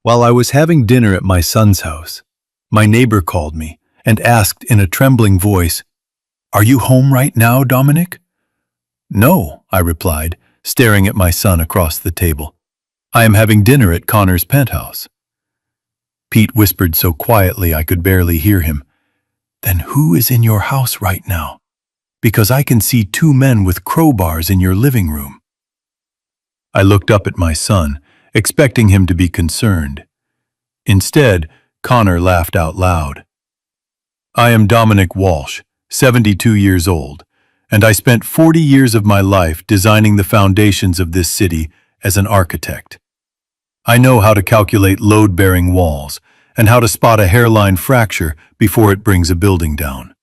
While I was having dinner at my son's house, my neighbor called me and asked in a trembling voice, "Are you home right now, Dominic?" "No," I replied, staring at my son across the table. "I am having dinner at Connor's penthouse." Pete whispered so quietly I could barely hear him. "Then who is in your house right now? Because I can see two men with crowbars in your living room." I looked up at my son, expecting him to be concerned. Instead, Connor laughed out loud. "I am Dominic Walsh, 72 years old, and I spent 40 years of my life designing the foundations of this city as an architect. I know how to calculate load-bearing walls and how to spot a hairline fracture before it brings a building down.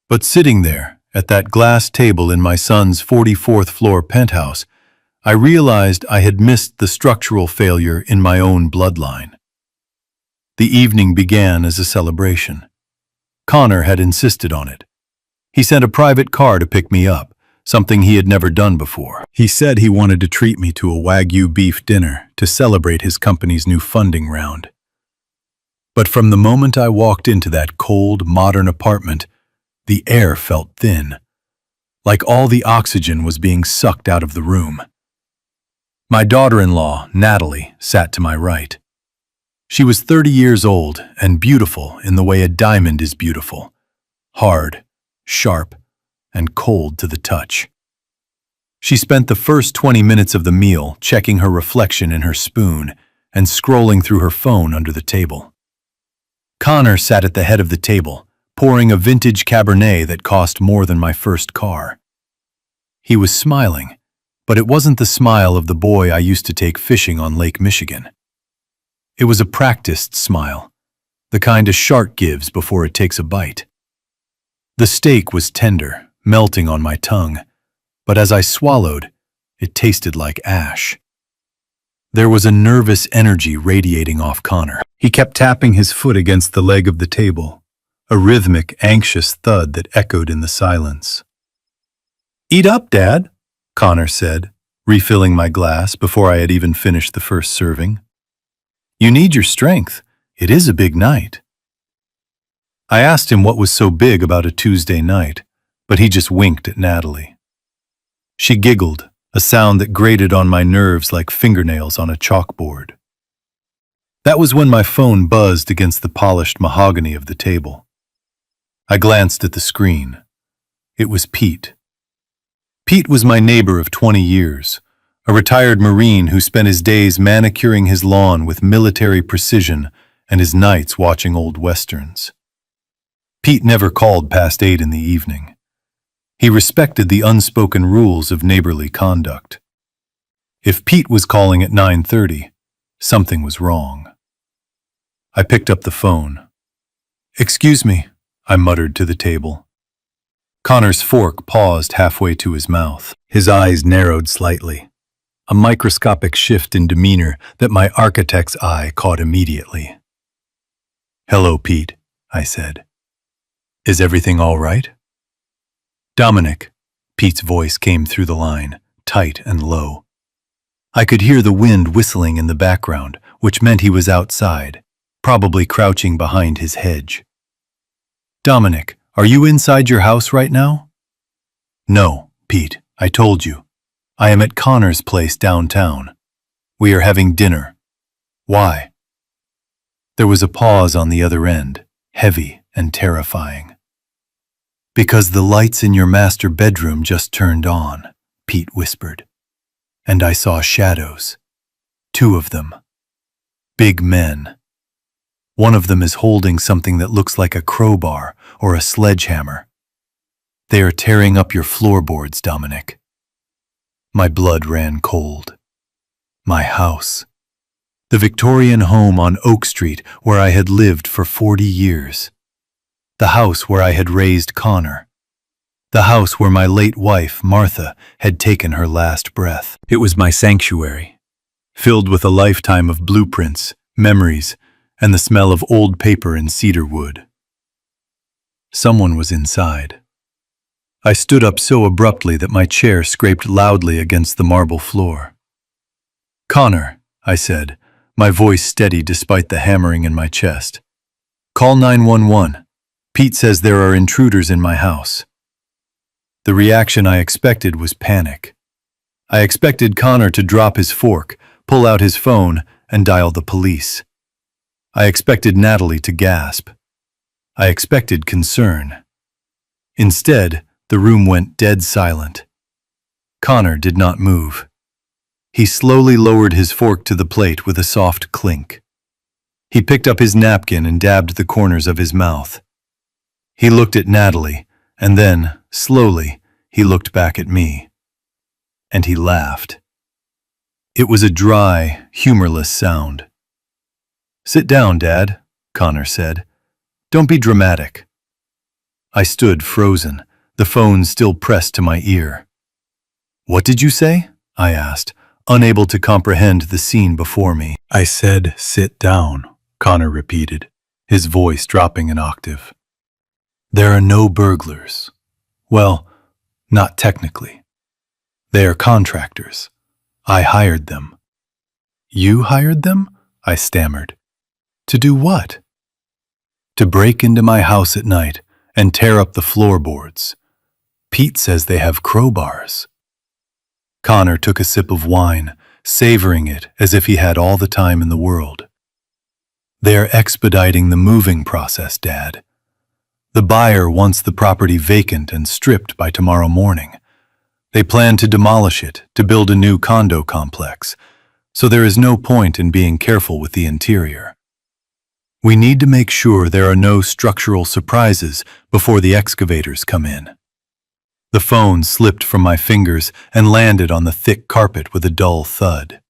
But sitting there, at that glass table in my son's 44th floor penthouse, I realized I had missed the structural failure in my own bloodline. The evening began as a celebration. Connor had insisted on it. He sent a private car to pick me up, something he had never done before. He said he wanted to treat me to a Wagyu beef dinner to celebrate his company's new funding round. But from the moment I walked into that cold, modern apartment, the air felt thin, like all the oxygen was being sucked out of the room. My daughter-in-law, Natalie, sat to my right. She was 30 years old and beautiful in the way a diamond is beautiful, hard, sharp, and cold to the touch. She spent the first 20 minutes of the meal checking her reflection in her spoon and scrolling through her phone under the table. Connor sat at the head of the table, pouring a vintage Cabernet that cost more than my first car. He was smiling, but it wasn't the smile of the boy I used to take fishing on Lake Michigan. It was a practiced smile, the kind a shark gives before it takes a bite. The steak was tender, melting on my tongue, but as I swallowed, it tasted like ash. There was a nervous energy radiating off Connor. He kept tapping his foot against the leg of the table, a rhythmic, anxious thud that echoed in the silence. "Eat up, Dad," Connor said, refilling my glass before I had even finished the first serving. "You need your strength. It is a big night." I asked him what was so big about a Tuesday night, but he just winked at Natalie. She giggled, a sound that grated on my nerves like fingernails on a chalkboard. That was when my phone buzzed against the polished mahogany of the table. I glanced at the screen. It was Pete. Pete was my neighbor of 20 years, a retired Marine who spent his days manicuring his lawn with military precision and his nights watching old westerns. Pete never called past 8 in the evening. He respected the unspoken rules of neighborly conduct. If Pete was calling at 9:30, something was wrong. I picked up the phone. "Excuse me," I muttered to the table. Connor's fork paused halfway to his mouth. His eyes narrowed slightly, a microscopic shift in demeanor that my architect's eye caught immediately. "Hello, Pete," I said. "Is everything all right?" "Dominic," Pete's voice came through the line, tight and low. I could hear the wind whistling in the background, which meant he was outside, probably crouching behind his hedge. "Dominic, are you inside your house right now?" "No, Pete, I told you. I am at Connor's place downtown. We are having dinner. Why?" There was a pause on the other end, heavy and terrifying. "Because the lights in your master bedroom just turned on," Pete whispered. "And I saw shadows. 2 of them. Big men. One of them is holding something that looks like a crowbar or a sledgehammer. They are tearing up your floorboards, Dominic." My blood ran cold. My house. The Victorian home on Oak Street where I had lived for 40 years. The house where I had raised Connor. The house where my late wife, Martha, had taken her last breath. It was my sanctuary, filled with a lifetime of blueprints, memories, and the smell of old paper and cedar wood. Someone was inside. I stood up so abruptly that my chair scraped loudly against the marble floor. "Connor," I said, my voice steady despite the hammering in my chest. Call 911. Pete says there are intruders in my house. The reaction I expected was panic. I expected Connor to drop his fork, pull out his phone, and dial the police. I expected Natalie to gasp. I expected concern. Instead, the room went dead silent. Connor did not move. He slowly lowered his fork to the plate with a soft clink. He picked up his napkin and dabbed the corners of his mouth. He looked at Natalie, and then, slowly, he looked back at me. And he laughed. It was a dry, humorless sound. "Sit down, Dad," Connor said. "Don't be dramatic." I stood frozen, the phone still pressed to my ear. "What did you say?" I asked, unable to comprehend the scene before me. "I said, sit down," Connor repeated, his voice dropping an octave. "There are no burglars. Well, not technically. They are contractors. I hired them." "You hired them?" I stammered. "To do what?" "To break into my house at night and tear up the floorboards. Pete says they have crowbars." Connor took a sip of wine, savoring it as if he had all the time in the world. "They are expediting the moving process, Dad. The buyer wants the property vacant and stripped by tomorrow morning. They plan to demolish it to build a new condo complex, so there is no point in being careful with the interior. We need to make sure there are no structural surprises before the excavators come in." The phone slipped from my fingers and landed on the thick carpet with a dull thud.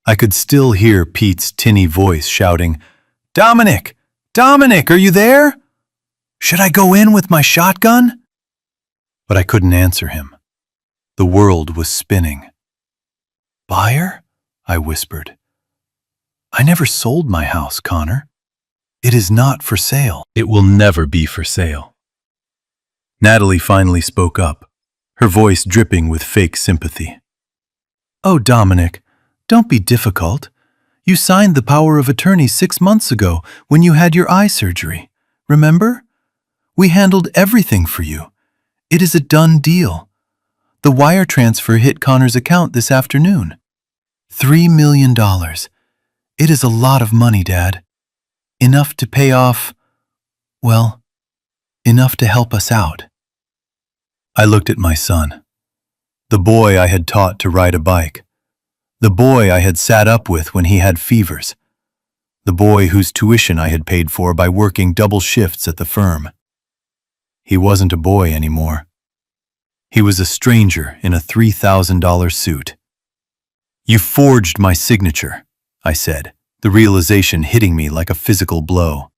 I could still hear Pete's tinny voice shouting, "Dominic! Dominic, are you there? Should I go in with my shotgun?" But I couldn't answer him. The world was spinning. "Buyer?" I whispered. "I never sold my house, Connor. It is not for sale." "It will never be for sale." Natalie finally spoke up, her voice dripping with fake sympathy. "Oh, Dominic, don't be difficult. You signed the power of attorney 6 months ago when you had your eye surgery. Remember? We handled everything for you. It is a done deal. The wire transfer hit Connor's account this afternoon. $3 million. It is a lot of money, Dad. Enough to pay off, well, enough to help us out." I looked at my son, the boy I had taught to ride a bike, the boy I had sat up with when he had fevers, the boy whose tuition I had paid for by working double shifts at the firm. He wasn't a boy anymore. He was a stranger in a $3,000 suit. "You forged my signature," I said, the realization hitting me like a physical blow.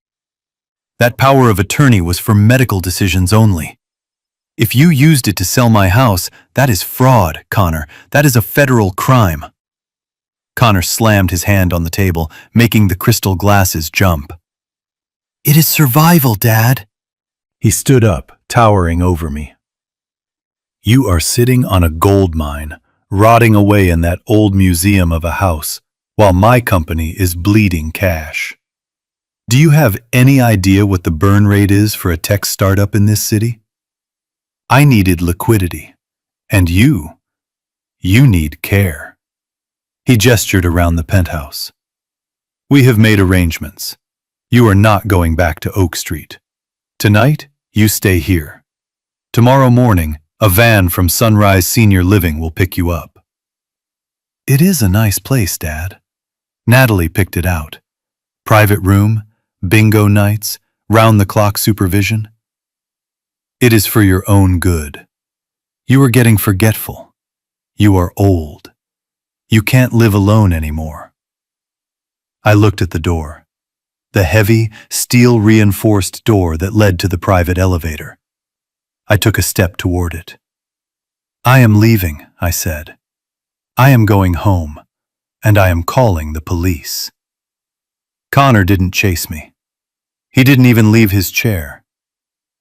"That power of attorney was for medical decisions only. If you used it to sell my house, that is fraud, Connor. That is a federal crime." Connor slammed his hand on the table, making the crystal glasses jump. "It is survival, Dad." He stood up, towering over me. "You are sitting on a gold mine, rotting away in that old museum of a house, while my company is bleeding cash. Do you have any idea what the burn rate is for a tech startup in this city? I needed liquidity, and you need care." He gestured around the penthouse. "We have made arrangements. You are not going back to Oak Street. Tonight, you stay here. Tomorrow morning, a van from Sunrise Senior Living will pick you up." "It is a nice place, Dad." Natalie picked it out. Private room, bingo nights, round-the-clock supervision. "It is for your own good. You are getting forgetful. You are old. You can't live alone anymore." I looked at the door, the heavy, steel-reinforced door that led to the private elevator. I took a step toward it. "I am leaving," I said. "I am going home, and I am calling the police." Connor didn't chase me. He didn't even leave his chair.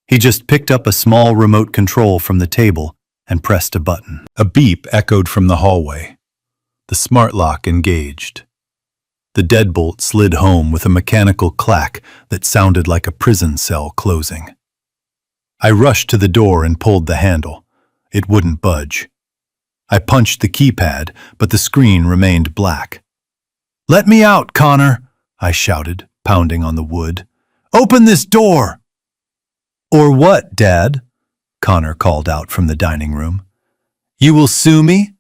He just picked up a small remote control from the table and pressed a button. A beep echoed from the hallway. The smart lock engaged. The deadbolt slid home with a mechanical clack that sounded like a prison cell closing. I rushed to the door and pulled the handle. It wouldn't budge. I punched the keypad, but the screen remained black. "Let me out, Connor!" I shouted, pounding on the wood. "Open this door!" "Or what, Dad?" Connor called out from the dining room. "You will sue me?"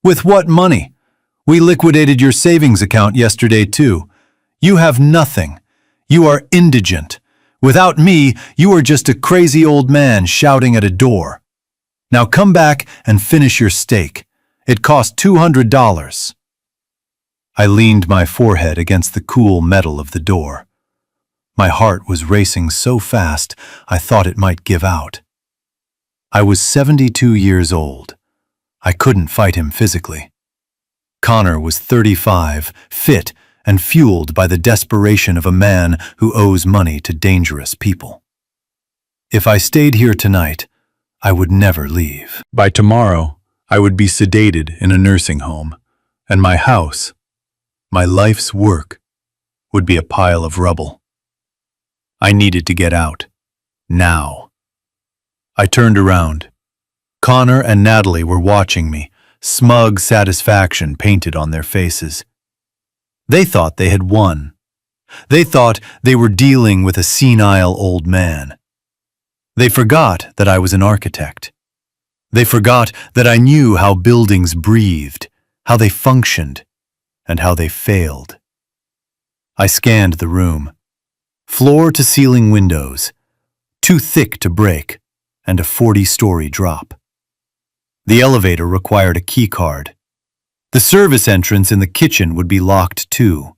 "With what money? We liquidated your savings account yesterday, too. You have nothing. You are indigent. Without me, you are just a crazy old man shouting at a door. Now come back and finish your steak. It cost $200. I leaned my forehead against the cool metal of the door. My heart was racing so fast I thought it might give out. I was 72 years old. I couldn't fight him physically. Connor was 35, fit, and fueled by the desperation of a man who owes money to dangerous people. If I stayed here tonight, I would never leave. By tomorrow, I would be sedated in a nursing home, and my house, my life's work, would be a pile of rubble. I needed to get out. Now. I turned around. Connor and Natalie were watching me, smug satisfaction painted on their faces. They thought they had won. They thought they were dealing with a senile old man. They forgot that I was an architect. They forgot that I knew how buildings breathed, how they functioned, and how they failed. I scanned the room. Floor-to-ceiling windows, too thick to break, and a 40-story drop. The elevator required a key card. The service entrance in the kitchen would be locked too.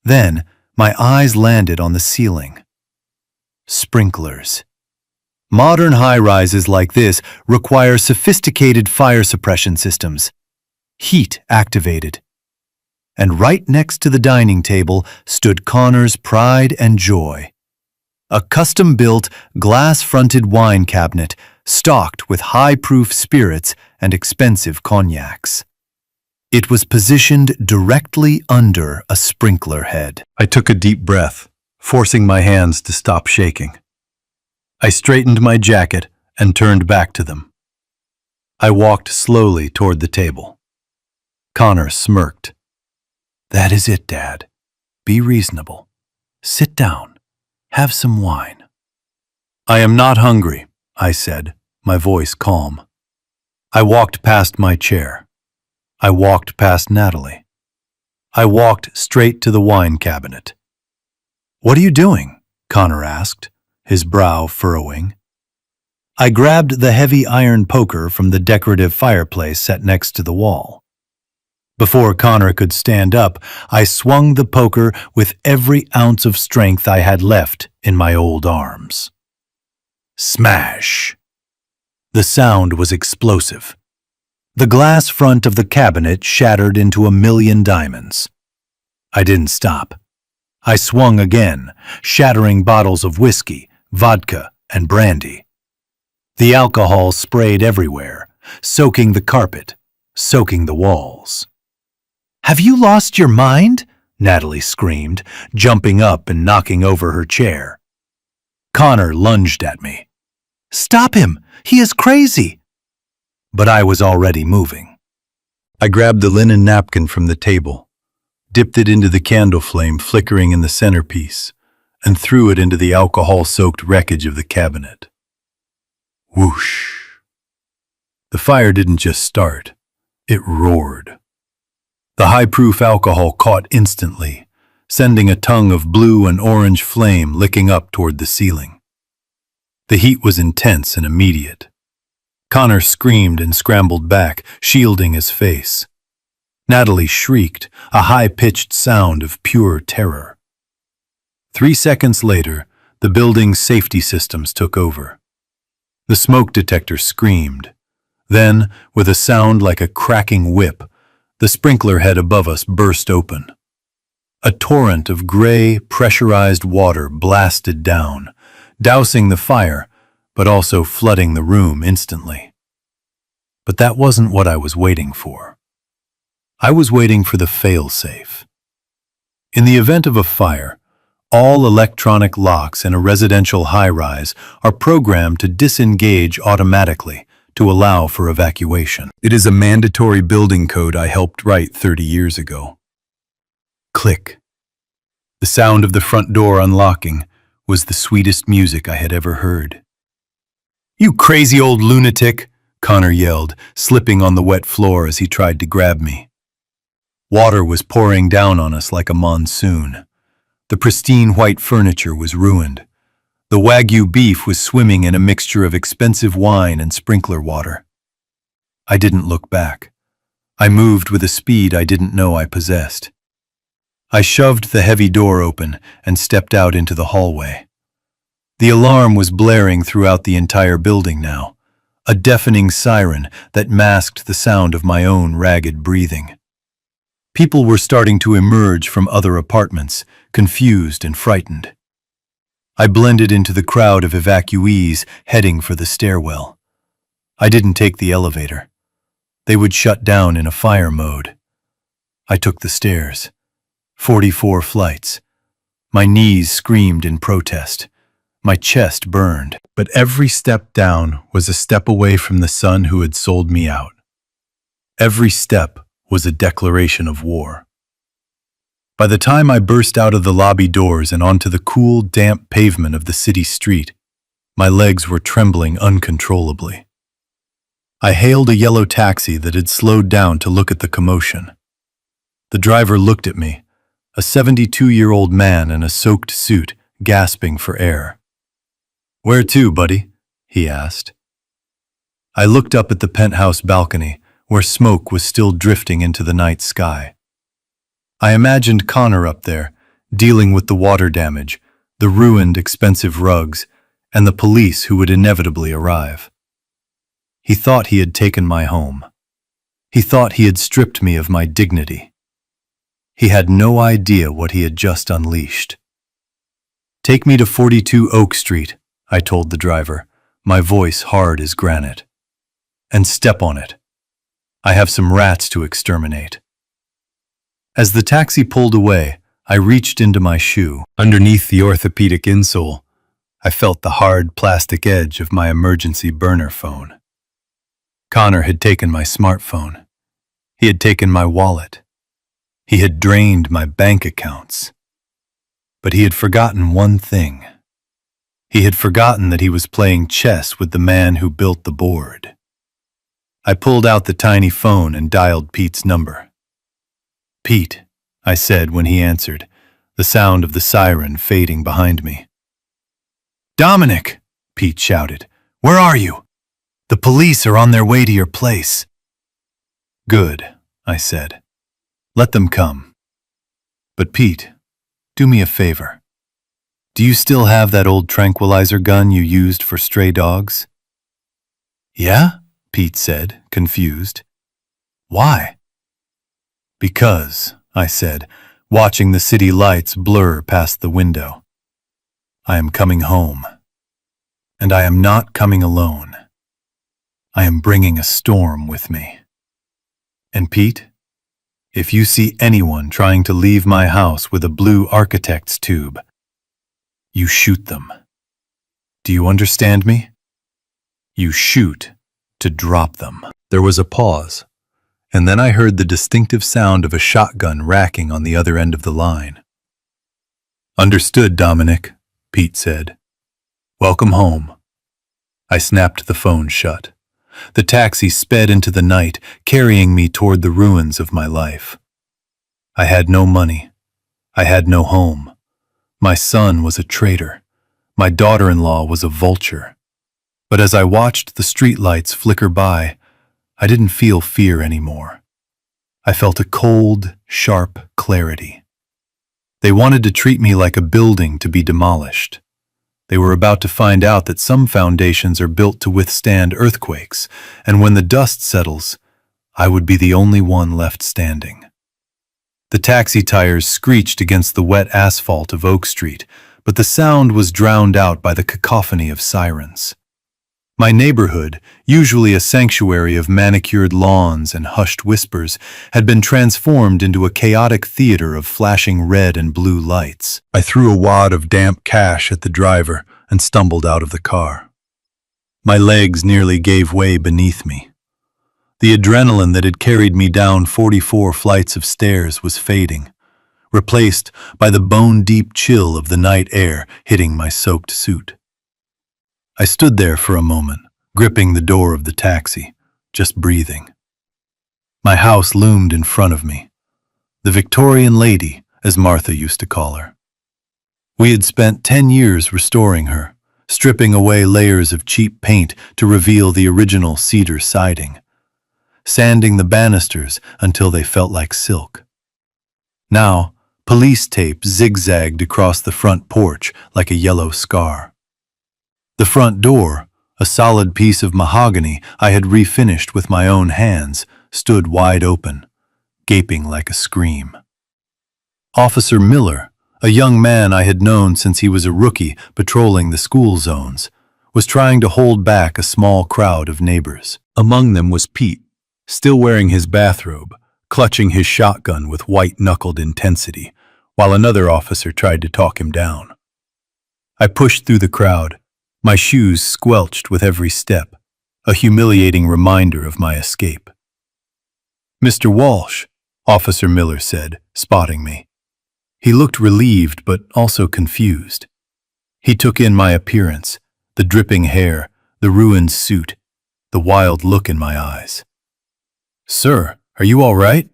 Then my eyes landed on the ceiling. Sprinklers. Modern high-rises like this require sophisticated fire suppression systems, heat activated. And right next to the dining table stood Connor's pride and joy. A custom-built, glass-fronted wine cabinet stocked with high-proof spirits and expensive cognacs. It was positioned directly under a sprinkler head. I took a deep breath, forcing my hands to stop shaking. I straightened my jacket and turned back to them. I walked slowly toward the table. Connor smirked. "That is it, Dad. Be reasonable. Sit down. Have some wine." "I am not hungry," I said, my voice calm. I walked past my chair. I walked past Natalie. I walked straight to the wine cabinet. "What are you doing?" Connor asked, his brow furrowing. I grabbed the heavy iron poker from the decorative fireplace set next to the wall. Before Connor could stand up, I swung the poker with every ounce of strength I had left in my old arms. Smash! The sound was explosive. The glass front of the cabinet shattered into a million diamonds. I didn't stop. I swung again, shattering bottles of whiskey, vodka, and brandy. The alcohol sprayed everywhere, soaking the carpet, soaking the walls. "Have you lost your mind?" Natalie screamed, jumping up and knocking over her chair. Connor lunged at me. "Stop him! He is crazy!" But I was already moving. I grabbed the linen napkin from the table, dipped it into the candle flame flickering in the centerpiece, and threw it into the alcohol-soaked wreckage of the cabinet. Whoosh! The fire didn't just start, it roared. The high-proof alcohol caught instantly, sending a tongue of blue and orange flame licking up toward the ceiling. The heat was intense and immediate. Connor screamed and scrambled back, shielding his face. Natalie shrieked, a high-pitched sound of pure terror. 3 seconds later, the building's safety systems took over. The smoke detector screamed. Then, with a sound like a cracking whip, the sprinkler head above us burst open. A torrent of gray, pressurized water blasted down, dousing the fire, but also flooding the room instantly. But that wasn't what I was waiting for. I was waiting for the fail-safe. In the event of a fire, all electronic locks in a residential high-rise are programmed to disengage automatically to allow for evacuation. It is a mandatory building code I helped write 30 years ago. Click. The sound of the front door unlocking was the sweetest music I had ever heard. "You crazy old lunatic!" Connor yelled, slipping on the wet floor as he tried to grab me. Water was pouring down on us like a monsoon. The pristine white furniture was ruined. The Wagyu beef was swimming in a mixture of expensive wine and sprinkler water. I didn't look back. I moved with a speed I didn't know I possessed. I shoved the heavy door open and stepped out into the hallway. The alarm was blaring throughout the entire building now, a deafening siren that masked the sound of my own ragged breathing. People were starting to emerge from other apartments, confused and frightened. I blended into the crowd of evacuees heading for the stairwell. I didn't take the elevator. They would shut down in a fire mode. I took the stairs. 44 flights. My knees screamed in protest. My chest burned. But every step down was a step away from the son who had sold me out. Every step was a declaration of war. By the time I burst out of the lobby doors and onto the cool, damp pavement of the city street, my legs were trembling uncontrollably. I hailed a yellow taxi that had slowed down to look at the commotion. The driver looked at me, a 72-year-old man in a soaked suit, gasping for air. "Where to, buddy?" he asked. I looked up at the penthouse balcony, where smoke was still drifting into the night sky. I imagined Connor up there, dealing with the water damage, the ruined expensive rugs, and the police who would inevitably arrive. He thought he had taken my home. He thought he had stripped me of my dignity. He had no idea what he had just unleashed. "Take me to 42 Oak Street," I told the driver, my voice hard as granite. "And step on it. I have some rats to exterminate." As the taxi pulled away, I reached into my shoe. Underneath the orthopedic insole, I felt the hard plastic edge of my emergency burner phone. Connor had taken my smartphone. He had taken my wallet. He had drained my bank accounts. But he had forgotten one thing. He had forgotten that he was playing chess with the man who built the board. I pulled out the tiny phone and dialed Pete's number. "Pete," I said when he answered, the sound of the siren fading behind me. "Dominic," Pete shouted, "where are you? The police are on their way to your place." "Good," I said. "Let them come. But Pete, do me a favor. Do you still have that old tranquilizer gun you used for stray dogs?" "Yeah?" Pete said, confused. "Why?" "Because," I said, watching the city lights blur past the window. "I am coming home. And I am not coming alone. I am bringing a storm with me. And Pete, if you see anyone trying to leave my house with a blue architect's tube, you shoot them. Do you understand me? You shoot to drop them." There was a pause, and then I heard the distinctive sound of a shotgun racking on the other end of the line. "Understood, Dominic," Pete said. "Welcome home." I snapped the phone shut. The taxi sped into the night, carrying me toward the ruins of my life. I had no money. I had no home. My son was a traitor. My daughter-in-law was a vulture. But as I watched the streetlights flicker by, I didn't feel fear anymore. I felt a cold, sharp clarity. They wanted to treat me like a building to be demolished. They were about to find out that some foundations are built to withstand earthquakes, and when the dust settles, I would be the only one left standing. The taxi tires screeched against the wet asphalt of Oak Street, but the sound was drowned out by the cacophony of sirens. My neighborhood, usually a sanctuary of manicured lawns and hushed whispers, had been transformed into a chaotic theater of flashing red and blue lights. I threw a wad of damp cash at the driver and stumbled out of the car. My legs nearly gave way beneath me. The adrenaline that had carried me down 44 flights of stairs was fading, replaced by the bone-deep chill of the night air hitting my soaked suit. I stood there for a moment, gripping the door of the taxi, just breathing. My house loomed in front of me, the Victorian lady, as Martha used to call her. We had spent 10 years restoring her, stripping away layers of cheap paint to reveal the original cedar siding, sanding the banisters until they felt like silk. Now, police tape zigzagged across the front porch like a yellow scar. The front door, a solid piece of mahogany I had refinished with my own hands, stood wide open, gaping like a scream. Officer Miller, a young man I had known since he was a rookie patrolling the school zones, was trying to hold back a small crowd of neighbors. Among them was Pete, still wearing his bathrobe, clutching his shotgun with white-knuckled intensity, while another officer tried to talk him down. I pushed through the crowd, my shoes squelched with every step, a humiliating reminder of my escape. "Mr. Walsh," Officer Miller said, spotting me. He looked relieved but also confused. He took in my appearance, the dripping hair, the ruined suit, the wild look in my eyes. "Sir, are you all right?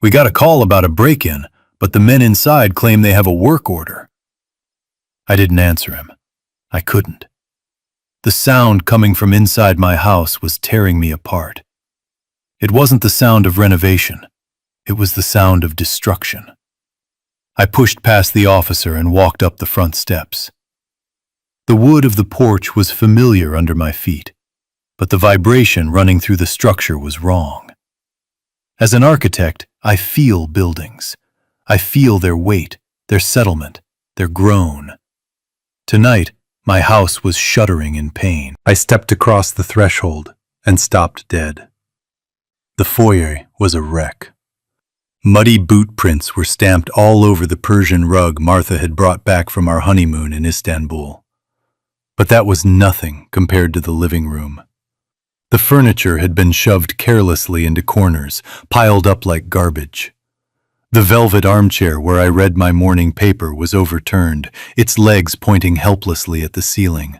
We got a call about a break-in, but the men inside claim they have a work order." I didn't answer him. I couldn't. The sound coming from inside my house was tearing me apart. It wasn't the sound of renovation. It was the sound of destruction. I pushed past the officer and walked up the front steps. The wood of the porch was familiar under my feet, but the vibration running through the structure was wrong. As an architect, I feel buildings. I feel their weight, their settlement, their groan. Tonight, my house was shuddering in pain. I stepped across the threshold and stopped dead. The foyer was a wreck. Muddy boot prints were stamped all over the Persian rug Martha had brought back from our honeymoon in Istanbul. But that was nothing compared to the living room. The furniture had been shoved carelessly into corners, piled up like garbage. The velvet armchair where I read my morning paper was overturned, its legs pointing helplessly at the ceiling.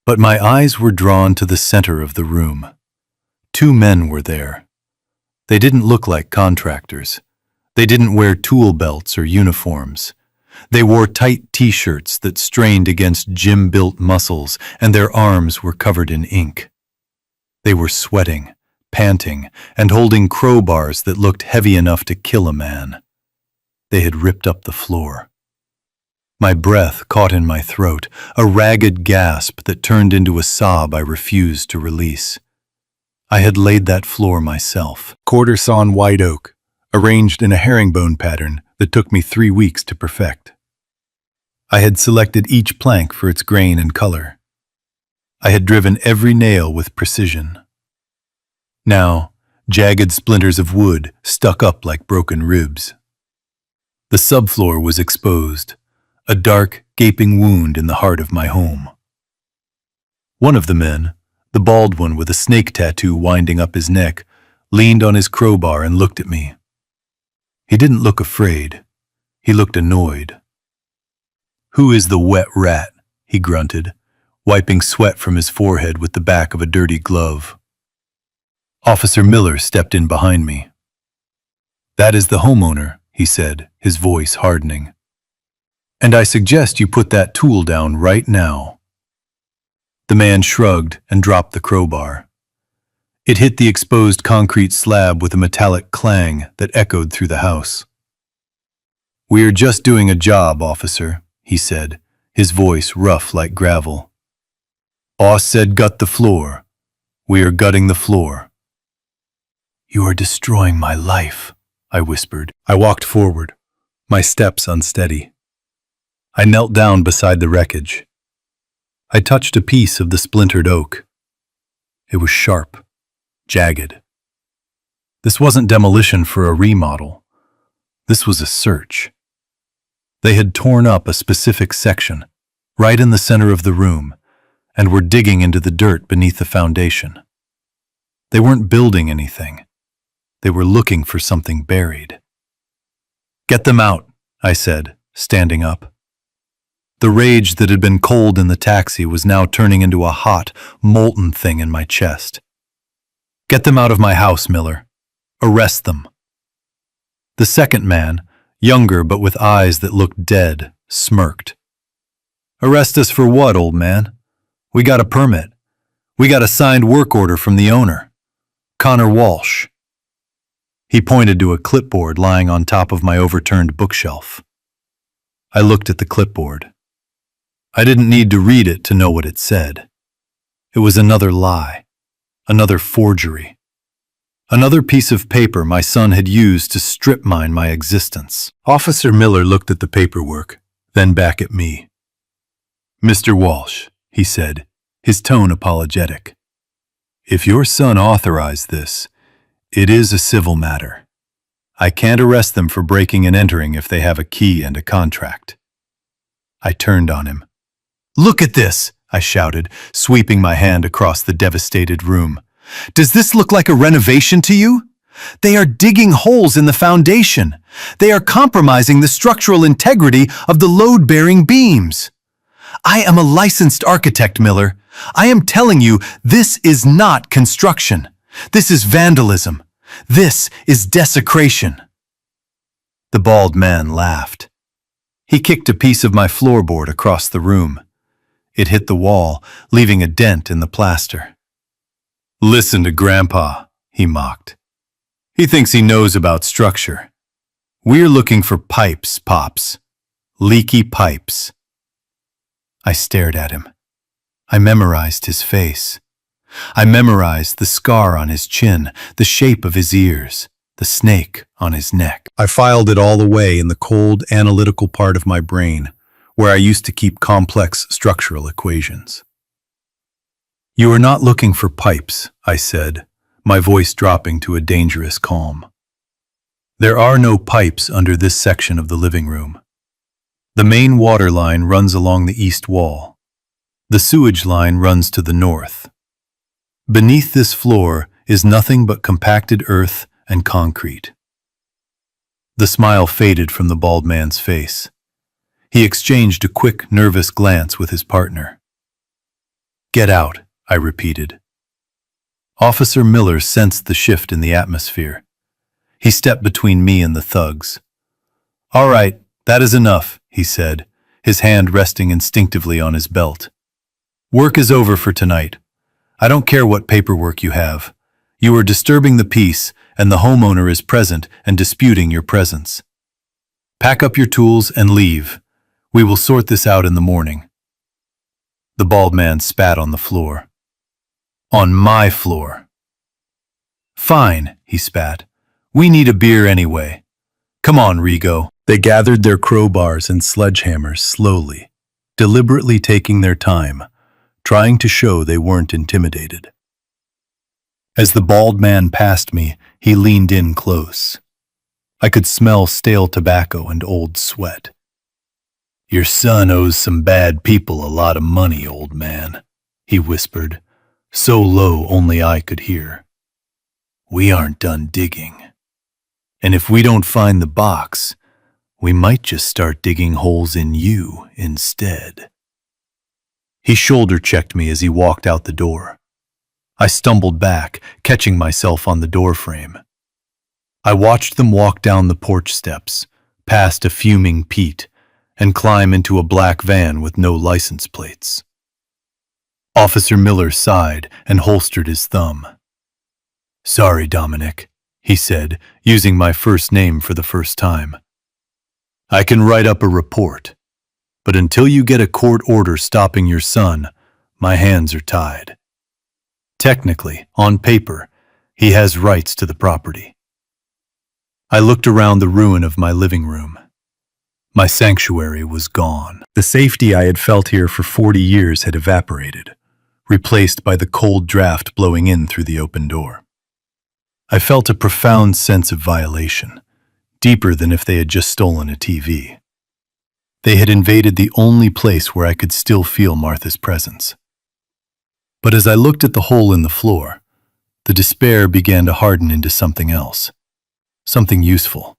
But my eyes were drawn to the center of the room. 2 men were there. They didn't look like contractors. They didn't wear tool belts or uniforms. They wore tight t-shirts that strained against gym-built muscles, and their arms were covered in ink. They were sweating, panting, and holding crowbars that looked heavy enough to kill a man. They had ripped up the floor. My breath caught in my throat, a ragged gasp that turned into a sob I refused to release. I had laid that floor myself, quarter-sawn white oak, arranged in a herringbone pattern that took me 3 weeks to perfect. I had selected each plank for its grain and color. I had driven every nail with precision. Now, jagged splinters of wood stuck up like broken ribs. The subfloor was exposed, a dark, gaping wound in the heart of my home. One of the men, the bald one with a snake tattoo winding up his neck, leaned on his crowbar and looked at me. He didn't look afraid. He looked annoyed. "Who is the wet rat?" he grunted, wiping sweat from his forehead with the back of a dirty glove. Officer Miller stepped in behind me. "That is the homeowner," he said, his voice hardening. "And I suggest you put that tool down right now." The man shrugged and dropped the crowbar. It hit the exposed concrete slab with a metallic clang that echoed through the house. "We're just doing a job, officer," he said, his voice rough like gravel. "Boss said gut the floor. We are gutting the floor." "You are destroying my life," I whispered. I walked forward, my steps unsteady. I knelt down beside the wreckage. I touched a piece of the splintered oak. It was sharp, jagged. This wasn't demolition for a remodel. This was a search. They had torn up a specific section, right in the center of the room, and were digging into the dirt beneath the foundation. They weren't building anything. They were looking for something buried. "Get them out," I said, standing up. The rage that had been cold in the taxi was now turning into a hot, molten thing in my chest. "Get them out of my house, Miller. Arrest them." The second man, younger but with eyes that looked dead, smirked. "Arrest us for what, old man? We got a permit. We got a signed work order from the owner, Connor Walsh." He pointed to a clipboard lying on top of my overturned bookshelf. I looked at the clipboard. I didn't need to read it to know what it said. It was another lie, another forgery, another piece of paper my son had used to strip mine my existence. Officer Miller looked at the paperwork, then back at me. "Mr. Walsh," he said, his tone apologetic. "If your son authorized this, it is a civil matter. I can't arrest them for breaking and entering if they have a key and a contract." I turned on him. "Look at this," I shouted, sweeping my hand across the devastated room. "Does this look like a renovation to you? They are digging holes in the foundation. They are compromising the structural integrity of the load-bearing beams. I am a licensed architect, Miller. I am telling you, this is not construction. This is vandalism. This is desecration." The bald man laughed. He kicked a piece of my floorboard across the room. It hit the wall, leaving a dent in the plaster. "Listen to Grandpa," he mocked. "He thinks he knows about structure. We're looking for pipes, Pops. Leaky pipes." I stared at him. I memorized his face. I memorized the scar on his chin, the shape of his ears, the snake on his neck. I filed it all away in the cold, analytical part of my brain, where I used to keep complex structural equations. "You are not looking for pipes," I said, my voice dropping to a dangerous calm. "There are no pipes under this section of the living room. The main water line runs along the east wall. The sewage line runs to the north. Beneath this floor is nothing but compacted earth and concrete." The smile faded from the bald man's face. He exchanged a quick, nervous glance with his partner. "Get out," I repeated. Officer Miller sensed the shift in the atmosphere. He stepped between me and the thugs. "All right, that is enough," he said, his hand resting instinctively on his belt. "Work is over for tonight. I don't care what paperwork you have. You are disturbing the peace, and the homeowner is present and disputing your presence. Pack up your tools and leave. We will sort this out in the morning." The bald man spat on the floor. "On my floor." "Fine," he spat. "We need a beer anyway. Come on, Rigo." They gathered their crowbars and sledgehammers slowly, deliberately taking their time, trying to show they weren't intimidated. As the bald man passed me, he leaned in close. I could smell stale tobacco and old sweat. "Your son owes some bad people a lot of money, old man," he whispered, so low only I could hear. "We aren't done digging. And if we don't find the box, we might just start digging holes in you instead." He shoulder-checked me as he walked out the door. I stumbled back, catching myself on the doorframe. I watched them walk down the porch steps, past a fuming Pete, and climb into a black van with no license plates. Officer Miller sighed and holstered his thumb. "Sorry, Dominic," he said, using my first name for the first time. "I can write up a report, but until you get a court order stopping your son, my hands are tied. Technically, on paper, he has rights to the property." I looked around the ruin of my living room. My sanctuary was gone. The safety I had felt here for 40 years had evaporated, replaced by the cold draft blowing in through the open door. I felt a profound sense of violation, deeper than if they had just stolen a TV. They had invaded the only place where I could still feel Martha's presence. But as I looked at the hole in the floor, the despair began to harden into something else, something useful.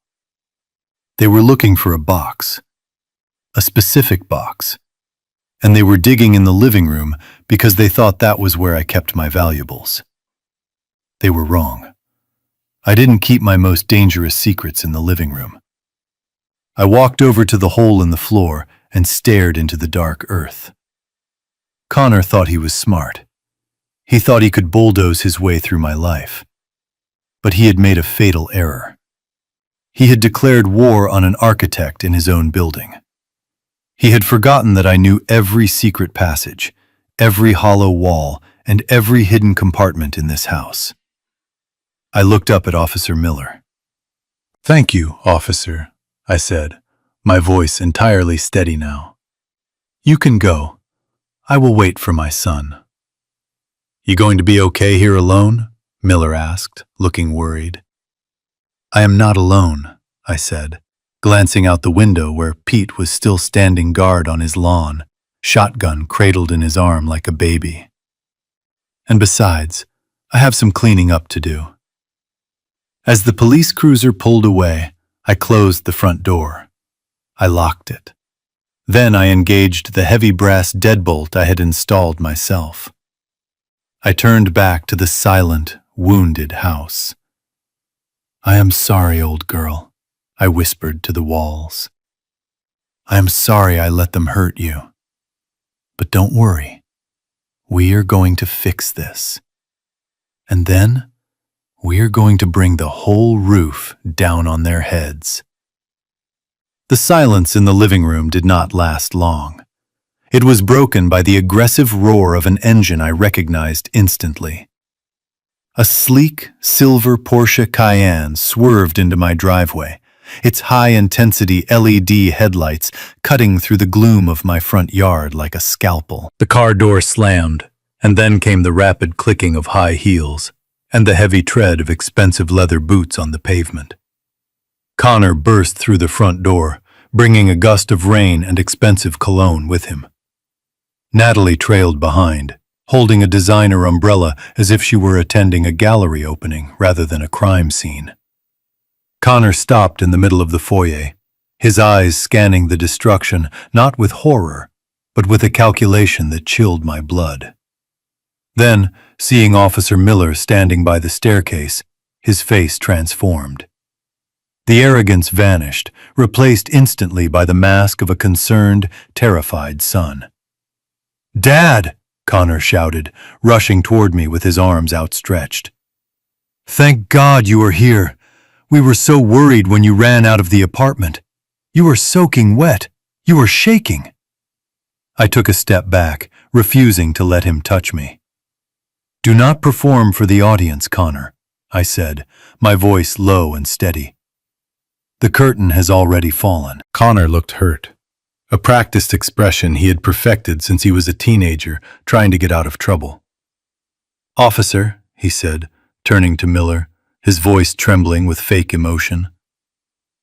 They were looking for a box, a specific box, and they were digging in the living room because they thought that was where I kept my valuables. They were wrong. I didn't keep my most dangerous secrets in the living room. I walked over to the hole in the floor and stared into the dark earth. Connor thought he was smart. He thought he could bulldoze his way through my life. But he had made a fatal error. He had declared war on an architect in his own building. He had forgotten that I knew every secret passage, every hollow wall, and every hidden compartment in this house. I looked up at Officer Miller. "Thank you, officer," I said, my voice entirely steady now. "You can go. I will wait for my son." "You going to be okay here alone?" Miller asked, looking worried. "I am not alone," I said, glancing out the window where Pete was still standing guard on his lawn, shotgun cradled in his arm like a baby. "And besides, I have some cleaning up to do." As the police cruiser pulled away, I closed the front door. I locked it. Then I engaged the heavy brass deadbolt I had installed myself. I turned back to the silent, wounded house. "I am sorry, old girl," I whispered to the walls. "I am sorry I let them hurt you. But don't worry. We are going to fix this. And then we are going to bring the whole roof down on their heads." The silence in the living room did not last long. It was broken by the aggressive roar of an engine I recognized instantly. A sleek, silver Porsche Cayenne swerved into my driveway, its high-intensity LED headlights cutting through the gloom of my front yard like a scalpel. The car door slammed, and then came the rapid clicking of high heels and the heavy tread of expensive leather boots on the pavement. Connor burst through the front door, bringing a gust of rain and expensive cologne with him. Natalie trailed behind, holding a designer umbrella as if she were attending a gallery opening rather than a crime scene. Connor stopped in the middle of the foyer, his eyes scanning the destruction not with horror, but with a calculation that chilled my blood. Then, seeing Officer Miller standing by the staircase, his face transformed. The arrogance vanished, replaced instantly by the mask of a concerned, terrified son. "Dad!" Connor shouted, rushing toward me with his arms outstretched. "Thank God you are here. We were so worried when you ran out of the apartment. You were soaking wet. You were shaking." I took a step back, refusing to let him touch me. "Do not perform for the audience, Connor," I said, my voice low and steady. "The curtain has already fallen." Connor looked hurt, a practiced expression he had perfected since he was a teenager trying to get out of trouble. "Officer," he said, turning to Miller, his voice trembling with fake emotion,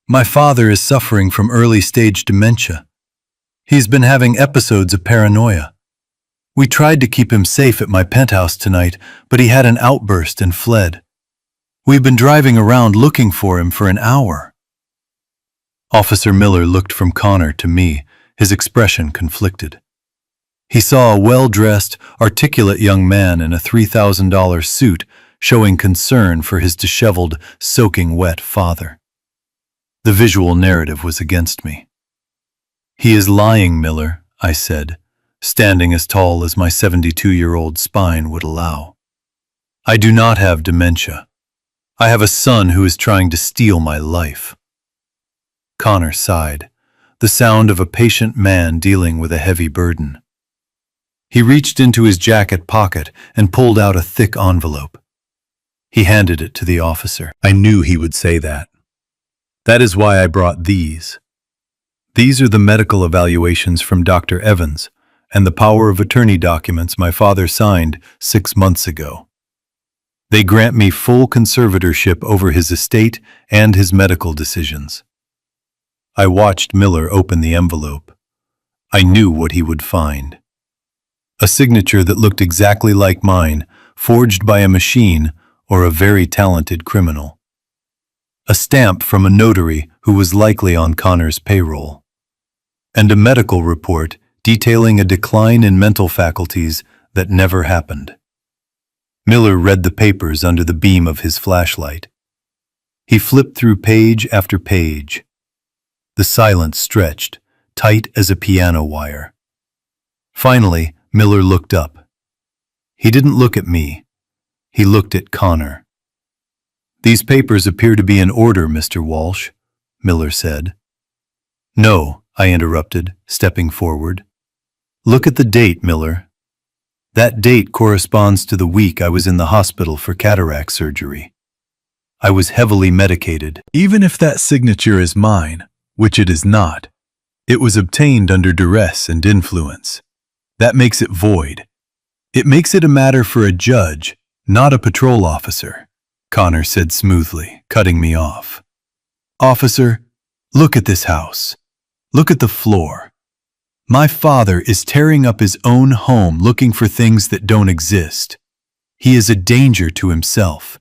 "my father is suffering from early-stage dementia. He's been having episodes of paranoia. We tried to keep him safe at my penthouse tonight, but he had an outburst and fled. We've been driving around looking for him for an hour." Officer Miller looked from Connor to me, his expression conflicted. He saw a well-dressed, articulate young man in a $3,000 suit showing concern for his disheveled, soaking wet father. The visual narrative was against me. "He is lying, Miller," I said, standing as tall as my 72-year-old spine would allow. "I do not have dementia. I have a son who is trying to steal my life." Connor sighed, the sound of a patient man dealing with a heavy burden. He reached into his jacket pocket and pulled out a thick envelope. He handed it to the officer. I knew he would say that. "That is why I brought these. These are the medical evaluations from Dr. Evans and the power of attorney documents my father signed 6 months ago. They grant me full conservatorship over his estate and his medical decisions. I watched Miller open the envelope. I knew what he would find. A signature that looked exactly like mine, forged by a machine or a very talented criminal. A stamp from a notary who was likely on Connor's payroll. And a medical report detailing a decline in mental faculties that never happened. Miller read the papers under the beam of his flashlight. He flipped through page after page. The silence stretched, tight as a piano wire. Finally, Miller looked up. He didn't look at me. He looked at Connor. "These papers appear to be in order, Mr. Walsh," Miller said. "No," I interrupted, stepping forward. "Look at the date, Miller. That date corresponds to the week I was in the hospital for cataract surgery. I was heavily medicated." Even if that signature is mine, which it is not, it was obtained under duress and influence. That makes it void. It makes it a matter for a judge, not a patrol officer, Connor said smoothly, cutting me off. "Officer, look at this house. Look at the floor. My father is tearing up his own home looking for things that don't exist. He is a danger to himself.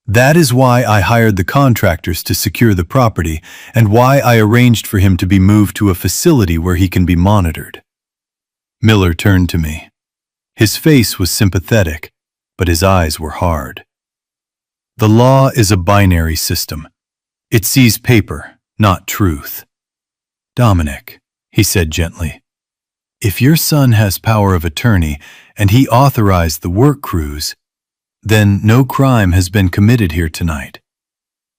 That is why I hired the contractors to secure the property and why I arranged for him to be moved to a facility where he can be monitored." Miller turned to me. His face was sympathetic, but his eyes were hard. "The law is a binary system. It sees paper, not truth. Dominic," he said gently, "if your son has power of attorney and he authorized the work crews, then no crime has been committed here tonight.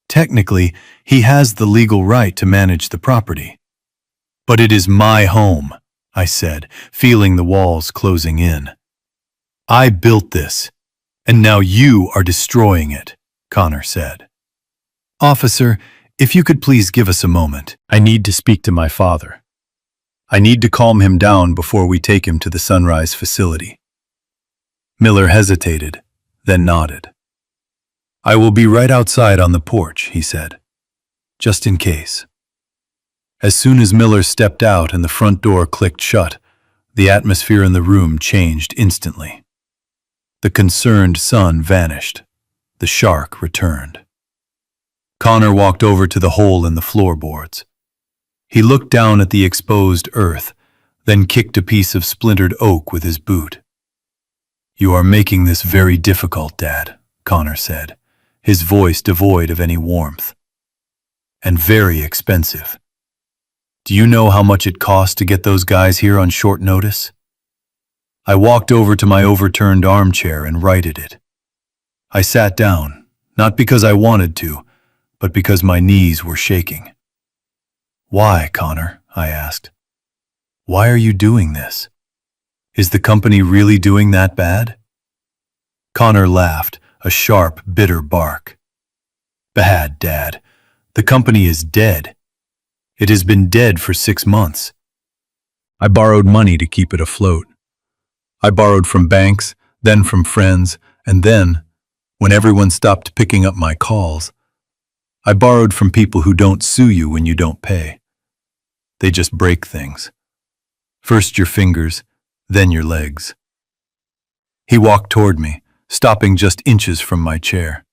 Technically, he has the legal right to manage the property." "But it is my home," I said, feeling the walls closing in. "I built this, and now you are destroying it," Connor said. "Officer, if you could please give us a moment. I need to speak to my father. I need to calm him down before we take him to the Sunrise facility." Miller hesitated, then nodded. "I will be right outside on the porch," he said, "just in case." As soon as Miller stepped out and the front door clicked shut, the atmosphere in the room changed instantly. The concerned sun vanished. The shark returned. Connor walked over to the hole in the floorboards. He looked down at the exposed earth, then kicked a piece of splintered oak with his boot. "You are making this very difficult, Dad," Connor said, his voice devoid of any warmth. "And very expensive. Do you know how much it cost to get those guys here on short notice?" I walked over to my overturned armchair and righted it. I sat down, not because I wanted to, but because my knees were shaking. "Why, Connor?" I asked. "Why are you doing this? Is the company really doing that bad?" Connor laughed, a sharp, bitter bark. "Bad, Dad. The company is dead. It has been dead for 6 months. I borrowed money to keep it afloat. I borrowed from banks, then from friends, and then, when everyone stopped picking up my calls, I borrowed from people who don't sue you when you don't pay. They just break things. First your fingers, then your legs." He walked toward me, stopping just inches from my chair.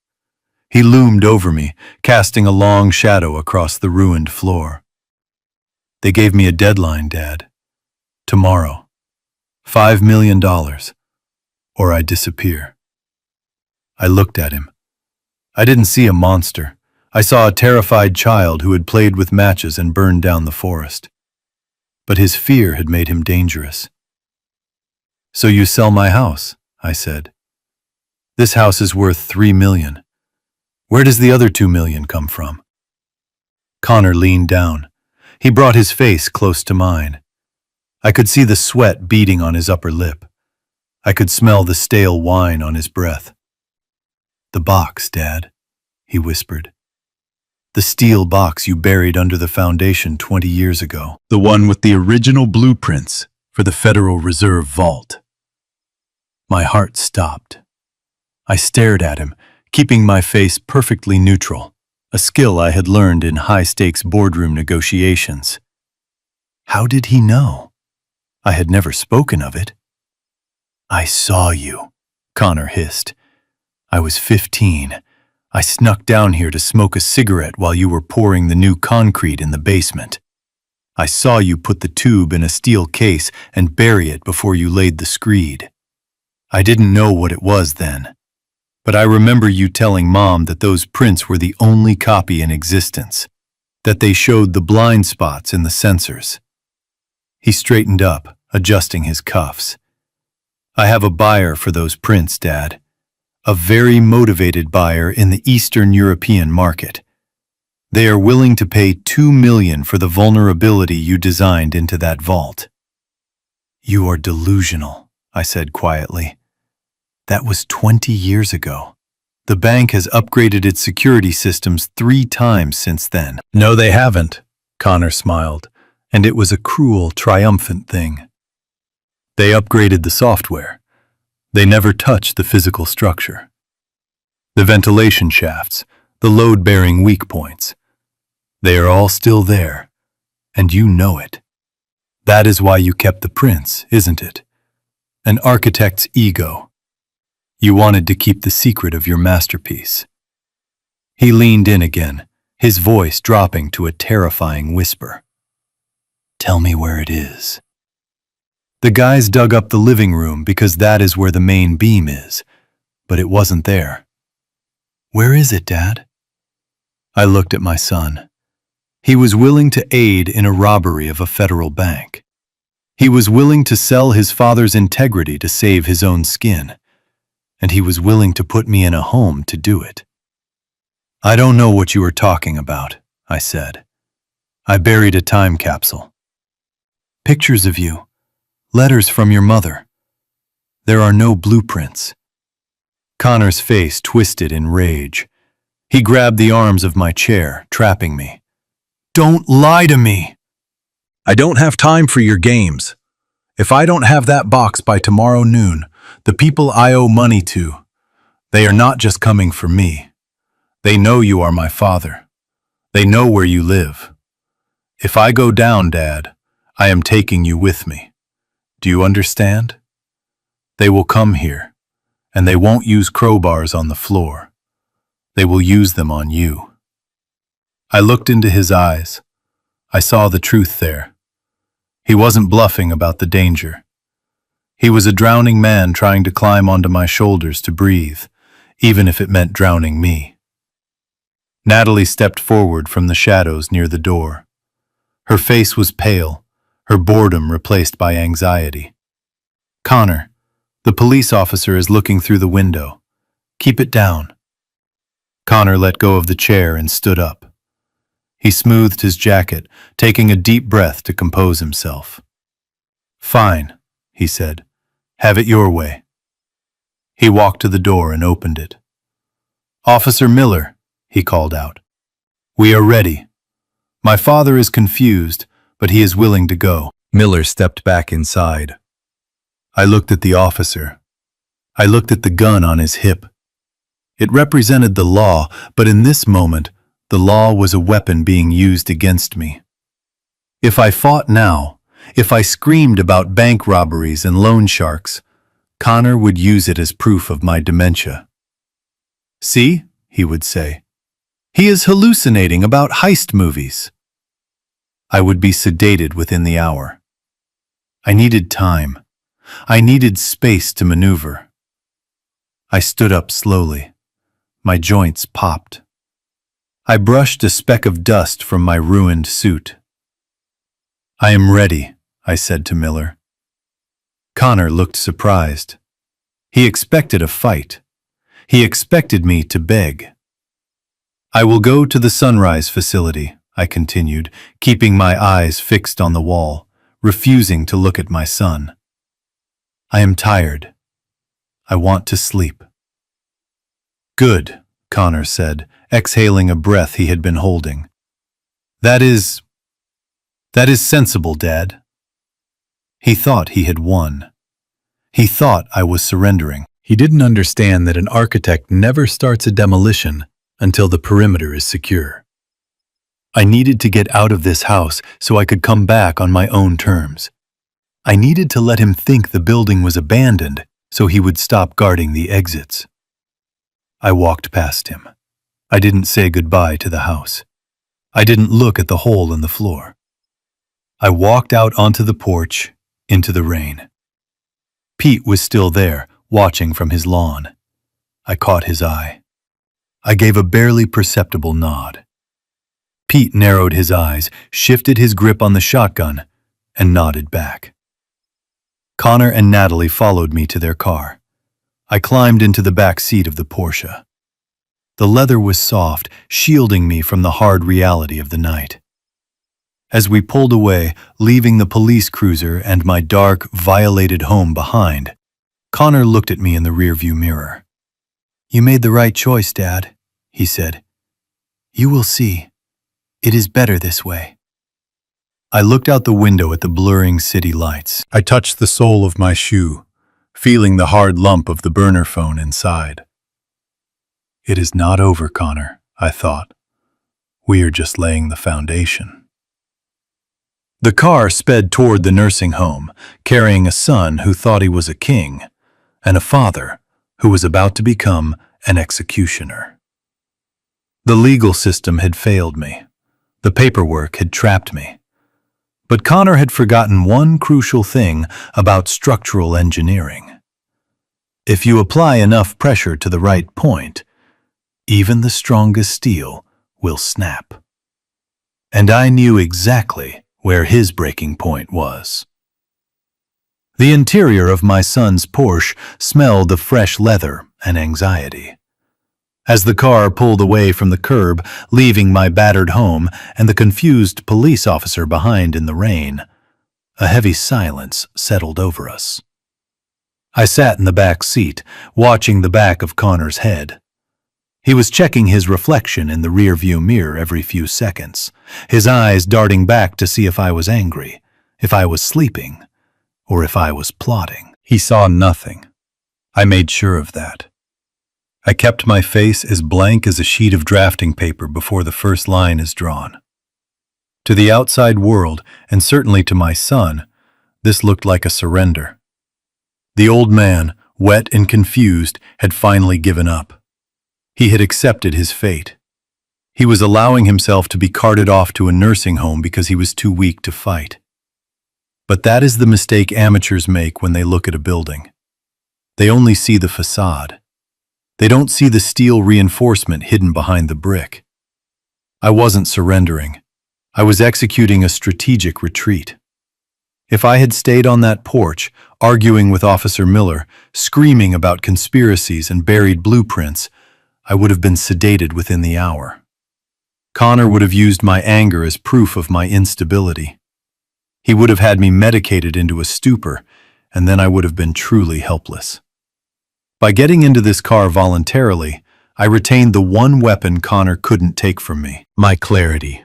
He loomed over me, casting a long shadow across the ruined floor. "They gave me a deadline, Dad. Tomorrow. $5 million, or I disappear." I looked at him. I didn't see a monster. I saw a terrified child who had played with matches and burned down the forest. But his fear had made him dangerous. "So you sell my house," I said. "This house is worth $3 million. Where does the other $2 million come from?" Connor leaned down. He brought his face close to mine. I could see the sweat beading on his upper lip. I could smell the stale wine on his breath. "The box, Dad," he whispered. The steel box you buried under the foundation 20 years ago. The one with the original blueprints for the Federal Reserve Vault. My heart stopped. I stared at him, keeping my face perfectly neutral, a skill I had learned in high-stakes boardroom negotiations. How did he know? I had never spoken of it. I saw you, Connor hissed. I was 15. I snuck down here to smoke a cigarette while you were pouring the new concrete in the basement. I saw you put the tube in a steel case and bury it before you laid the screed. I didn't know what it was then, but I remember you telling Mom that those prints were the only copy in existence, that they showed the blind spots in the sensors. He straightened up, adjusting his cuffs. I have a buyer for those prints, Dad. A very motivated buyer in the Eastern European market. They are willing to pay $2 million for the vulnerability you designed into that vault. You are delusional, I said quietly. That was 20 years ago. The bank has upgraded its security systems 3 times since then. No, they haven't, Connor smiled, and it was a cruel, triumphant thing. They upgraded the software. They never touched the physical structure. The ventilation shafts, the load-bearing weak points. They are all still there, and you know it. That is why you kept the prints, isn't it? An architect's ego. You wanted to keep the secret of your masterpiece. He leaned in again, his voice dropping to a terrifying whisper. Tell me where it is. The guys dug up the living room because that is where the main beam is, but it wasn't there. Where is it, Dad? I looked at my son. He was willing to aid in a robbery of a federal bank. He was willing to sell his father's integrity to save his own skin, and he was willing to put me in a home to do it. I don't know what you are talking about, I said. I buried a time capsule. Pictures of you. Letters from your mother. There are no blueprints. Connor's face twisted in rage. He grabbed the arms of my chair, trapping me. Don't lie to me! I don't have time for your games. If I don't have that box by tomorrow noon, the people I owe money to, they are not just coming for me. They know you are my father. They know where you live. If I go down, Dad, I am taking you with me. Do you understand? They will come here, and they won't use crowbars on the floor. They will use them on you. I looked into his eyes. I saw the truth there. He wasn't bluffing about the danger. He was a drowning man trying to climb onto my shoulders to breathe, even if it meant drowning me. Natalie stepped forward from the shadows near the door. Her face was pale, her boredom replaced by anxiety. Connor, the police officer is looking through the window. Keep it down. Connor let go of the chair and stood up. He smoothed his jacket, taking a deep breath to compose himself. Fine, he said. Have it your way. He walked to the door and opened it. Officer Miller, he called out. We are ready. My father is confused, but he is willing to go. Miller stepped back inside. I looked at the officer. I looked at the gun on his hip. It represented the law, but in this moment, the law was a weapon being used against me. If I fought now, if I screamed about bank robberies and loan sharks, Connor would use it as proof of my dementia. See, he would say, he is hallucinating about heist movies. I would be sedated within the hour. I needed time. I needed space to maneuver. I stood up slowly. My joints popped. I brushed a speck of dust from my ruined suit. I am ready, I said to Miller. Connor looked surprised. He expected a fight. He expected me to beg. I will go to the Sunrise facility, I continued, keeping my eyes fixed on the wall, refusing to look at my son. I am tired. I want to sleep. Good, Connor said, exhaling a breath he had been holding. That is sensible, Dad." He thought he had won. He thought I was surrendering. He didn't understand that an architect never starts a demolition until the perimeter is secure. I needed to get out of this house so I could come back on my own terms. I needed to let him think the building was abandoned so he would stop guarding the exits. I walked past him. I didn't say goodbye to the house. I didn't look at the hole in the floor. I walked out onto the porch, into the rain. Pete was still there, watching from his lawn. I caught his eye. I gave a barely perceptible nod. Pete narrowed his eyes, shifted his grip on the shotgun, and nodded back. Connor and Natalie followed me to their car. I climbed into the back seat of the Porsche. The leather was soft, shielding me from the hard reality of the night. As we pulled away, leaving the police cruiser and my dark, violated home behind, Connor looked at me in the rearview mirror. "You made the right choice, Dad," he said. "You will see. It is better this way." I looked out the window at the blurring city lights. I touched the sole of my shoe, feeling the hard lump of the burner phone inside. It is not over, Connor, I thought. We are just laying the foundation. The car sped toward the nursing home, carrying a son who thought he was a king, and a father who was about to become an executioner. The legal system had failed me. The paperwork had trapped me. But Connor had forgotten one crucial thing about structural engineering. If you apply enough pressure to the right point, even the strongest steel will snap. And I knew exactly where his breaking point was. The interior of my son's Porsche smelled of fresh leather and anxiety. As the car pulled away from the curb, leaving my battered home and the confused police officer behind in the rain, a heavy silence settled over us. I sat in the back seat, watching the back of Connor's head. He was checking his reflection in the rearview mirror every few seconds, his eyes darting back to see if I was angry, if I was sleeping, or if I was plotting. He saw nothing. I made sure of that. I kept my face as blank as a sheet of drafting paper before the first line is drawn. To the outside world, and certainly to my son, this looked like a surrender. The old man, wet and confused, had finally given up. He had accepted his fate. He was allowing himself to be carted off to a nursing home because he was too weak to fight. But that is the mistake amateurs make when they look at a building. They only see the facade. They don't see the steel reinforcement hidden behind the brick. I wasn't surrendering. I was executing a strategic retreat. If I had stayed on that porch, arguing with Officer Miller, screaming about conspiracies and buried blueprints, I would have been sedated within the hour. Connor would have used my anger as proof of my instability. He would have had me medicated into a stupor, and then I would have been truly helpless. By getting into this car voluntarily, I retained the one weapon Connor couldn't take from me, my clarity.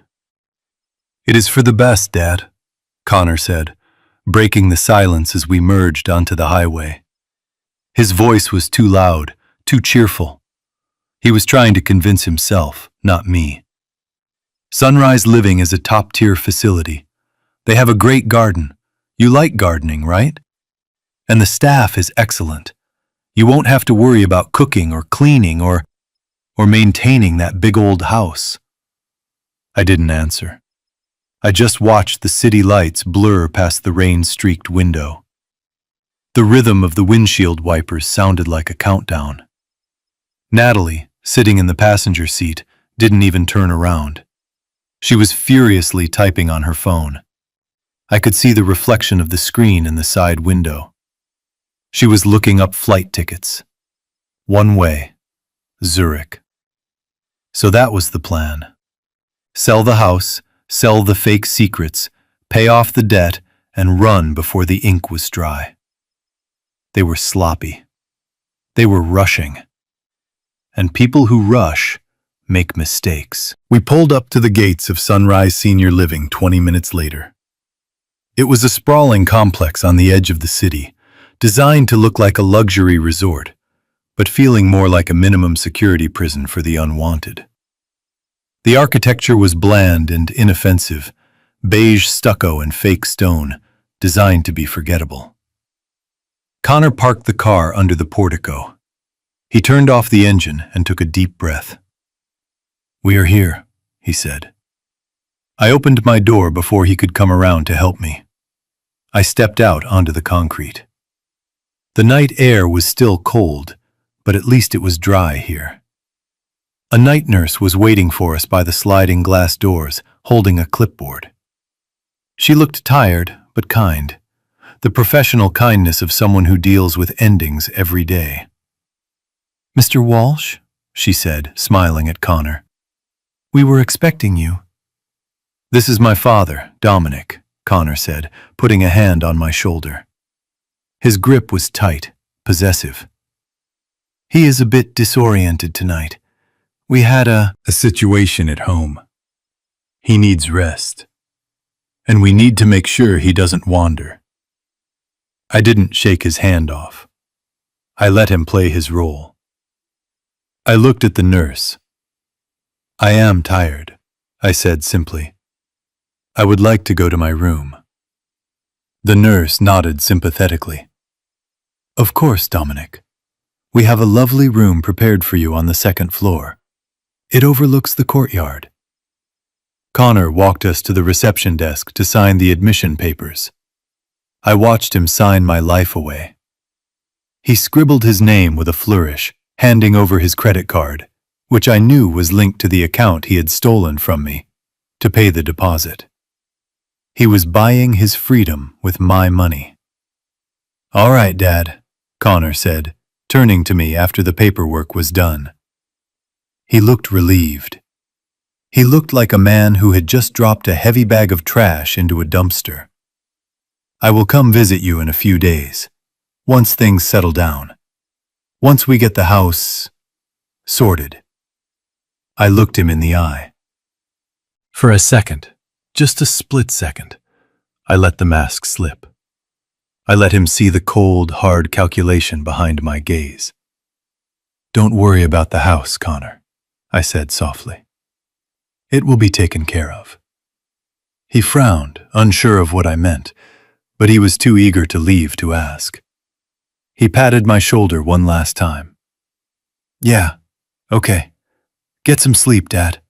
"It is for the best, Dad," Connor said, breaking the silence as we merged onto the highway. His voice was too loud, too cheerful. He was trying to convince himself, not me. Sunrise Living is a top-tier facility. They have a great garden. You like gardening, right? And the staff is excellent. You won't have to worry about cooking or cleaning or maintaining that big old house. I didn't answer. I just watched the city lights blur past the rain-streaked window. The rhythm of the windshield wipers sounded like a countdown. Natalie, sitting in the passenger seat, didn't even turn around. She was furiously typing on her phone. I could see the reflection of the screen in the side window. She was looking up flight tickets. One way, Zurich. So that was the plan. Sell the house, sell the fake secrets, pay off the debt, and run before the ink was dry. They were sloppy. They were rushing. And people who rush make mistakes. We pulled up to the gates of Sunrise Senior Living 20 minutes later. It was a sprawling complex on the edge of the city, designed to look like a luxury resort, but feeling more like a minimum security prison for the unwanted. The architecture was bland and inoffensive, beige stucco and fake stone, designed to be forgettable. Connor parked the car under the portico. He turned off the engine and took a deep breath. "We are here," he said. I opened my door before he could come around to help me. I stepped out onto the concrete. The night air was still cold, but at least it was dry here. A night nurse was waiting for us by the sliding glass doors, holding a clipboard. She looked tired, but kind, the professional kindness of someone who deals with endings every day. "Mr. Walsh," she said, smiling at Connor. "We were expecting you." "This is my father, Dominic," Connor said, putting a hand on my shoulder. His grip was tight, possessive. "He is a bit disoriented tonight. We had a situation at home. He needs rest, and we need to make sure he doesn't wander." I didn't shake his hand off. I let him play his role. I looked at the nurse. "I am tired," I said simply. "I would like to go to my room." The nurse nodded sympathetically. "Of course, Dominic. We have a lovely room prepared for you on the second floor. It overlooks the courtyard." Connor walked us to the reception desk to sign the admission papers. I watched him sign my life away. He scribbled his name with a flourish, handing over his credit card, which I knew was linked to the account he had stolen from me, to pay the deposit. He was buying his freedom with my money. "All right, Dad," Connor said, turning to me after the paperwork was done. He looked relieved. He looked like a man who had just dropped a heavy bag of trash into a dumpster. "I will come visit you in a few days, once things settle down. Once we get the house sorted." I looked him in the eye. For a second, just a split second, I let the mask slip. I let him see the cold, hard calculation behind my gaze. "Don't worry about the house, Connor," I said softly. "It will be taken care of." He frowned, unsure of what I meant, but he was too eager to leave to ask. He patted my shoulder one last time. "Yeah, okay. Get some sleep, Dad."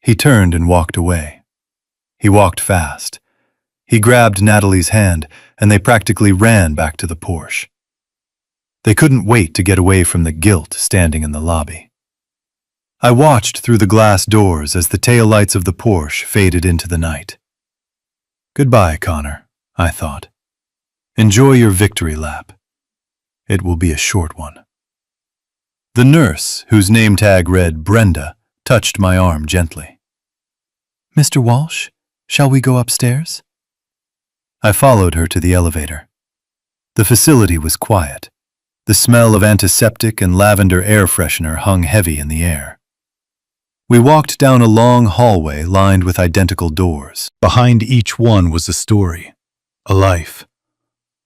He turned and walked away. He walked fast. He grabbed Natalie's hand, and they practically ran back to the Porsche. They couldn't wait to get away from the guilt standing in the lobby. I watched through the glass doors as the taillights of the Porsche faded into the night. Goodbye, Connor, I thought. Enjoy your victory lap. It will be a short one. The nurse, whose name tag read Brenda, touched my arm gently. "Mr. Walsh, shall we go upstairs?" I followed her to the elevator. The facility was quiet. The smell of antiseptic and lavender air freshener hung heavy in the air. We walked down a long hallway lined with identical doors. Behind each one was a story, a life,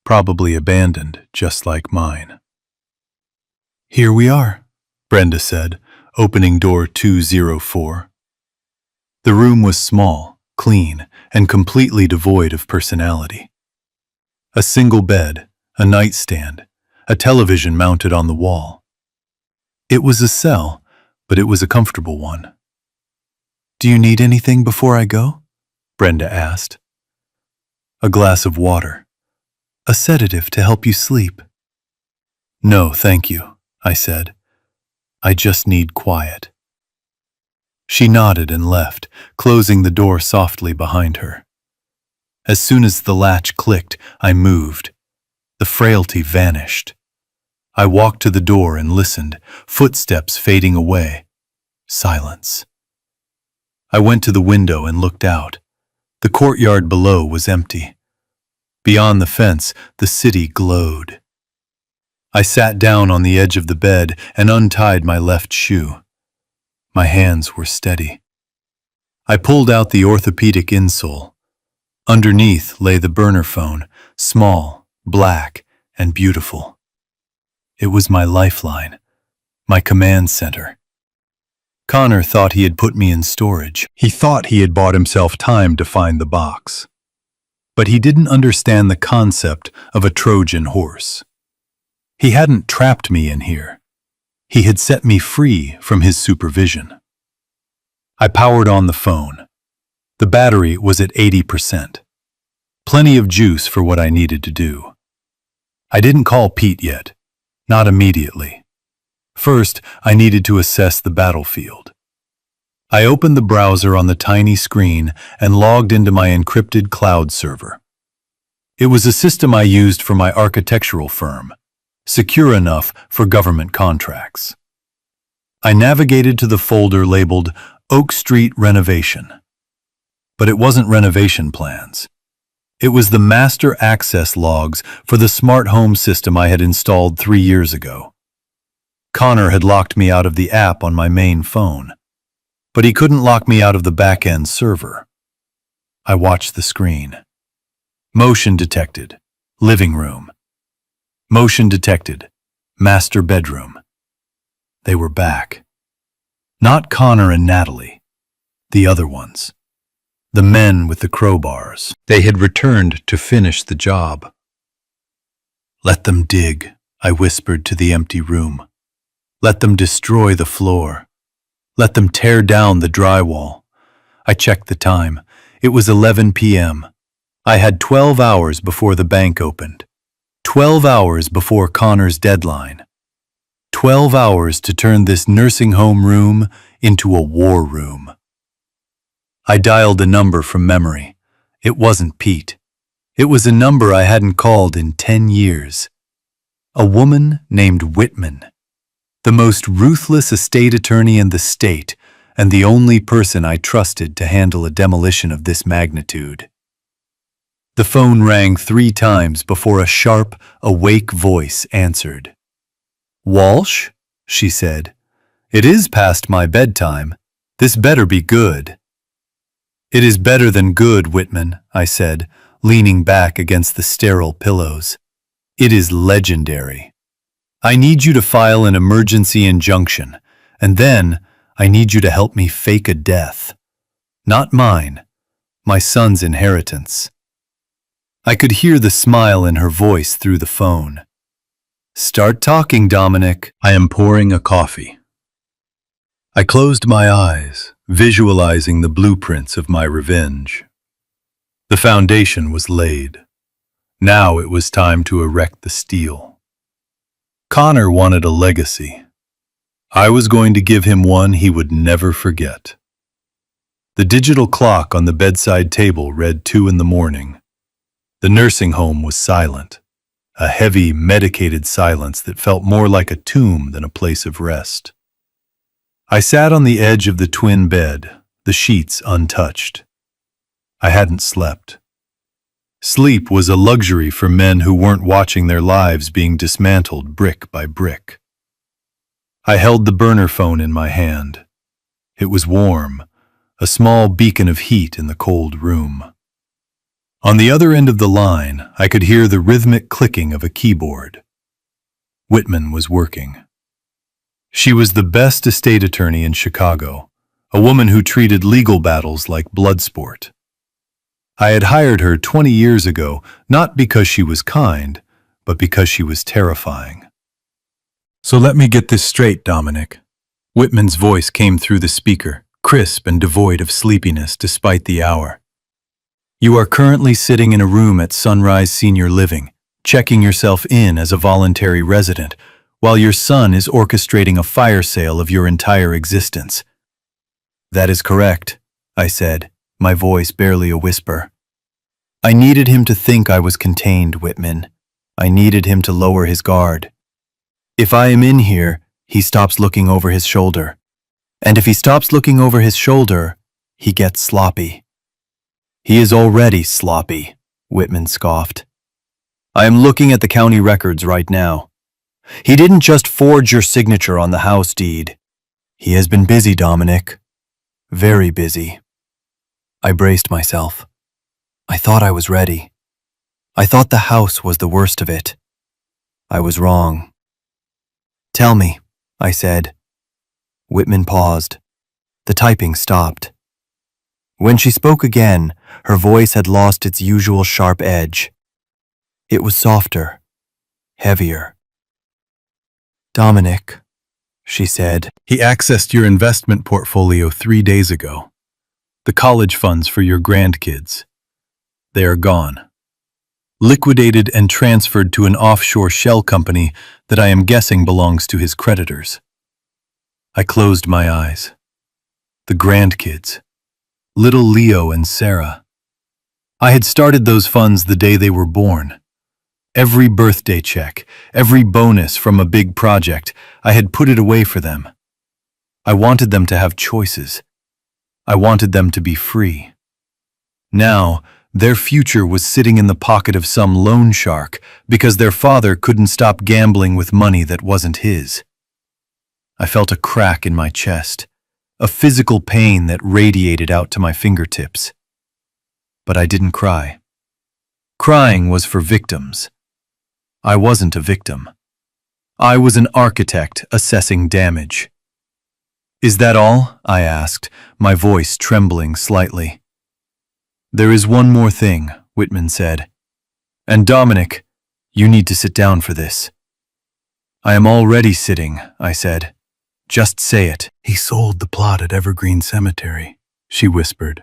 probably abandoned just like mine. "Here we are," Brenda said, opening door 204. The room was small, clean, and completely devoid of personality. A single bed, a nightstand, a television mounted on the wall. It was a cell, but it was a comfortable one. "Do you need anything before I go?" Brenda asked. "A glass of water. A sedative to help you sleep." "No, thank you," I said. "I just need quiet." She nodded and left, closing the door softly behind her. As soon as the latch clicked, I moved. The frailty vanished. I walked to the door and listened, footsteps fading away. Silence. I went to the window and looked out. The courtyard below was empty. Beyond the fence, the city glowed. I sat down on the edge of the bed and untied my left shoe. My hands were steady. I pulled out the orthopedic insole. Underneath lay the burner phone, small, black, and beautiful. It was my lifeline, my command center. Connor thought he had put me in storage. He thought he had bought himself time to find the box. But he didn't understand the concept of a Trojan horse. He hadn't trapped me in here. He had set me free from his supervision. I powered on the phone. The battery was at 80%. Plenty of juice for what I needed to do. I didn't call Pete yet, not immediately. First, I needed to assess the battlefield. I opened the browser on the tiny screen and logged into my encrypted cloud server. It was a system I used for my architectural firm, secure enough for government contracts. I navigated to the folder labeled Oak Street Renovation. But it wasn't renovation plans. It was the master access logs for the smart home system I had installed 3 years ago. Connor had locked me out of the app on my main phone, but he couldn't lock me out of the back-end server. I watched the screen. Motion detected, living room. Motion detected, master bedroom. They were back. Not Connor and Natalie, the other ones. The men with the crowbars. They had returned to finish the job. Let them dig, I whispered to the empty room. Let them destroy the floor. Let them tear down the drywall. I checked the time. It was 11 p.m. I had 12 hours before the bank opened. 12 hours before Connor's deadline. 12 hours to turn this nursing home room into a war room. I dialed a number from memory. It wasn't Pete. It was a number I hadn't called in 10 years. A woman named Whitman. The most ruthless estate attorney in the state, and the only person I trusted to handle a demolition of this magnitude. The phone rang 3 times before a sharp, awake voice answered. "Walsh?" she said. "It is past my bedtime. This better be good." "It is better than good, Whitman," I said, leaning back against the sterile pillows. "It is legendary. I need you to file an emergency injunction, and then I need you to help me fake a death. Not mine, my son's inheritance." I could hear the smile in her voice through the phone. "Start talking, Dominic. I am pouring a coffee." I closed my eyes, visualizing the blueprints of my revenge. The foundation was laid. Now it was time to erect the steel. Connor wanted a legacy. I was going to give him one he would never forget. The digital clock on the bedside table read 2 in the morning. The nursing home was silent, a heavy, medicated silence that felt more like a tomb than a place of rest. I sat on the edge of the twin bed, the sheets untouched. I hadn't slept. Sleep was a luxury for men who weren't watching their lives being dismantled brick by brick. I held the burner phone in my hand. It was warm, a small beacon of heat in the cold room. On the other end of the line, I could hear the rhythmic clicking of a keyboard. Whitman was working. She was the best estate attorney in Chicago, a woman who treated legal battles like blood sport. I had hired her 20 years ago, not because she was kind, but because she was terrifying. "So let me get this straight, Dominic." Whitman's voice came through the speaker, crisp and devoid of sleepiness despite the hour. "You are currently sitting in a room at Sunrise Senior Living, checking yourself in as a voluntary resident, while your son is orchestrating a fire sale of your entire existence." "That is correct," I said, my voice barely a whisper. I needed him to think I was contained, Whitman. I needed him to lower his guard. If I am in here, he stops looking over his shoulder. And if he stops looking over his shoulder, he gets sloppy. "He is already sloppy," Whitman scoffed. "I am looking at the county records right now. He didn't just forge your signature on the house deed. He has been busy, Dominic. Very busy. I braced myself. I thought I was ready. I thought the house was the worst of it. I was wrong. Tell me, I said. Whitman paused. The typing stopped. When she spoke again, her voice had lost its usual sharp edge. It was softer, heavier. Dominic, she said. He accessed your investment portfolio 3 days ago. The college funds for your grandkids. They are gone. Liquidated and transferred to an offshore shell company that I am guessing belongs to his creditors. I closed my eyes. The grandkids. Little Leo and Sarah. I had started those funds the day they were born. Every birthday check, every bonus from a big project, I had put it away for them. I wanted them to have choices. I wanted them to be free. Now, their future was sitting in the pocket of some loan shark because their father couldn't stop gambling with money that wasn't his. I felt a crack in my chest, a physical pain that radiated out to my fingertips. But I didn't cry. Crying was for victims. I wasn't a victim. I was an architect assessing damage. Is that all? I asked, my voice trembling slightly. There is one more thing, Whitman said. And Dominic, you need to sit down for this. I am already sitting, I said. Just say it. He sold the plot at Evergreen Cemetery, she whispered.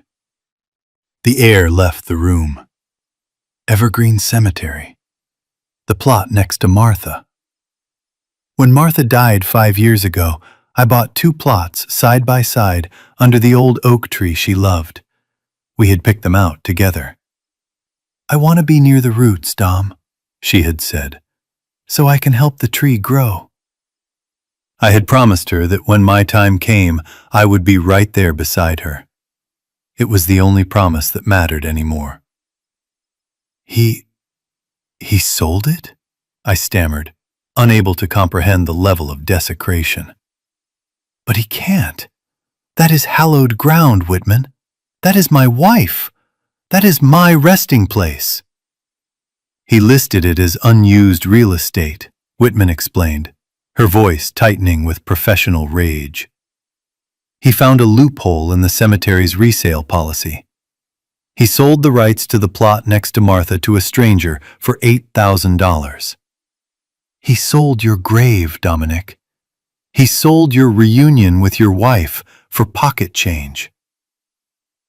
The air left the room. Evergreen Cemetery. The plot next to Martha. When Martha died 5 years ago, I bought 2 plots side by side under the old oak tree she loved. We had picked them out together. I want to be near the roots, Dom, she had said, so I can help the tree grow. I had promised her that when my time came, I would be right there beside her. It was the only promise that mattered anymore. He sold it? I stammered, unable to comprehend the level of desecration. But he can't. That is hallowed ground, Whitman. That is my wife. That is my resting place. He listed it as unused real estate, Whitman explained, her voice tightening with professional rage. He found a loophole in the cemetery's resale policy. He sold the rights to the plot next to Martha to a stranger for $8,000. He sold your grave, Dominic. He sold your reunion with your wife for pocket change.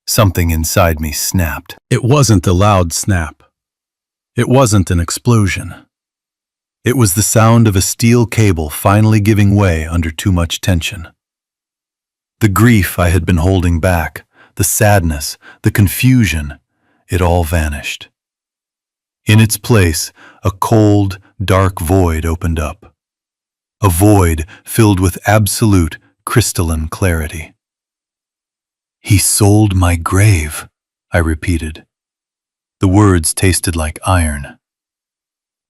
Something inside me snapped. It wasn't a loud snap. It wasn't an explosion. It was the sound of a steel cable finally giving way under too much tension. The grief I had been holding back, the sadness, the confusion, it all vanished. In its place, a cold, dark void opened up. A void filled with absolute, crystalline clarity. He sold my grave, I repeated. The words tasted like iron.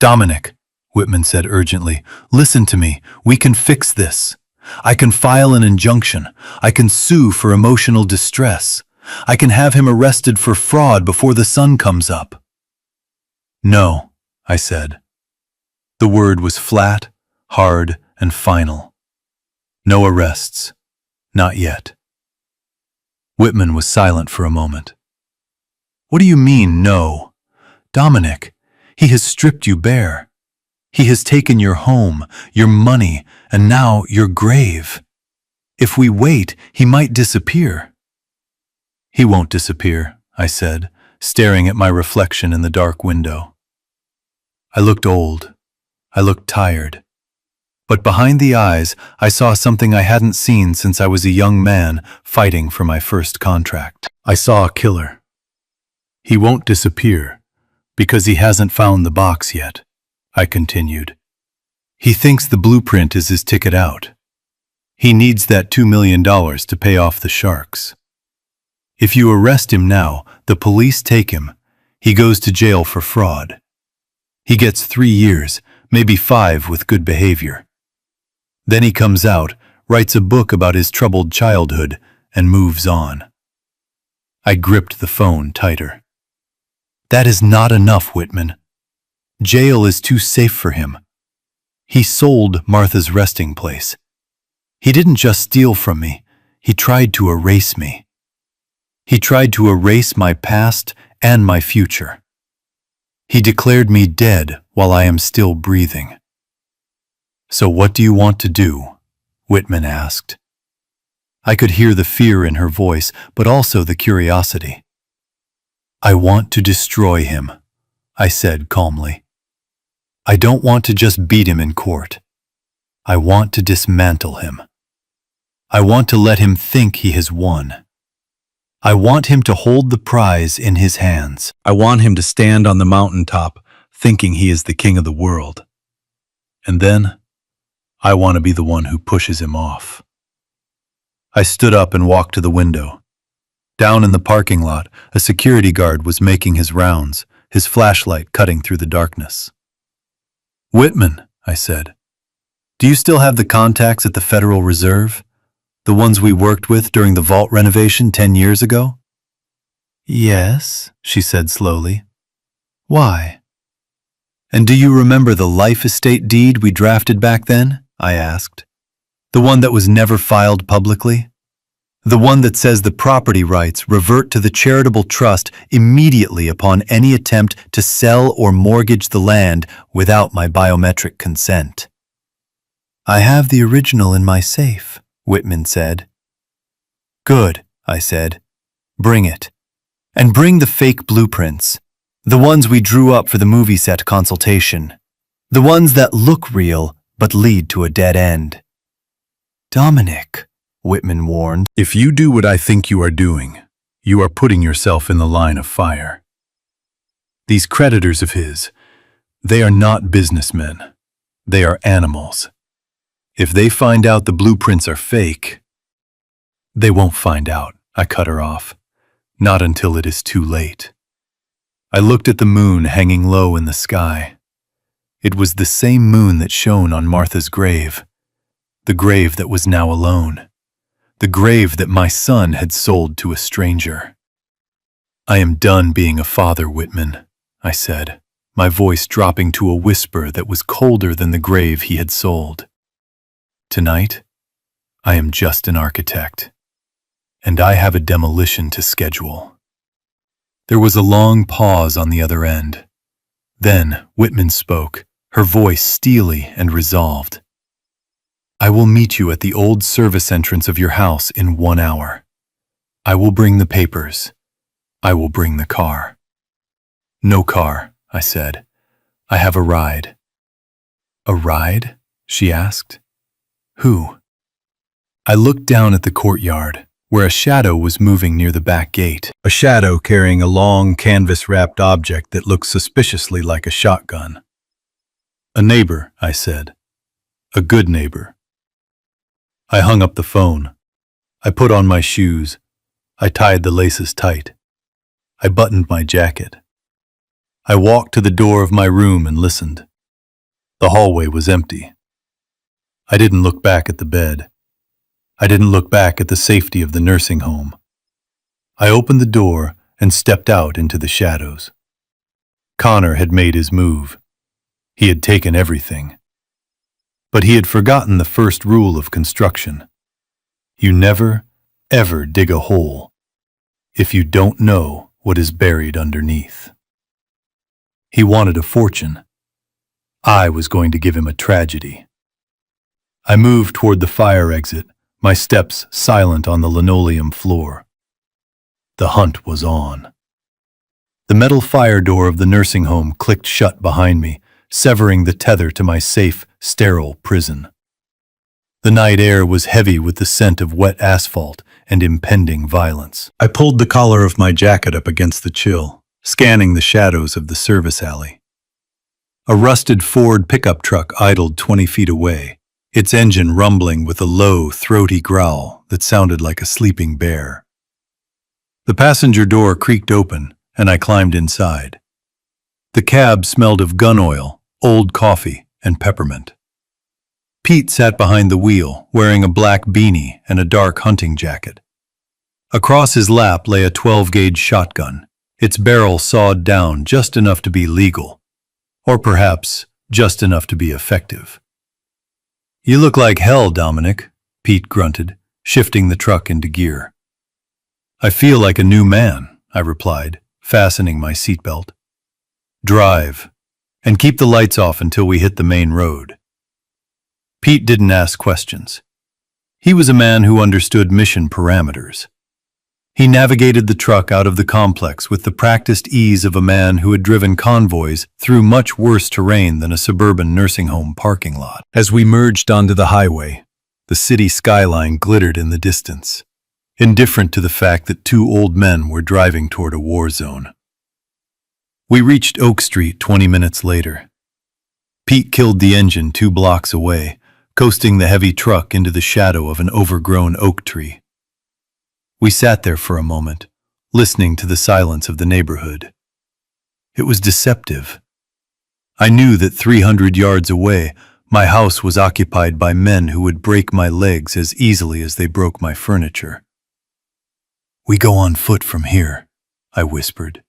Dominic, Whitman said urgently, listen to me. We can fix this. I can file an injunction. I can sue for emotional distress. I can have him arrested for fraud before the sun comes up. No, I said. The word was flat, hard, and final. No arrests. Not yet. Whitman was silent for a moment. What do you mean, no? Dominic, he has stripped you bare. He has taken your home, your money, and now your grave. If we wait, he might disappear. He won't disappear, I said, staring at my reflection in the dark window. I looked old. I looked tired. But behind the eyes, I saw something I hadn't seen since I was a young man fighting for my first contract. I saw a killer. He won't disappear, because he hasn't found the box yet, I continued. He thinks the blueprint is his ticket out. He needs that $2 million to pay off the sharks. If you arrest him now, the police take him. He goes to jail for fraud. He gets 3 years, maybe 5 with good behavior. Then he comes out, writes a book about his troubled childhood, and moves on. I gripped the phone tighter. That is not enough, Whitman. Jail is too safe for him. He sold Martha's resting place. He didn't just steal from me, he tried to erase me. He tried to erase my past and my future. He declared me dead while I am still breathing. So what do you want to do? Whitman asked. I could hear the fear in her voice, but also the curiosity. I want to destroy him, I said calmly. I don't want to just beat him in court. I want to dismantle him. I want to let him think he has won. I want him to hold the prize in his hands. I want him to stand on the mountaintop, thinking he is the king of the world. And then, I want to be the one who pushes him off. I stood up and walked to the window. Down in the parking lot, a security guard was making his rounds, his flashlight cutting through the darkness. Whitman, I said, do you still have the contacts at the Federal Reserve? The ones we worked with during the vault renovation 10 years ago? Yes, she said slowly. Why? And do you remember the life estate deed we drafted back then? I asked. The one that was never filed publicly? The one that says the property rights revert to the charitable trust immediately upon any attempt to sell or mortgage the land without my biometric consent. I have the original in my safe, Whitman said. Good, I said. Bring it. And bring the fake blueprints. The ones we drew up for the movie set consultation. The ones that look real but lead to a dead end. Dominic, Whitman warned. If you do what I think you are doing, you are putting yourself in the line of fire. These creditors of his, they are not businessmen. They are animals. If they find out the blueprints are fake, they won't find out, I cut her off. Not until it is too late. I looked at the moon hanging low in the sky. It was the same moon that shone on Martha's grave, the grave that was now alone, the grave that my son had sold to a stranger. I am done being a father, Whitman, I said, my voice dropping to a whisper that was colder than the grave he had sold. Tonight, I am just an architect, and I have a demolition to schedule. There was a long pause on the other end. Then Whitman spoke, her voice steely and resolved. I will meet you at the old service entrance of your house in 1 hour. I will bring the papers. I will bring the car. No car, I said. I have a ride. A ride? She asked. Who? I looked down at the courtyard, where a shadow was moving near the back gate. A shadow carrying a long, canvas-wrapped object that looked suspiciously like a shotgun. A neighbor, I said. A good neighbor. I hung up the phone. I put on my shoes. I tied the laces tight. I buttoned my jacket. I walked to the door of my room and listened. The hallway was empty. I didn't look back at the bed. I didn't look back at the safety of the nursing home. I opened the door and stepped out into the shadows. Connor had made his move. He had taken everything. But he had forgotten the first rule of construction. You never, ever dig a hole if you don't know what is buried underneath. He wanted a fortune. I was going to give him a tragedy. I moved toward the fire exit, my steps silent on the linoleum floor. The hunt was on. The metal fire door of the nursing home clicked shut behind me, severing the tether to my safe, sterile prison. The night air was heavy with the scent of wet asphalt and impending violence. I pulled the collar of my jacket up against the chill, scanning the shadows of the service alley. A rusted Ford pickup truck idled 20 feet away, its engine rumbling with a low, throaty growl that sounded like a sleeping bear. The passenger door creaked open, and I climbed inside. The cab smelled of gun oil, old coffee, and peppermint. Pete sat behind the wheel, wearing a black beanie and a dark hunting jacket. Across his lap lay a 12-gauge shotgun, its barrel sawed down just enough to be legal, or perhaps just enough to be effective. "You look like hell, Dominic," Pete grunted, shifting the truck into gear. "I feel like a new man," I replied, fastening my seatbelt. "Drive, and keep the lights off until we hit the main road." Pete didn't ask questions. He was a man who understood mission parameters. He navigated the truck out of the complex with the practiced ease of a man who had driven convoys through much worse terrain than a suburban nursing home parking lot. As we merged onto the highway, the city skyline glittered in the distance, indifferent to the fact that two old men were driving toward a war zone. We reached Oak Street 20 minutes later. Pete killed the engine 2 blocks away, coasting the heavy truck into the shadow of an overgrown oak tree. We sat there for a moment, listening to the silence of the neighborhood. It was deceptive. I knew that 300 yards away, my house was occupied by men who would break my legs as easily as they broke my furniture. "We go on foot from here," I whispered.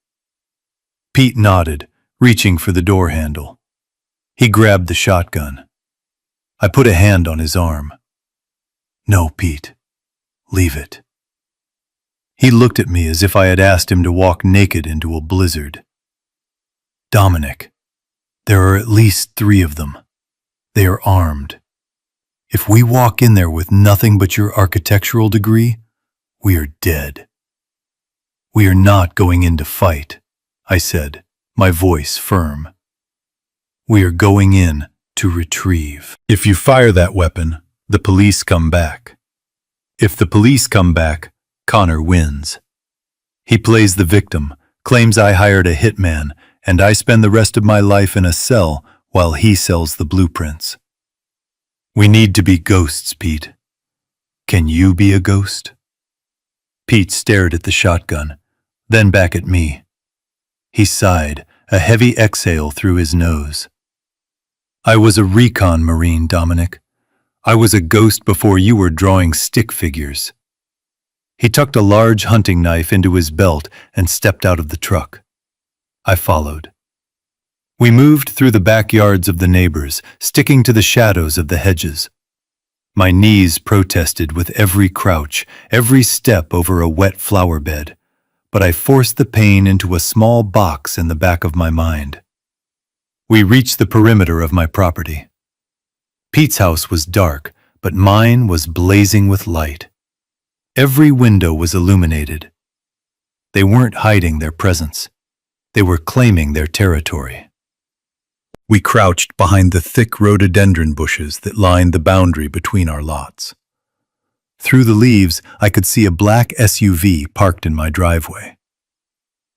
Pete nodded, reaching for the door handle. He grabbed the shotgun. I put a hand on his arm. "No, Pete. Leave it." He looked at me as if I had asked him to walk naked into a blizzard. "Dominic, there are at least 3 of them. They are armed. If we walk in there with nothing but your architectural degree, we are dead." "We are not going in to fight," I said, my voice firm. "We are going in to retrieve. If you fire that weapon, the police come back. If the police come back, Connor wins. He plays the victim, claims I hired a hitman, and I spend the rest of my life in a cell while he sells the blueprints. We need to be ghosts, Pete. Can you be a ghost?" Pete stared at the shotgun, then back at me. He sighed, a heavy exhale through his nose. "I was a recon Marine, Dominic. I was a ghost before you were drawing stick figures." He tucked a large hunting knife into his belt and stepped out of the truck. I followed. We moved through the backyards of the neighbors, sticking to the shadows of the hedges. My knees protested with every crouch, every step over a wet flower bed, but I forced the pain into a small box in the back of my mind. We reached the perimeter of my property. Pete's house was dark, but mine was blazing with light. Every window was illuminated. They weren't hiding their presence. They were claiming their territory. We crouched behind the thick rhododendron bushes that lined the boundary between our lots. Through the leaves, I could see a black SUV parked in my driveway.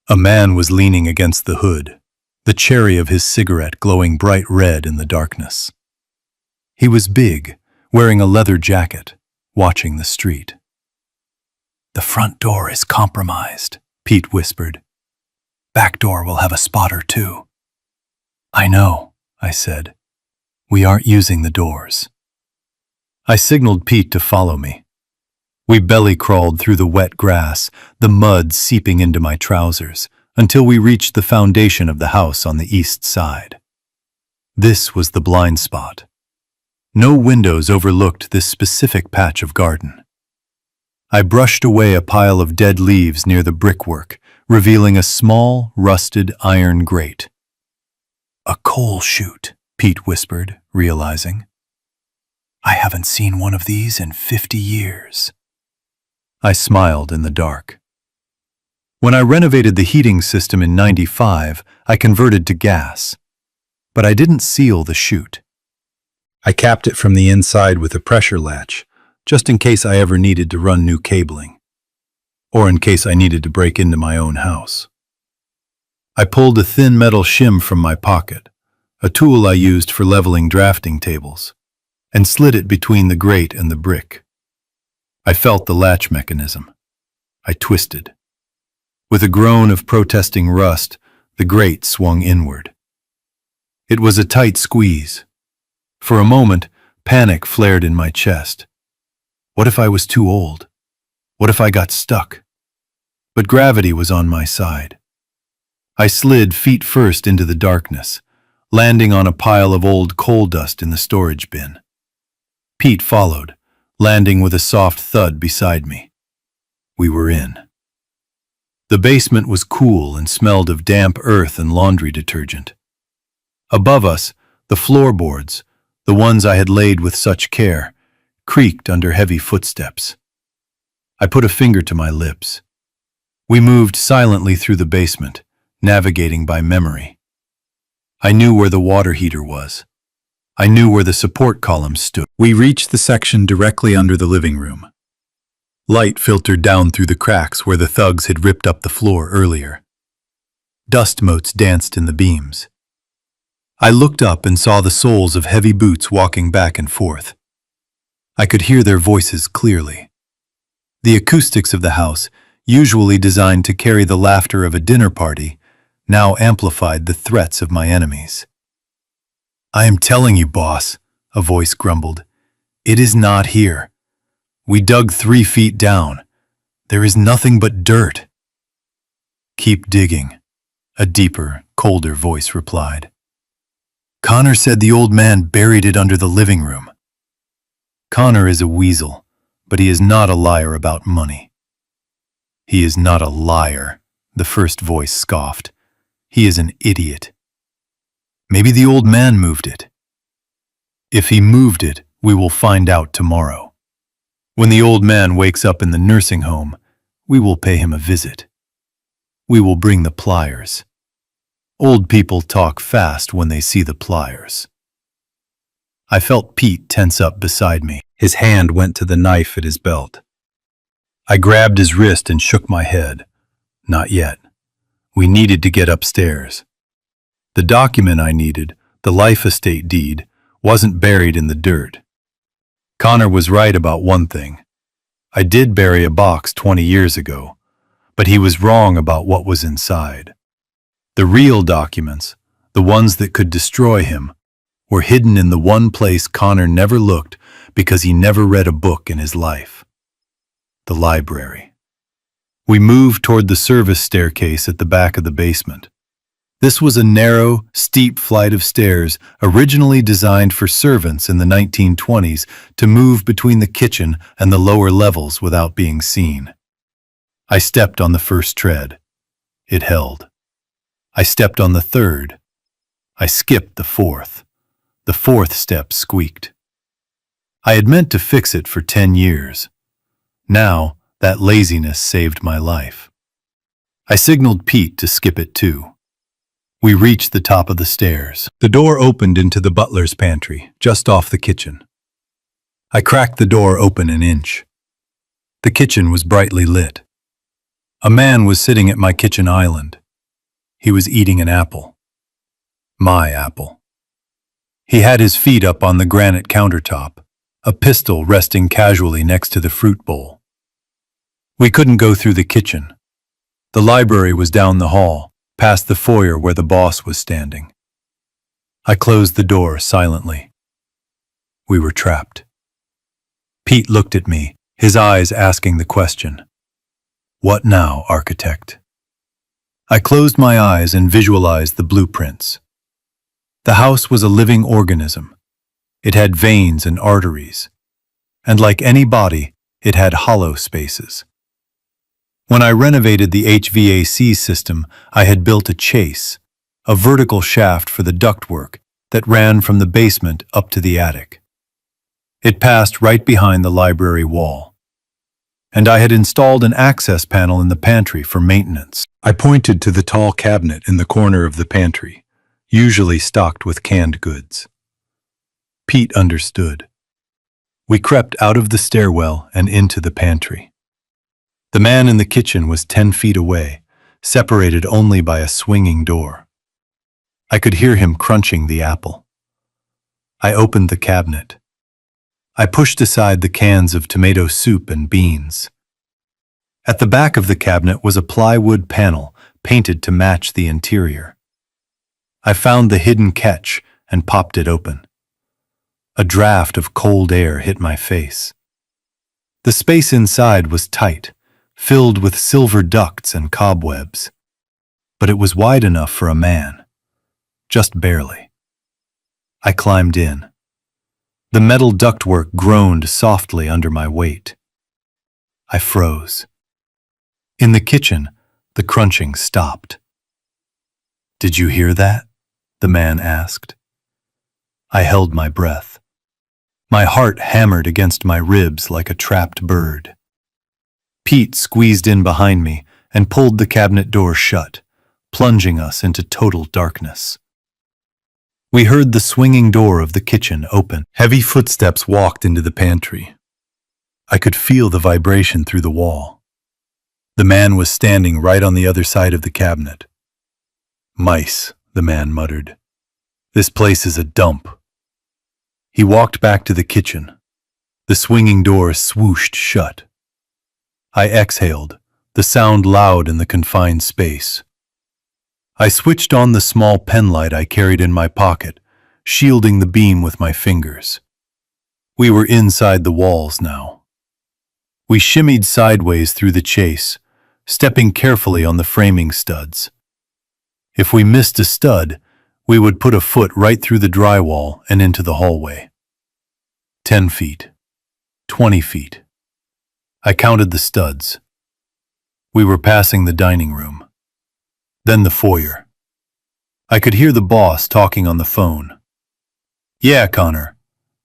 A man was leaning against the hood, the cherry of his cigarette glowing bright red in the darkness. He was big, wearing a leather jacket, watching the street. "The front door is compromised," Pete whispered. "Back door will have a spotter too." "I know," I said. "We aren't using the doors." I signaled Pete to follow me. We belly crawled through the wet grass, the mud seeping into my trousers, until we reached the foundation of the house on the east side. This was the blind spot. No windows overlooked this specific patch of garden. I brushed away a pile of dead leaves near the brickwork, revealing a small, rusted iron grate. "A coal chute," Pete whispered, realizing. "I haven't seen one of these in 50 years. I smiled in the dark. When I renovated the heating system in '95, I converted to gas. But I didn't seal the chute. I capped it from the inside with a pressure latch, just in case I ever needed to run new cabling, or in case I needed to break into my own house. I pulled a thin metal shim from my pocket, a tool I used for leveling drafting tables, and slid it between the grate and the brick. I felt the latch mechanism. I twisted. With a groan of protesting rust, the grate swung inward. It was a tight squeeze. For a moment, Panic flared in my chest. What if I was too old? What if I got stuck? But gravity was on my side. I slid feet first into the darkness, landing on a pile of old coal dust in the storage bin. Pete followed, landing with a soft thud beside me. We were in. The basement was cool and smelled of damp earth and laundry detergent. Above us, the floorboards, the ones I had laid with such care, creaked under heavy footsteps. I put a finger to my lips. We moved silently through the basement, navigating by memory. I knew where the water heater was. I knew where the support columns stood. We reached the section directly under the living room. Light filtered down through the cracks where the thugs had ripped up the floor earlier. Dust motes danced in the beams. I looked up and saw the soles of heavy boots walking back and forth. I could hear their voices clearly. The acoustics of the house, usually designed to carry the laughter of a dinner party, now amplified the threats of my enemies. "I am telling you, boss," a voice grumbled. "It is not here. We dug 3 feet down. There is nothing but dirt." "Keep digging," a deeper, colder voice replied. "Connor said the old man buried it under the living room." "Connor is a weasel, but he is not a liar about money." "He is not a liar," the first voice scoffed. "He is an idiot. Maybe the old man moved it." "If he moved it, we will find out tomorrow. When the old man wakes up in the nursing home, we will pay him a visit. We will bring the pliers. Old people talk fast when they see the pliers." I felt Pete tense up beside me. His hand went to the knife at his belt. I grabbed his wrist and shook my head. Not yet. We needed to get upstairs. The document I needed, the life estate deed, wasn't buried in the dirt. Connor was right about one thing. I did bury a box 20 years ago, but he was wrong about what was inside. The real documents, the ones that could destroy him, were hidden in the one place Connor never looked because he never read a book in his life. The library. We moved toward the service staircase at the back of the basement. This was a narrow, steep flight of stairs originally designed for servants in the 1920s to move between the kitchen and the lower levels without being seen. I stepped on the first tread. It held. I stepped on the third. I skipped the fourth. The fourth step squeaked. I had meant to fix it for 10 years. Now, that laziness saved my life. I signaled Pete to skip it too. We reached the top of the stairs. The door opened into the butler's pantry, just off the kitchen. I cracked the door open an inch. The kitchen was brightly lit. A man was sitting at my kitchen island. He was eating an apple. My apple. He had his feet up on the granite countertop, a pistol resting casually next to the fruit bowl. We couldn't go through the kitchen. The library was down the hall, past the foyer where the boss was standing. I closed the door silently. We were trapped. Pete looked at me, his eyes asking the question, "What now, architect?" I closed my eyes and visualized the blueprints. The house was a living organism. It had veins and arteries, and like any body, it had hollow spaces. When I renovated the HVAC system, I had built a chase, a vertical shaft for the ductwork that ran from the basement up to the attic. It passed right behind the library wall. And I had installed an access panel in the pantry for maintenance. I pointed to the tall cabinet in the corner of the pantry, usually stocked with canned goods. Pete understood. We crept out of the stairwell and into the pantry. The man in the kitchen was 10 feet away, separated only by a swinging door. I could hear him crunching the apple. I opened the cabinet. I pushed aside the cans of tomato soup and beans. At the back of the cabinet was a plywood panel painted to match the interior. I found the hidden catch and popped it open. A draft of cold air hit my face. The space inside was tight, filled with silver ducts and cobwebs. But it was wide enough for a man. Just barely. I climbed in. The metal ductwork groaned softly under my weight. I froze. In the kitchen, the crunching stopped. "Did you hear that?" the man asked. I held my breath. My heart hammered against my ribs like a trapped bird. Pete squeezed in behind me and pulled the cabinet door shut, plunging us into total darkness. We heard the swinging door of the kitchen open. Heavy footsteps walked into the pantry. I could feel the vibration through the wall. The man was standing right on the other side of the cabinet. "Mice," the man muttered. "This place is a dump." He walked back to the kitchen. The swinging door swooshed shut. I exhaled, the sound loud in the confined space. I switched on the small penlight I carried in my pocket, shielding the beam with my fingers. We were inside the walls now. We shimmied sideways through the chase, stepping carefully on the framing studs. If we missed a stud, we would put a foot right through the drywall and into the hallway. 10 feet. 20 feet. I counted the studs. We were passing the dining room. Then the foyer. I could hear the boss talking on the phone. "Yeah, Connor.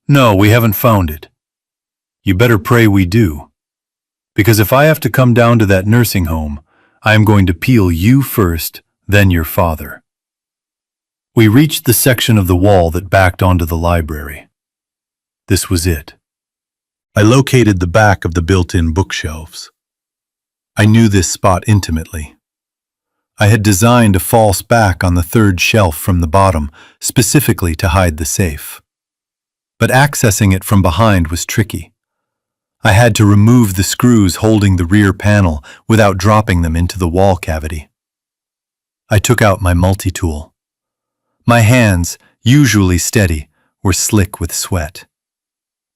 No, we haven't found it. You better pray we do. Because if I have to come down to that nursing home, I am going to peel you first, then your father." We reached the section of the wall that backed onto the library. This was it. I located the back of the built-in bookshelves. I knew this spot intimately. I had designed a false back on the third shelf from the bottom, specifically to hide the safe. But accessing it from behind was tricky. I had to remove the screws holding the rear panel without dropping them into the wall cavity. I took out my multi-tool. My hands, usually steady, were slick with sweat.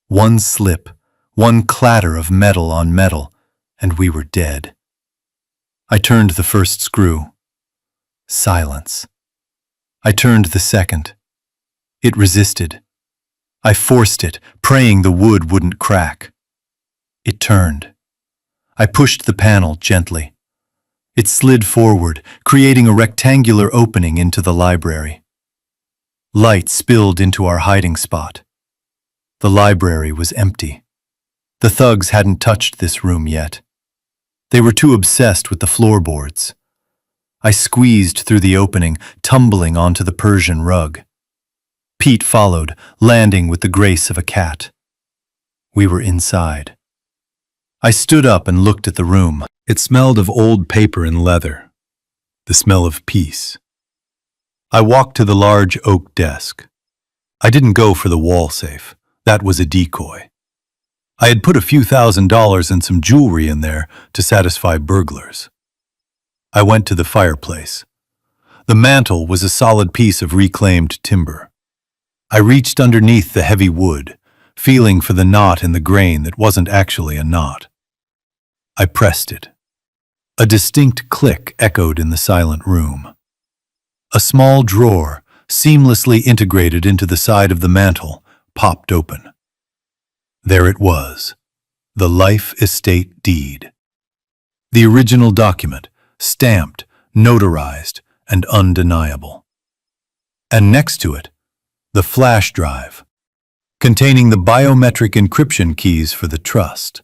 One slip, one clatter of metal on metal, and we were dead. I turned the first screw. Silence. I turned the second. It resisted. I forced it, praying the wood wouldn't crack. It turned. I pushed the panel gently. It slid forward, creating a rectangular opening into the library. Light spilled into our hiding spot. The library was empty. The thugs hadn't touched this room yet. They were too obsessed with the floorboards. I squeezed through the opening, tumbling onto the Persian rug. Pete followed, landing with the grace of a cat. We were inside. I stood up and looked at the room. It smelled of old paper and leather, the smell of peace. I walked to the large oak desk. I didn't go for the wall safe. That was a decoy. I had put a few $1,000s and some jewelry in there to satisfy burglars. I went to the fireplace. The mantel was a solid piece of reclaimed timber. I reached underneath the heavy wood, feeling for the knot in the grain that wasn't actually a knot. I pressed it. A distinct click echoed in the silent room. A small drawer, seamlessly integrated into the side of the mantel, popped open. There it was, the life estate deed. The original document, stamped, notarized, and undeniable. And next to it, the flash drive, containing the biometric encryption keys for the trust.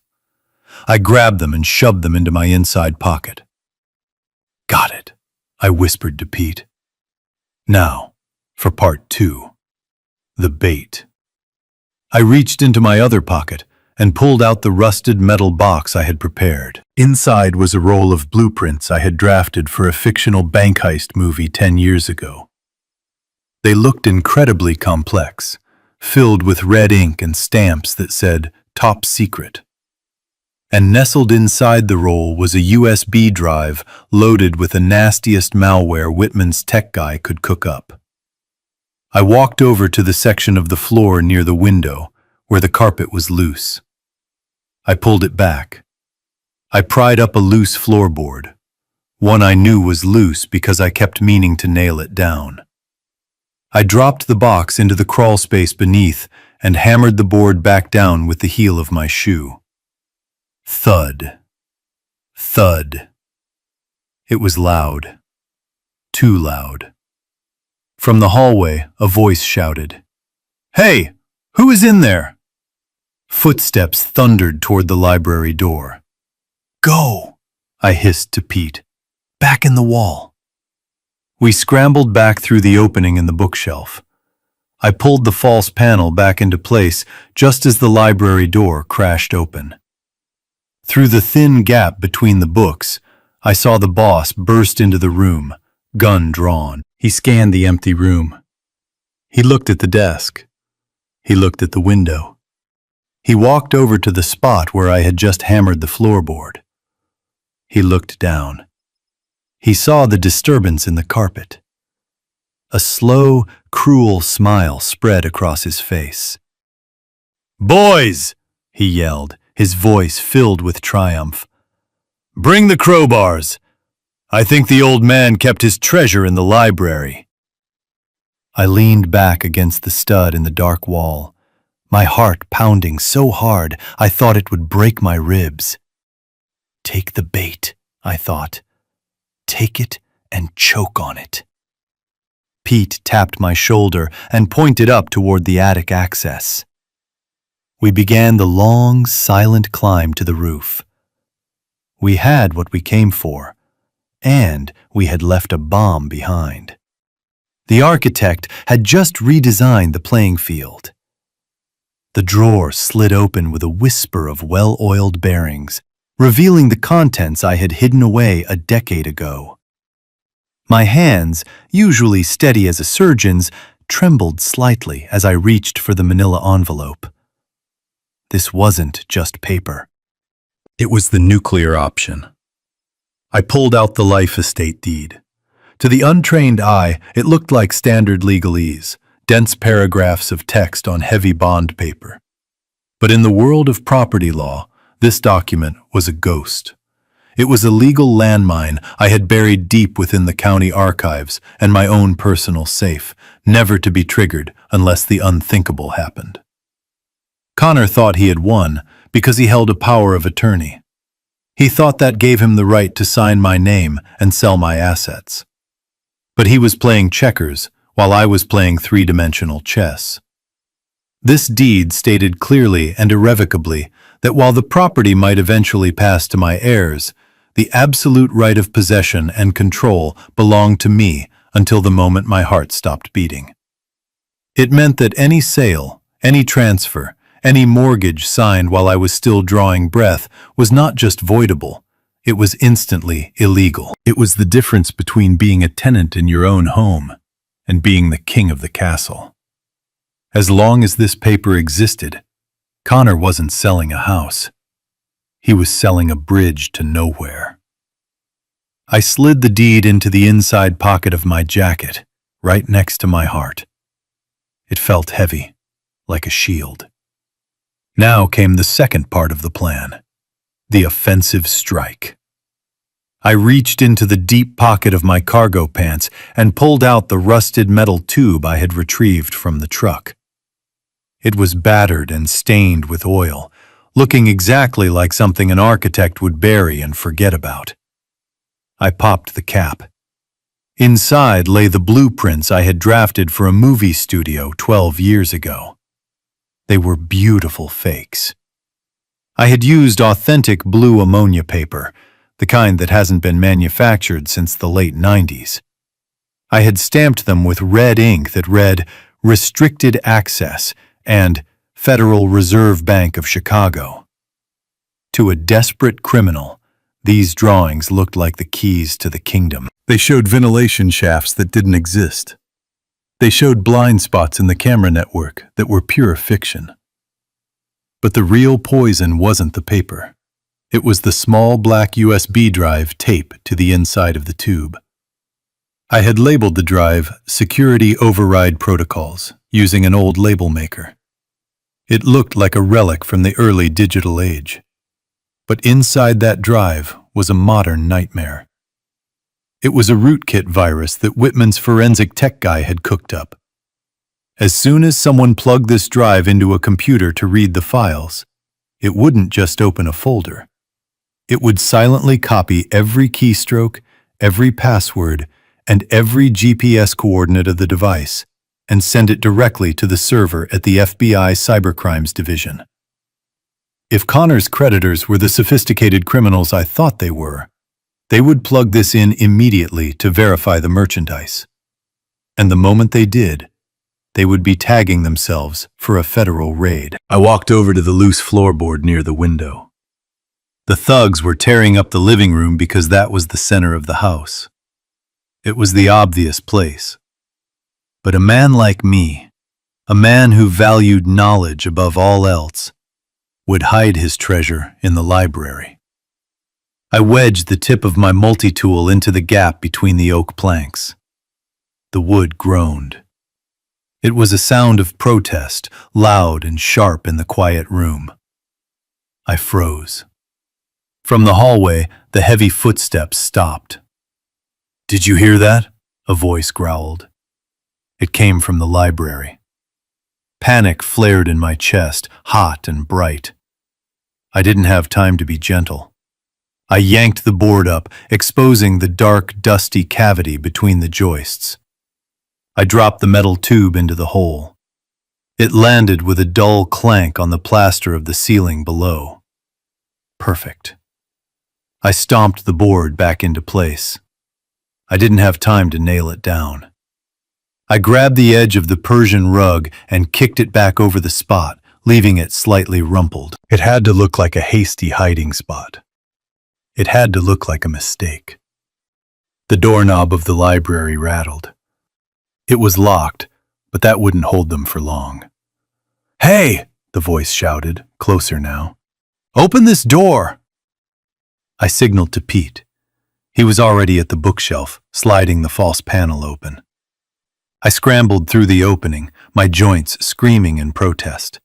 I grabbed them and shoved them into my inside pocket. "Got it," I whispered to Pete. "Now, for part 2, the bait." I reached into my other pocket and pulled out the rusted metal box I had prepared. Inside was a roll of blueprints I had drafted for a fictional bank heist movie 10 years ago. They looked incredibly complex, filled with red ink and stamps that said, "Top Secret." And nestled inside the roll was a USB drive loaded with the nastiest malware Whitman's tech guy could cook up. I walked over to the section of the floor near the window where the carpet was loose. I pulled it back. I pried up a loose floorboard, one I knew was loose because I kept meaning to nail it down. I dropped the box into the crawl space beneath and hammered the board back down with the heel of my shoe. Thud. Thud. It was loud. Too loud. From the hallway, a voice shouted, "Hey, who is in there?" Footsteps thundered toward the library door. "Go," I hissed to Pete. "Back in the wall." We scrambled back through the opening in the bookshelf. I pulled the false panel back into place just as the library door crashed open. Through the thin gap between the books, I saw the boss burst into the room, gun drawn. He scanned the empty room. He looked at the desk. He looked at the window. He walked over to the spot where I had just hammered the floorboard. He looked down. He saw the disturbance in the carpet. A slow, cruel smile spread across his face. "Boys!" he yelled, his voice filled with triumph. "Bring the crowbars! I think the old man kept his treasure in the library." I leaned back against the stud in the dark wall, my heart pounding so hard I thought it would break my ribs. Take the bait, I thought. Take it and choke on it. Pete tapped my shoulder and pointed up toward the attic access. We began the long, silent climb to the roof. We had what we came for, and we had left a bomb behind. The architect had just redesigned the playing field. The drawer slid open with a whisper of well-oiled bearings, revealing the contents I had hidden away a decade ago. My hands, usually steady as a surgeon's, trembled slightly as I reached for the manila envelope. This wasn't just paper. It was the nuclear option. I pulled out the life estate deed. To the untrained eye, it looked like standard legalese, dense paragraphs of text on heavy bond paper. But in the world of property law, this document was a ghost. It was a legal landmine I had buried deep within the county archives and my own personal safe, never to be triggered unless the unthinkable happened. Connor thought he had won because he held a power of attorney. He thought that gave him the right to sign my name and sell my assets. But he was playing checkers while I was playing three-dimensional chess. This deed stated clearly and irrevocably that while the property might eventually pass to my heirs, the absolute right of possession and control belonged to me until the moment my heart stopped beating. It meant that any sale, any transfer, any mortgage signed while I was still drawing breath was not just voidable, it was instantly illegal. It was the difference between being a tenant in your own home and being the king of the castle. As long as this paper existed, Connor wasn't selling a house. He was selling a bridge to nowhere. I slid the deed into the inside pocket of my jacket, right next to my heart. It felt heavy, like a shield. Now came the second part of the plan, the offensive strike. I reached into the deep pocket of my cargo pants and pulled out the rusted metal tube I had retrieved from the truck. It was battered and stained with oil, looking exactly like something an architect would bury and forget about. I popped the cap. Inside lay the blueprints I had drafted for a movie studio 12 years ago. They were beautiful fakes. I had used authentic blue ammonia paper, the kind that hasn't been manufactured since the late 90s. I had stamped them with red ink that read "Restricted Access" and "Federal Reserve Bank of Chicago." To a desperate criminal, these drawings looked like the keys to the kingdom. They showed ventilation shafts that didn't exist. They showed blind spots in the camera network that were pure fiction. But the real poison wasn't the paper. It was the small black USB drive taped to the inside of the tube. I had labeled the drive Security Override Protocols using an old label maker. It looked like a relic from the early digital age. But inside that drive was a modern nightmare. It was a rootkit virus that Whitman's forensic tech guy had cooked up. As soon as someone plugged this drive into a computer to read the files, it wouldn't just open a folder. It would silently copy every keystroke, every password, and every GPS coordinate of the device and send it directly to the server at the FBI Cybercrimes Division. If Connor's creditors were the sophisticated criminals I thought they were, they would plug this in immediately to verify the merchandise. And the moment they did, they would be tagging themselves for a federal raid. I walked over to the loose floorboard near the window. The thugs were tearing up the living room because that was the center of the house. It was the obvious place. But a man like me, a man who valued knowledge above all else, would hide his treasure in the library. I wedged the tip of my multi-tool into the gap between the oak planks. The wood groaned. It was a sound of protest, loud and sharp in the quiet room. I froze. From the hallway, the heavy footsteps stopped. "Did you hear that?" a voice growled. It came from the library. Panic flared in my chest, hot and bright. I didn't have time to be gentle. I yanked the board up, exposing the dark, dusty cavity between the joists. I dropped the metal tube into the hole. It landed with a dull clank on the plaster of the ceiling below. Perfect. I stomped the board back into place. I didn't have time to nail it down. I grabbed the edge of the Persian rug and kicked it back over the spot, leaving it slightly rumpled. It had to look like a hasty hiding spot. It had to look like a mistake. The doorknob of the library rattled. It was locked, but that wouldn't hold them for long. "Hey!" the voice shouted, closer now. "Open this door!" I signaled to Pete. He was already at the bookshelf, sliding the false panel open. I scrambled through the opening, my joints screaming in protest.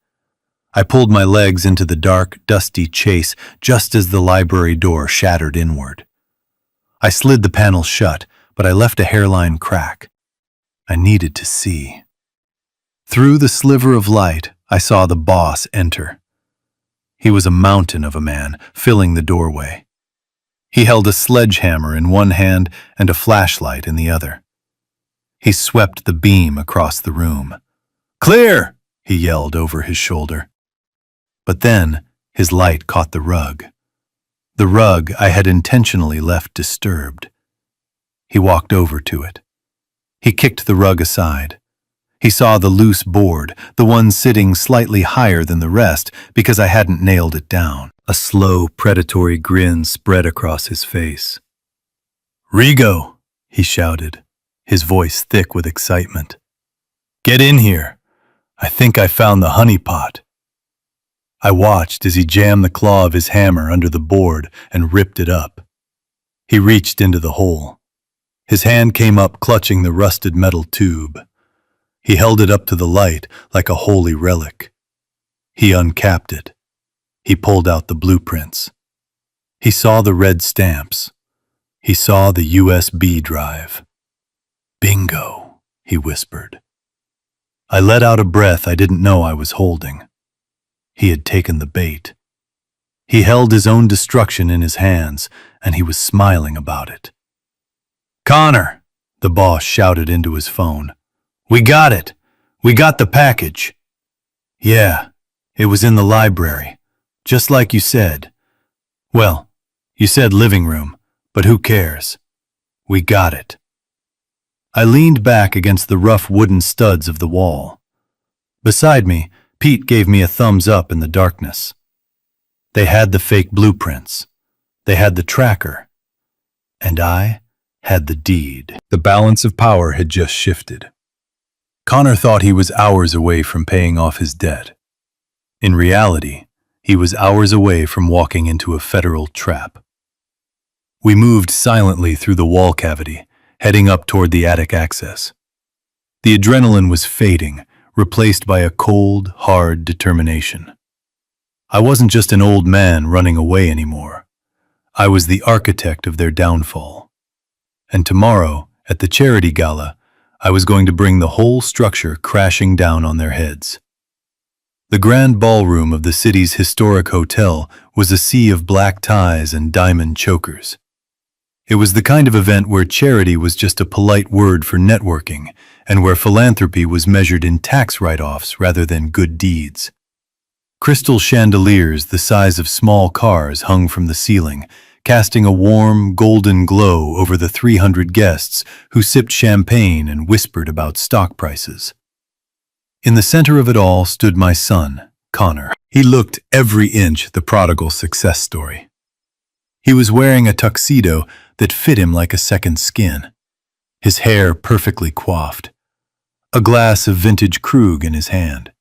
I pulled my legs into the dark, dusty chase just as the library door shattered inward. I slid the panel shut, but I left a hairline crack. I needed to see. Through the sliver of light, I saw the boss enter. He was a mountain of a man, filling the doorway. He held a sledgehammer in one hand and a flashlight in the other. He swept the beam across the room. "Clear!" he yelled over his shoulder. But then his light caught the rug. The rug I had intentionally left disturbed. He walked over to it. He kicked the rug aside. He saw the loose board, the one sitting slightly higher than the rest because I hadn't nailed it down. A slow, predatory grin spread across his face. "Rigo!" he shouted, his voice thick with excitement. "Get in here. I think I found the honeypot." I watched as he jammed the claw of his hammer under the board and ripped it up. He reached into the hole. His hand came up clutching the rusted metal tube. He held it up to the light like a holy relic. He uncapped it. He pulled out the blueprints. He saw the red stamps. He saw the USB drive. "Bingo," he whispered. I let out a breath I didn't know I was holding. He had taken the bait. He held his own destruction in his hands, and he was smiling about it. "Connor," the boss shouted into his phone. "We got it. We got the package." "Yeah, it was in the library, just like you said. Well, you said living room, but who cares? We got it." I leaned back against the rough wooden studs of the wall. Beside me, Pete gave me a thumbs up in the darkness. They had the fake blueprints. They had the tracker. And I had the deed. The balance of power had just shifted. Connor thought he was hours away from paying off his debt. In reality, he was hours away from walking into a federal trap. We moved silently through the wall cavity, heading up toward the attic access. The adrenaline was fading, replaced by a cold, hard determination. I wasn't just an old man running away anymore. I was the architect of their downfall. And tomorrow, at the charity gala, I was going to bring the whole structure crashing down on their heads. The grand ballroom of the city's historic hotel was a sea of black ties and diamond chokers. It was the kind of event where charity was just a polite word for networking, and where philanthropy was measured in tax write-offs rather than good deeds. Crystal chandeliers the size of small cars hung from the ceiling, casting a warm, golden glow over the 300 guests who sipped champagne and whispered about stock prices. In the center of it all stood my son, Connor. He looked every inch the prodigal success story. He was wearing a tuxedo that fit him like a second skin, his hair perfectly coiffed, a glass of vintage Krug in his hand.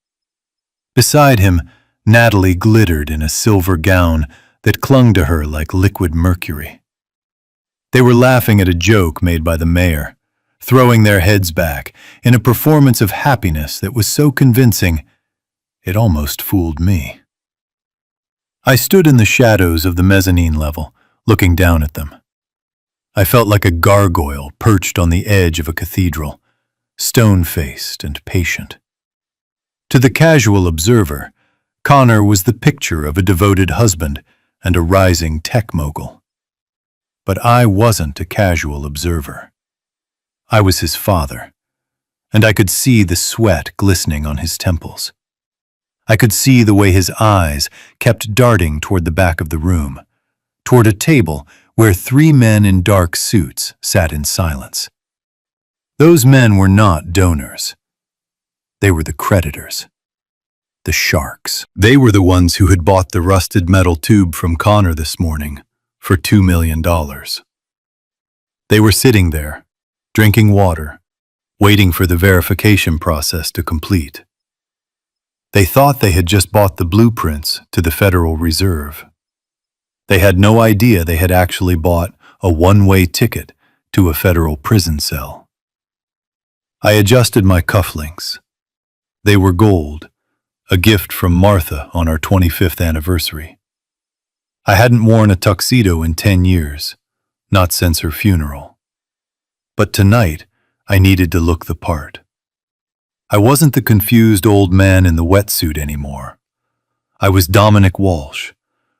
Beside him, Natalie glittered in a silver gown that clung to her like liquid mercury. They were laughing at a joke made by the mayor, throwing their heads back in a performance of happiness that was so convincing it almost fooled me. I stood in the shadows of the mezzanine level, looking down at them. I felt like a gargoyle perched on the edge of a cathedral, stone-faced and patient. To the casual observer, Connor was the picture of a devoted husband and a rising tech mogul. But I wasn't a casual observer. I was his father, and I could see the sweat glistening on his temples. I could see the way his eyes kept darting toward the back of the room, toward a table where 3 men in dark suits sat in silence. Those men were not donors. They were the creditors. The sharks. They were the ones who had bought the rusted metal tube from Connor this morning for $2 million. They were sitting there, drinking water, waiting for the verification process to complete. They thought they had just bought the blueprints to the Federal Reserve. They had no idea they had actually bought a one-way ticket to a federal prison cell. I adjusted my cufflinks. They were gold, a gift from Martha on our 25th anniversary. I hadn't worn a tuxedo in 10 years, not since her funeral. But tonight, I needed to look the part. I wasn't the confused old man in the wetsuit anymore. I was Dominic Walsh,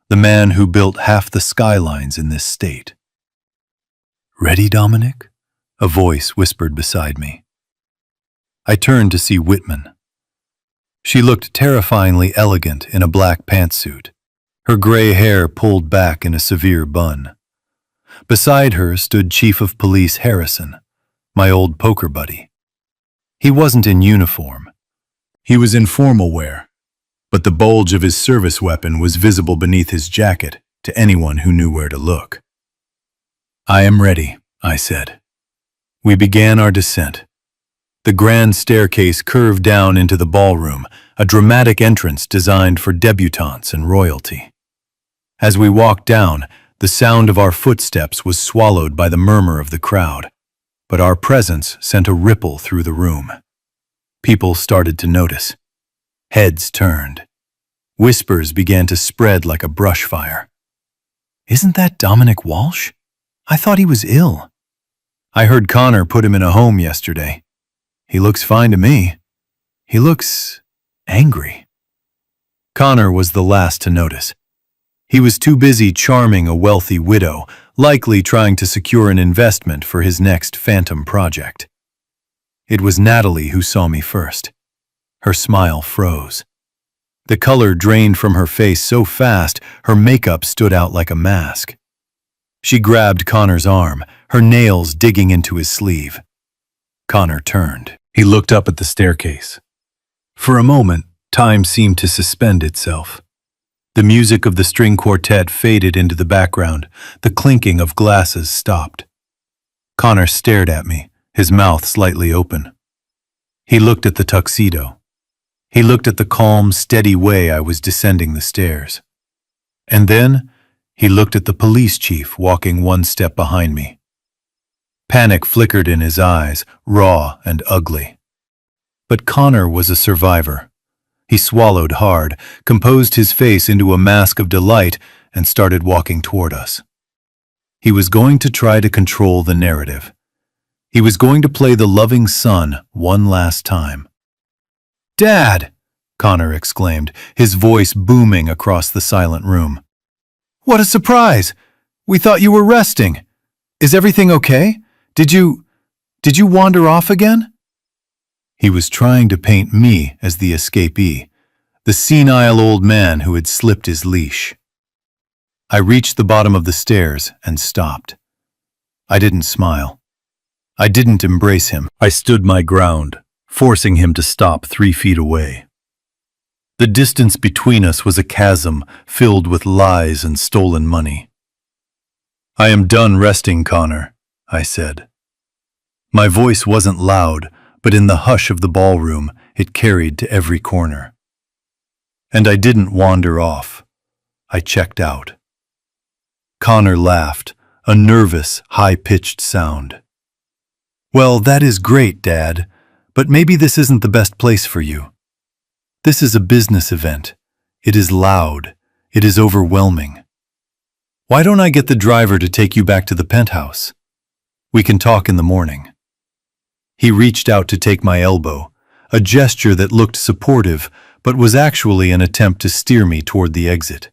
the man who built half the skylines in this state. "Ready, Dominic?" a voice whispered beside me. I turned to see Whitman. She looked terrifyingly elegant in a black pantsuit, her gray hair pulled back in a severe bun. Beside her stood Chief of Police Harrison, my old poker buddy. He wasn't in uniform. He was in formal wear, but the bulge of his service weapon was visible beneath his jacket to anyone who knew where to look. "I am ready," I said. We began our descent. The grand staircase curved down into the ballroom, a dramatic entrance designed for debutantes and royalty. As we walked down, the sound of our footsteps was swallowed by the murmur of the crowd, but our presence sent a ripple through the room. People started to notice. Heads turned. Whispers began to spread like a brush fire. "Isn't that Dominic Walsh? I thought he was ill. I heard Connor put him in a home yesterday. He looks fine to me. He looks angry." Connor was the last to notice. He was too busy charming a wealthy widow, likely trying to secure an investment for his next phantom project. It was Natalie who saw me first. Her smile froze. The color drained from her face so fast, her makeup stood out like a mask. She grabbed Connor's arm, her nails digging into his sleeve. Connor turned. He looked up at the staircase. For a moment, time seemed to suspend itself. The music of the string quartet faded into the background. The clinking of glasses stopped. Connor stared at me, his mouth slightly open. He looked at the tuxedo. He looked at the calm, steady way I was descending the stairs. And then, he looked at the police chief walking one step behind me. Panic flickered in his eyes, raw and ugly. But Connor was a survivor. He swallowed hard, composed his face into a mask of delight, and started walking toward us. He was going to try to control the narrative. He was going to play the loving son one last time. "Dad!" Connor exclaimed, his voice booming across the silent room. "What a surprise! We thought you were resting. Is everything okay? Did you wander off again?" He was trying to paint me as the escapee, the senile old man who had slipped his leash. I reached the bottom of the stairs and stopped. I didn't smile. I didn't embrace him. I stood my ground, forcing him to stop 3 feet away. The distance between us was a chasm filled with lies and stolen money. "I am done resting, Connor," I said. My voice wasn't loud, but in the hush of the ballroom, it carried to every corner. And I didn't wander off. I checked out. Connor laughed, a nervous, high-pitched sound. "Well, that is great, Dad, but maybe this isn't the best place for you. This is a business event. It is loud. It is overwhelming. Why don't I get the driver to take you back to the penthouse? We can talk in the morning." He reached out to take my elbow, a gesture that looked supportive but was actually an attempt to steer me toward the exit.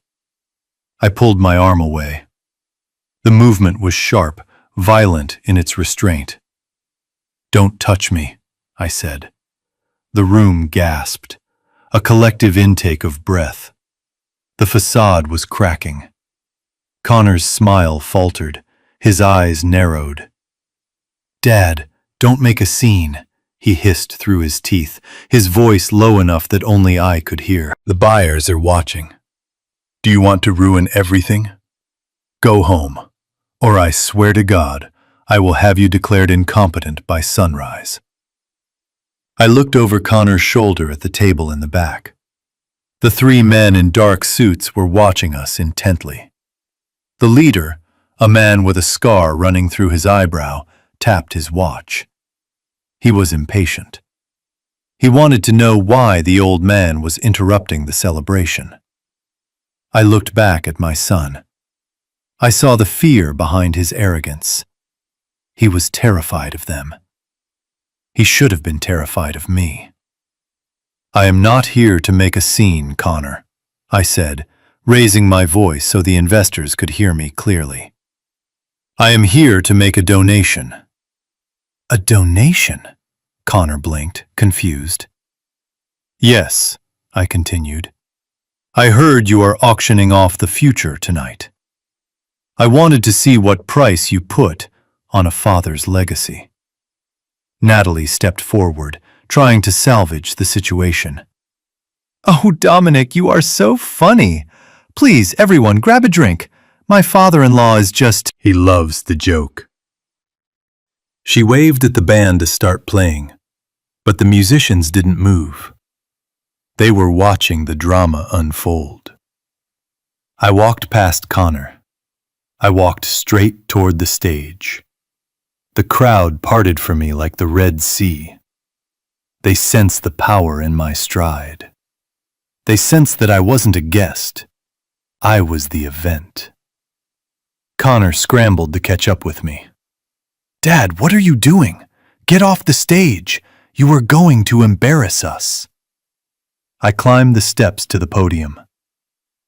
I pulled my arm away. The movement was sharp, violent in its restraint. "Don't touch me," I said. The room gasped, a collective intake of breath. The facade was cracking. Connor's smile faltered, his eyes narrowed. "Dad, don't make a scene," he hissed through his teeth, his voice low enough that only I could hear. "The buyers are watching. Do you want to ruin everything? Go home, or I swear to God, I will have you declared incompetent by sunrise." I looked over Connor's shoulder at the table in the back. The 3 men in dark suits were watching us intently. The leader, a man with a scar running through his eyebrow, tapped his watch. He was impatient. He wanted to know why the old man was interrupting the celebration. I looked back at my son. I saw the fear behind his arrogance. He was terrified of them. He should have been terrified of me. "I am not here to make a scene, Connor," I said, raising my voice so the investors could hear me clearly. "I am here to make a donation." "A donation?" Connor blinked, confused. "Yes," I continued. "I heard you are auctioning off the future tonight. I wanted to see what price you put on a father's legacy." Natalie stepped forward, trying to salvage the situation. "Oh, Dominic, you are so funny. Please, everyone, grab a drink. My father-in-law is just—" "He loves the joke." She waved at the band to start playing, but the musicians didn't move. They were watching the drama unfold. I walked past Connor. I walked straight toward the stage. The crowd parted for me like the Red Sea. They sensed the power in my stride. They sensed that I wasn't a guest. I was the event. Connor scrambled to catch up with me. "Dad, what are you doing? Get off the stage. You are going to embarrass us." I climbed the steps to the podium.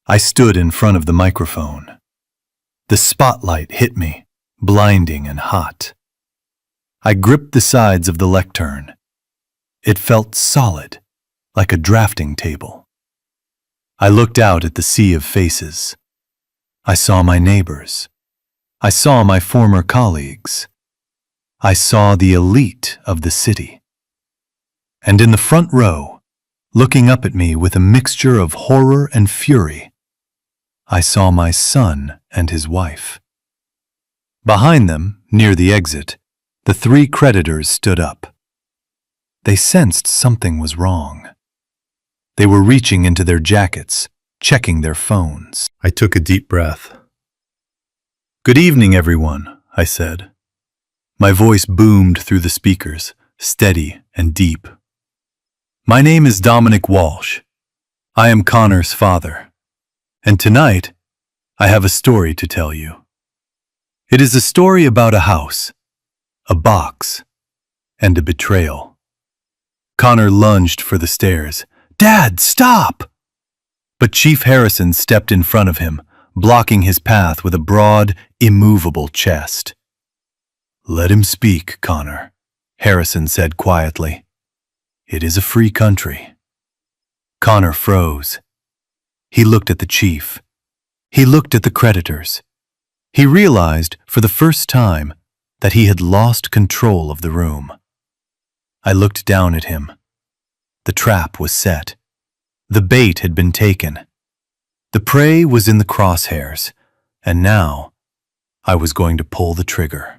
I stood in front of the microphone. The spotlight hit me, blinding and hot. I gripped the sides of the lectern. It felt solid, like a drafting table. I looked out at the sea of faces. I saw my neighbors. I saw my former colleagues. I saw the elite of the city. And in the front row, looking up at me with a mixture of horror and fury, I saw my son and his wife. Behind them, near the exit, the 3 creditors stood up. They sensed something was wrong. They were reaching into their jackets, checking their phones. I took a deep breath. "Good evening, everyone," I said. My voice boomed through the speakers, steady and deep. My name is Dominic Walsh. I am Connor's father. And tonight, I have a story to tell you. It is a story about a house, a box, and a betrayal. Connor lunged for the stairs. "Dad, stop!" But Chief Harrison stepped in front of him, blocking his path with a broad, immovable chest. "Let him speak, Connor," Harrison said quietly. "It is a free country." Connor froze. He looked at the chief. He looked at the creditors. He realized, for the first time, that he had lost control of the room. I looked down at him. The trap was set. The bait had been taken. The prey was in the crosshairs, and now I was going to pull the trigger.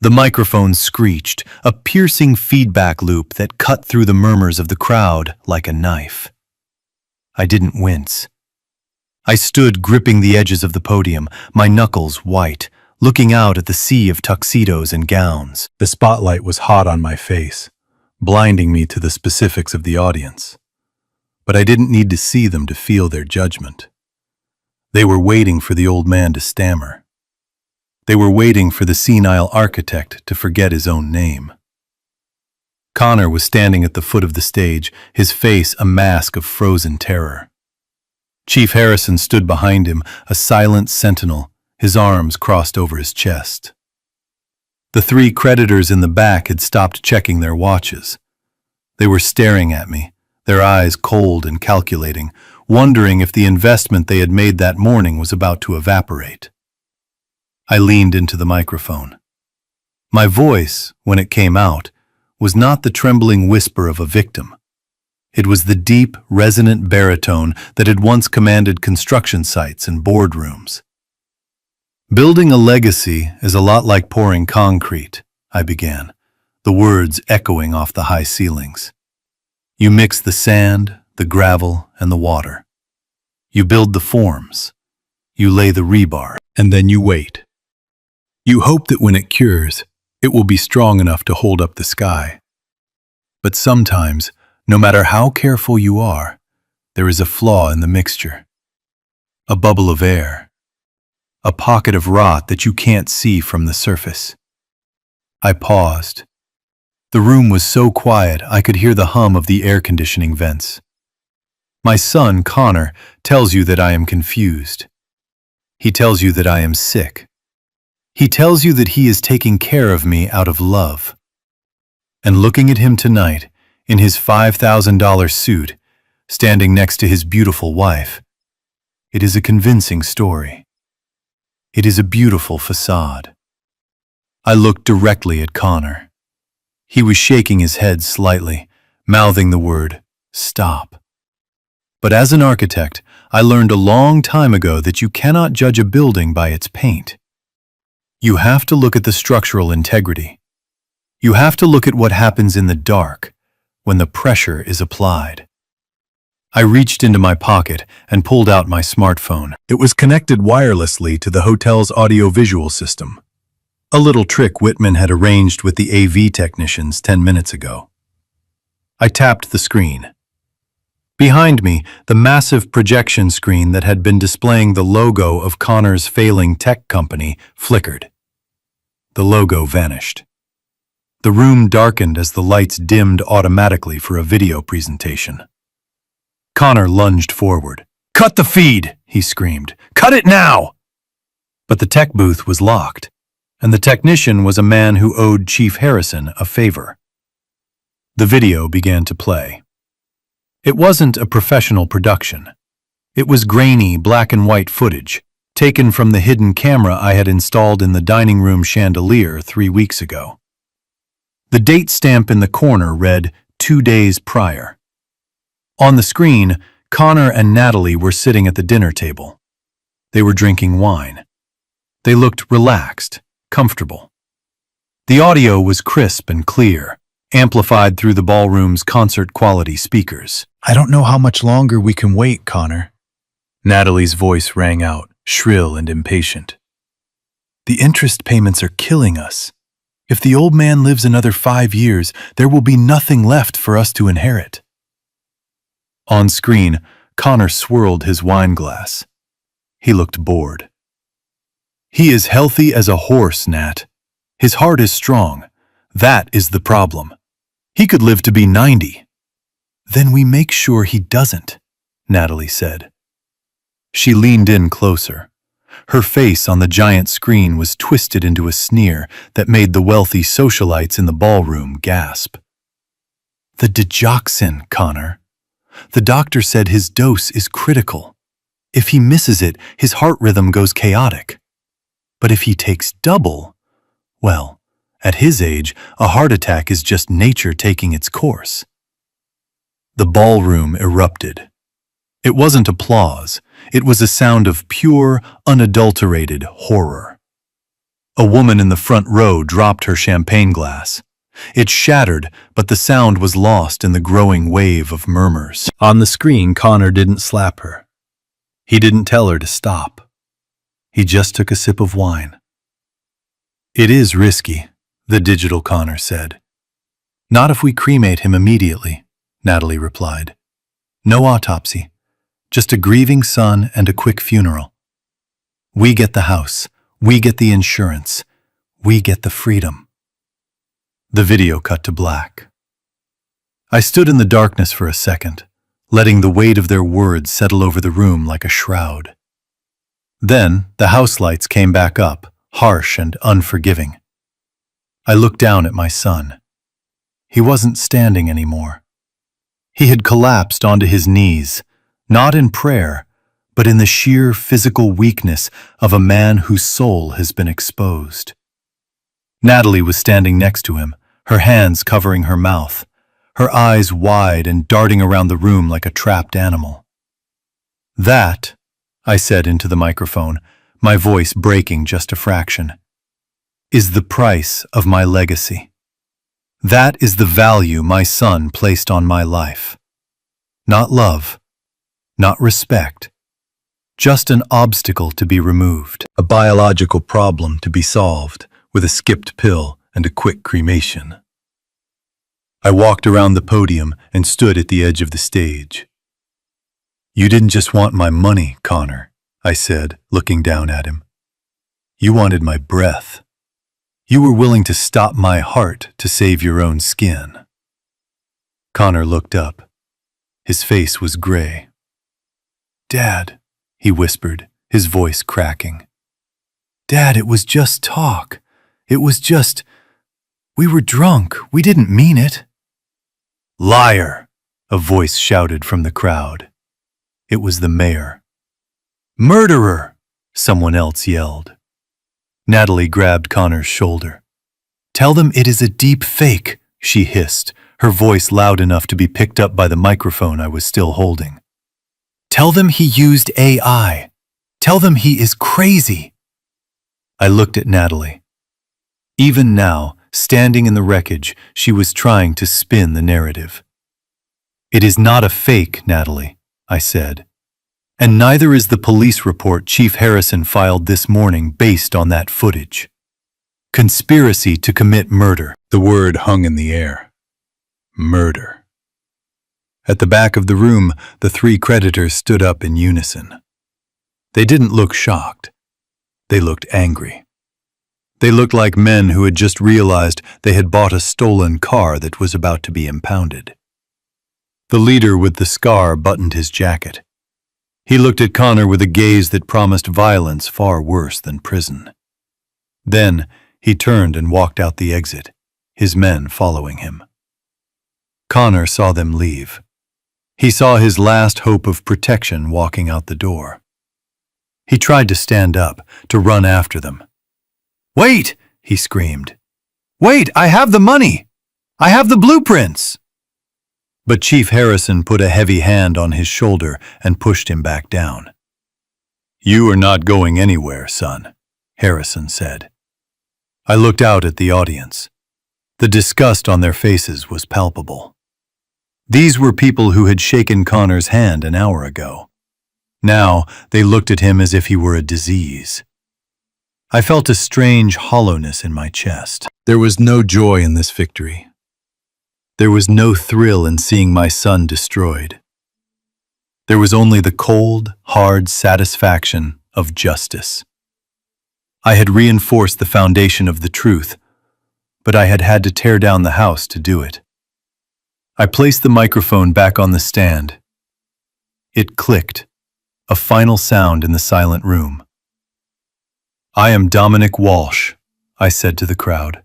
The microphone screeched, a piercing feedback loop that cut through the murmurs of the crowd like a knife. I didn't wince. I stood gripping the edges of the podium, my knuckles white, looking out at the sea of tuxedos and gowns. The spotlight was hot on my face, blinding me to the specifics of the audience. But I didn't need to see them to feel their judgment. They were waiting for the old man to stammer. They were waiting for the senile architect to forget his own name. Connor was standing at the foot of the stage, his face a mask of frozen terror. Chief Harrison stood behind him, a silent sentinel, his arms crossed over his chest. The three creditors in the back had stopped checking their watches. They were staring at me, their eyes cold and calculating, wondering if the investment they had made that morning was about to evaporate. I leaned into the microphone. My voice, when it came out, was not the trembling whisper of a victim. It was the deep, resonant baritone that had once commanded construction sites and boardrooms. "Building a legacy is a lot like pouring concrete," I began, the words echoing off the high ceilings. "You mix the sand, the gravel, and the water. You build the forms. You lay the rebar, and then you wait. You hope that when it cures, it will be strong enough to hold up the sky. But sometimes, no matter how careful you are, there is a flaw in the mixture. A bubble of air. A pocket of rot that you can't see from the surface." I paused. The room was so quiet I could hear the hum of the air conditioning vents. My son, Connor, tells you that I am confused. He tells you that I am sick. He tells you that he is taking care of me out of love. And looking at him tonight, in his $5,000 suit, standing next to his beautiful wife, it is a convincing story. It is a beautiful facade. I looked directly at Connor. He was shaking his head slightly, mouthing the word, "Stop." But as an architect, I learned a long time ago that you cannot judge a building by its paint. You have to look at the structural integrity. You have to look at what happens in the dark, when the pressure is applied. I reached into my pocket and pulled out my smartphone. It was connected wirelessly to the hotel's audio-visual system, a little trick Whitman had arranged with the AV technicians 10 minutes ago. I tapped the screen. Behind me, the massive projection screen that had been displaying the logo of Connor's failing tech company flickered. The logo vanished. The room darkened as the lights dimmed automatically for a video presentation. Connor lunged forward. "Cut the feed!" he screamed. "Cut it now!" But the tech booth was locked, and the technician was a man who owed Chief Harrison a favor. The video began to play. It wasn't a professional production. It was grainy black and white footage, taken from the hidden camera I had installed in the dining room chandelier 3 weeks ago. The date stamp in the corner read 2 days prior. On the screen, Connor and Natalie were sitting at the dinner table. They were drinking wine. They looked relaxed, comfortable. The audio was crisp and clear, amplified through the ballroom's concert-quality speakers. "I don't know how much longer we can wait, Connor." Natalie's voice rang out, shrill and impatient. "The interest payments are killing us. If the old man lives another 5 years, there will be nothing left for us to inherit. On screen, Connor swirled his wine glass. He looked bored. He is healthy as a horse, Nat. His heart is strong. That is the problem. He could live to be 90. Then we make sure he doesn't, Natalie said. She leaned in closer. Her face on the giant screen was twisted into a sneer that made the wealthy socialites in the ballroom gasp. The digoxin, Connor. The doctor said his dose is critical. If he misses it, his heart rhythm goes chaotic. But if he takes double, well, at his age, a heart attack is just nature taking its course. The ballroom erupted. It wasn't applause. It was a sound of pure, unadulterated horror. A woman in the front row dropped her champagne glass. It shattered, but the sound was lost in the growing wave of murmurs. On the screen, Connor didn't slap her. He didn't tell her to stop. He just took a sip of wine. It is risky, the digital Connor said. Not if we cremate him immediately, Natalie replied. No autopsy. Just a grieving son and a quick funeral. We get the house. We get the insurance. We get the freedom. The video cut to black. I stood in the darkness for a second, letting the weight of their words settle over the room like a shroud. Then the house lights came back up, harsh and unforgiving. I looked down at my son. He wasn't standing anymore. He had collapsed onto his knees, not in prayer, but in the sheer physical weakness of a man whose soul has been exposed. Natalie was standing next to him, her hands covering her mouth, her eyes wide and darting around the room like a trapped animal. That, I said into the microphone, my voice breaking just a fraction, is the price of my legacy. That is the value my son placed on my life. Not love, not respect, just an obstacle to be removed, a biological problem to be solved with a skipped pill and a quick cremation. I walked around the podium and stood at the edge of the stage. You didn't just want my money, Connor, I said, looking down at him. You wanted my breath. You were willing to stop my heart to save your own skin. Connor looked up. His face was gray. Dad, he whispered, his voice cracking. Dad, it was just talk. It was just... We were drunk. We didn't mean it. Liar, a voice shouted from the crowd. It was the mayor. Murderer, someone else yelled. Natalie grabbed Connor's shoulder. Tell them it is a deep fake, she hissed, her voice loud enough to be picked up by the microphone I was still holding. Tell them he used AI. Tell them he is crazy. I looked at Natalie. Even now, standing in the wreckage, she was trying to spin the narrative. It is not a fake, Natalie, I said. And neither is the police report Chief Harrison filed this morning based on that footage. Conspiracy to commit murder. The word hung in the air. Murder. At the back of the room, the three creditors stood up in unison. They didn't look shocked. They looked angry. They looked like men who had just realized they had bought a stolen car that was about to be impounded. The leader with the scar buttoned his jacket. He looked at Connor with a gaze that promised violence far worse than prison. Then he turned and walked out the exit, his men following him. Connor saw them leave. He saw his last hope of protection walking out the door. He tried to stand up, to run after them. Wait, he screamed. Wait, I have the money! I have the blueprints! But Chief Harrison put a heavy hand on his shoulder and pushed him back down. You are not going anywhere, son, Harrison said. I looked out at the audience. The disgust on their faces was palpable. These were people who had shaken Connor's hand an hour ago. Now they looked at him as if he were a disease. I felt a strange hollowness in my chest. There was no joy in this victory. There was no thrill in seeing my son destroyed. There was only the cold, hard satisfaction of justice. I had reinforced the foundation of the truth, but I had had to tear down the house to do it. I placed the microphone back on the stand. It clicked, a final sound in the silent room. "I am Dominic Walsh," I said to the crowd.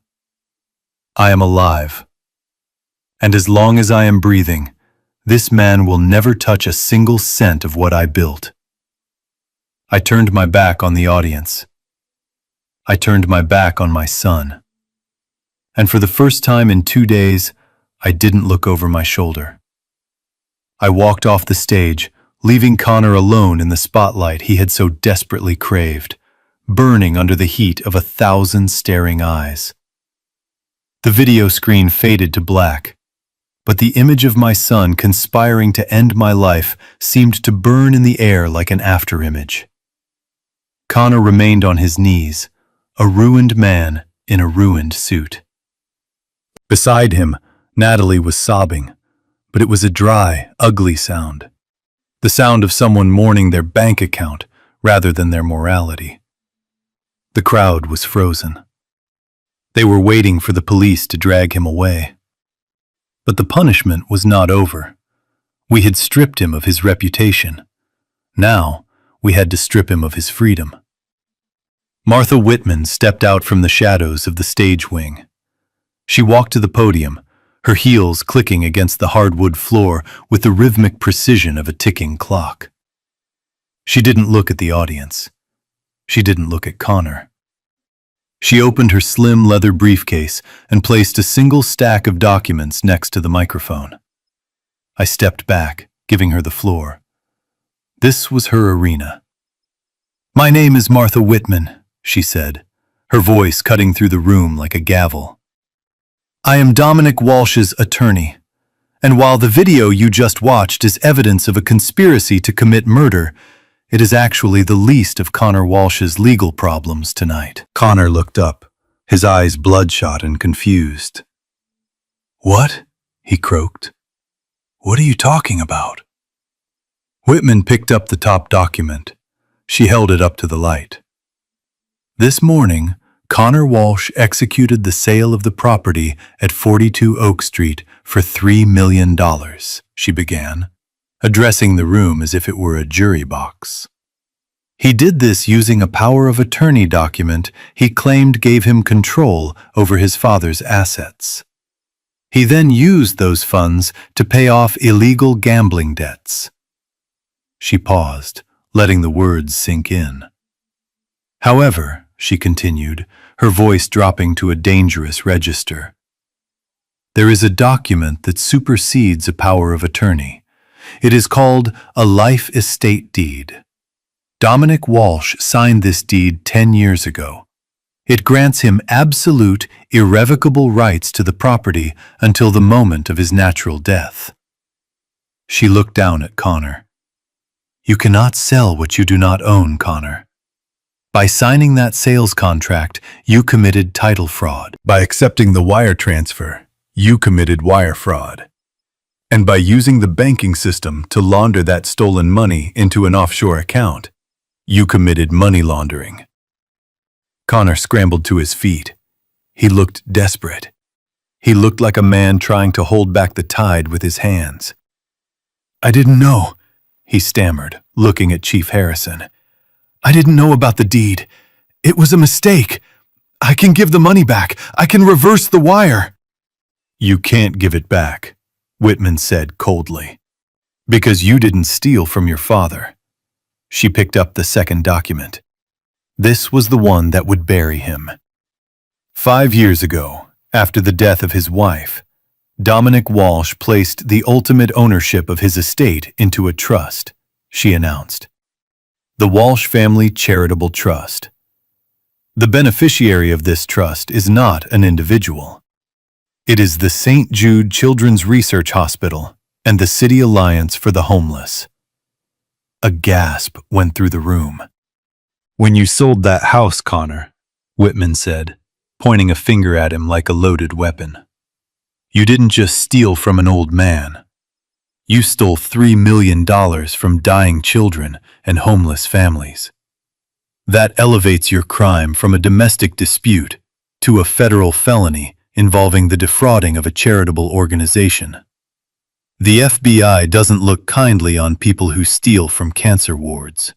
"I am alive. And as long as I am breathing, this man will never touch a single cent of what I built." I turned my back on the audience. I turned my back on my son. And for the first time in 2 days, I didn't look over my shoulder. I walked off the stage, leaving Connor alone in the spotlight he had so desperately craved, burning under the heat of 1,000 staring eyes. The video screen faded to black, but the image of my son conspiring to end my life seemed to burn in the air like an afterimage. Connor remained on his knees, a ruined man in a ruined suit. Beside him, Natalie was sobbing, but it was a dry, ugly sound. The sound of someone mourning their bank account rather than their morality. The crowd was frozen. They were waiting for the police to drag him away. But the punishment was not over. We had stripped him of his reputation. Now, we had to strip him of his freedom. Martha Whitman stepped out from the shadows of the stage wing. She walked to the podium, her heels clicking against the hardwood floor with the rhythmic precision of a ticking clock. She didn't look at the audience. She didn't look at Connor. She opened her slim leather briefcase and placed a single stack of documents next to the microphone. I stepped back, giving her the floor. This was her arena. "My name is Martha Whitman," she said, her voice cutting through the room like a gavel. "I am Dominic Walsh's attorney, and while the video you just watched is evidence of a conspiracy to commit murder, it is actually the least of Connor Walsh's legal problems tonight." Connor looked up, his eyes bloodshot and confused. "What?" he croaked. "What are you talking about?" Whitman picked up the top document. She held it up to the light. "This morning, Connor Walsh executed the sale of the property at 42 Oak Street for $3 million, she began, addressing the room as if it were a jury box. He did this using a power of attorney document he claimed gave him control over his father's assets. He then used those funds to pay off illegal gambling debts. She paused, letting the words sink in. However, she continued, her voice dropping to a dangerous register, there is a document that supersedes a power of attorney. It is called a life estate deed. Dominic Walsh signed this deed 10 years ago. It grants him absolute, irrevocable rights to the property until the moment of his natural death. She looked down at Connor. "You cannot sell what you do not own, Connor. By signing that sales contract, you committed title fraud. By accepting the wire transfer, you committed wire fraud. And by using the banking system to launder that stolen money into an offshore account, you committed money laundering." Connor scrambled to his feet. He looked desperate. He looked like a man trying to hold back the tide with his hands. "I didn't know," he stammered, looking at Chief Harrison. "I didn't know about the deed. It was a mistake. I can give the money back. I can reverse the wire." "You can't give it back," Whitman said coldly, "because you didn't steal from your father." She picked up the second document. This was the one that would bury him. 5 years ago, after the death of his wife, Dominic Walsh placed the ultimate ownership of his estate into a trust, she announced. The Walsh Family Charitable Trust. The beneficiary of this trust is not an individual. It is the St. Jude Children's Research Hospital and the City Alliance for the Homeless. A gasp went through the room. "When you sold that house, Connor, Whitman said, pointing a finger at him like a loaded weapon. You didn't just steal from an old man. You stole $3 million from dying children and homeless families. That elevates your crime from a domestic dispute to a federal felony involving the defrauding of a charitable organization. The FBI doesn't look kindly on people who steal from cancer wards.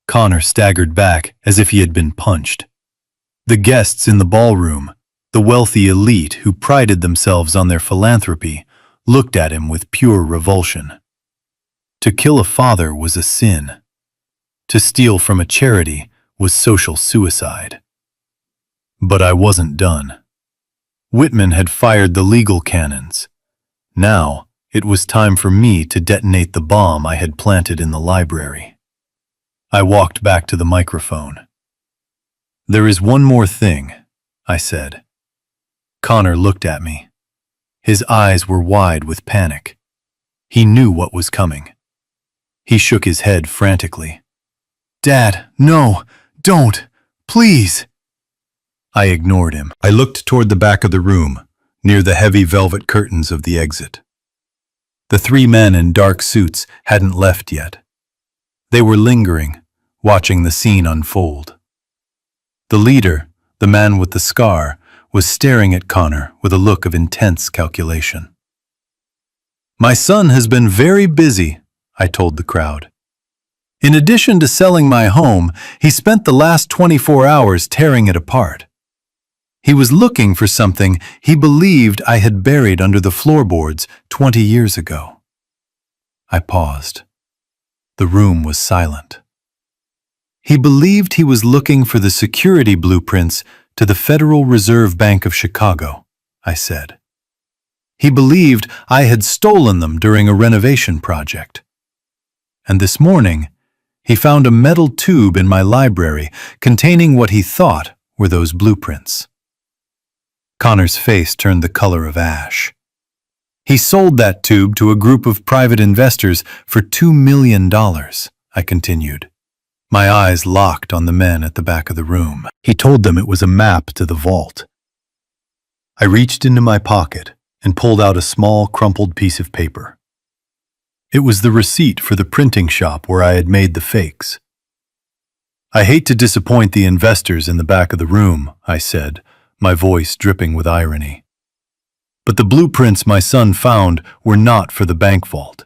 Connor staggered back as if he had been punched. The guests in the ballroom, the wealthy elite who prided themselves on their philanthropy, looked at him with pure revulsion. To kill a father was a sin. To steal from a charity was social suicide. But I wasn't done. Whitman had fired the legal cannons. Now, it was time for me to detonate the bomb I had planted in the library. I walked back to the microphone. There is one more thing, I said. Connor looked at me. His eyes were wide with panic. He knew what was coming. He shook his head frantically. Dad, no, don't, please. I ignored him. I looked toward the back of the room, near the heavy velvet curtains of the exit. The three men in dark suits hadn't left yet. They were lingering, watching the scene unfold. The leader, the man with the scar, was staring at Connor with a look of intense calculation. My son has been very busy, I told the crowd. In addition to selling my home, he spent the last 24 hours tearing it apart. He was looking for something he believed I had buried under the floorboards 20 years ago. I paused. The room was silent. He believed he was looking for the security blueprints to the Federal Reserve Bank of Chicago, I said. He believed I had stolen them during a renovation project. And this morning, he found a metal tube in my library containing what he thought were those blueprints. Connor's face turned the color of ash. He sold that tube to a group of private investors for $2 million, I continued. My eyes locked on the men at the back of the room. He told them it was a map to the vault. I reached into my pocket and pulled out a small, crumpled piece of paper. It was the receipt for the printing shop where I had made the fakes. I hate to disappoint the investors in the back of the room, I said, my voice dripping with irony. But the blueprints my son found were not for the bank vault.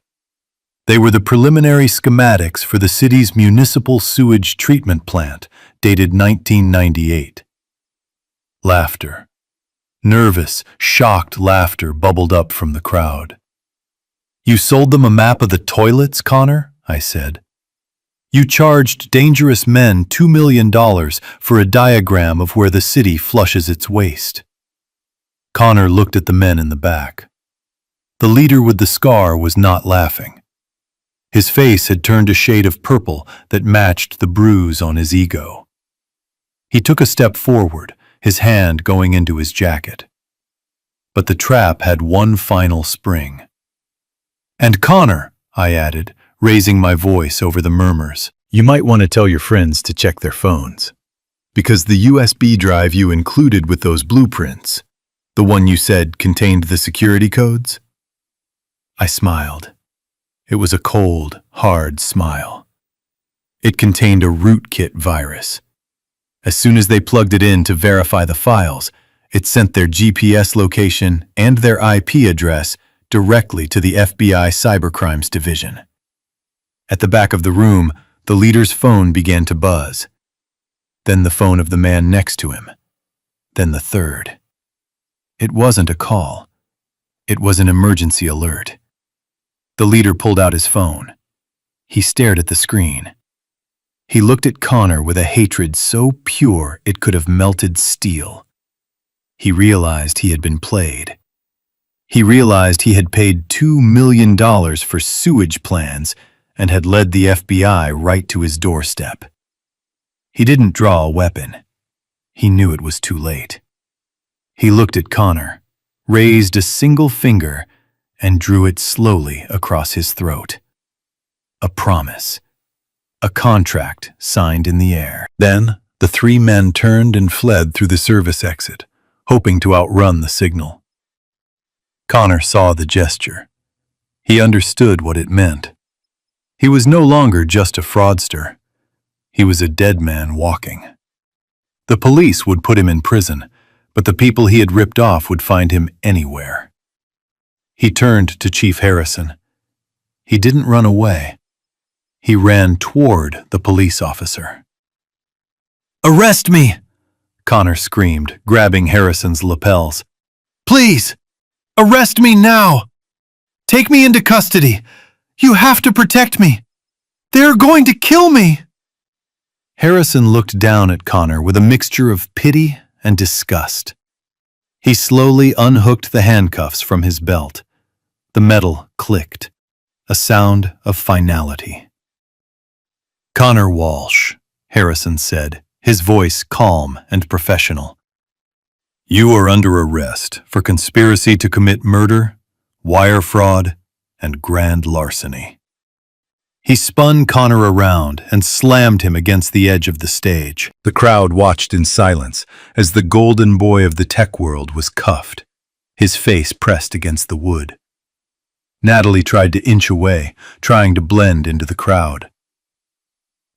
They were the preliminary schematics for the city's municipal sewage treatment plant, dated 1998. Laughter. Nervous, shocked laughter bubbled up from the crowd. You sold them a map of the toilets, Connor? I said. You charged dangerous men $2 million for a diagram of where the city flushes its waste. Connor looked at the men in the back. The leader with the scar was not laughing. His face had turned a shade of purple that matched the bruise on his ego. He took a step forward, his hand going into his jacket. But the trap had one final spring. And Connor, I added, raising my voice over the murmurs, you might want to tell your friends to check their phones. Because the USB drive you included with those blueprints, the one you said contained the security codes? I smiled. It was a cold, hard smile. It contained a rootkit virus. As soon as they plugged it in to verify the files, it sent their GPS location and their IP address directly to the FBI Cybercrimes Division. At the back of the room, the leader's phone began to buzz. Then the phone of the man next to him. Then the third. It wasn't a call. It was an emergency alert. The leader pulled out his phone. He stared at the screen. He looked at Connor with a hatred so pure it could have melted steel. He realized he had been played. He realized he had paid $2 million for sewage plans and had led the FBI right to his doorstep. He didn't draw a weapon. He knew it was too late. He looked at Connor, raised a single finger, and drew it slowly across his throat. A promise. A contract signed in the air. Then, The three men turned and fled through the service exit, hoping to outrun the signal. Connor saw the gesture. He understood what it meant. He was no longer just a fraudster. He was a dead man walking. The police would put him in prison, but the people he had ripped off would find him anywhere. He turned to Chief Harrison. He didn't run away. He ran toward the police officer. "Arrest me!" Connor screamed, grabbing Harrison's lapels. "Please! Arrest me now! Take me into custody! You have to protect me! They're going to kill me!" Harrison looked down at Connor with a mixture of pity and disgust. He slowly unhooked the handcuffs from his belt. The metal clicked, a sound of finality. "Connor Walsh," Harrison said, his voice calm and professional. "You are under arrest for conspiracy to commit murder, wire fraud, and grand larceny." He spun Connor around and slammed him against the edge of the stage. The crowd watched in silence as the golden boy of the tech world was cuffed, his face pressed against the wood. Natalie tried to inch away, trying to blend into the crowd.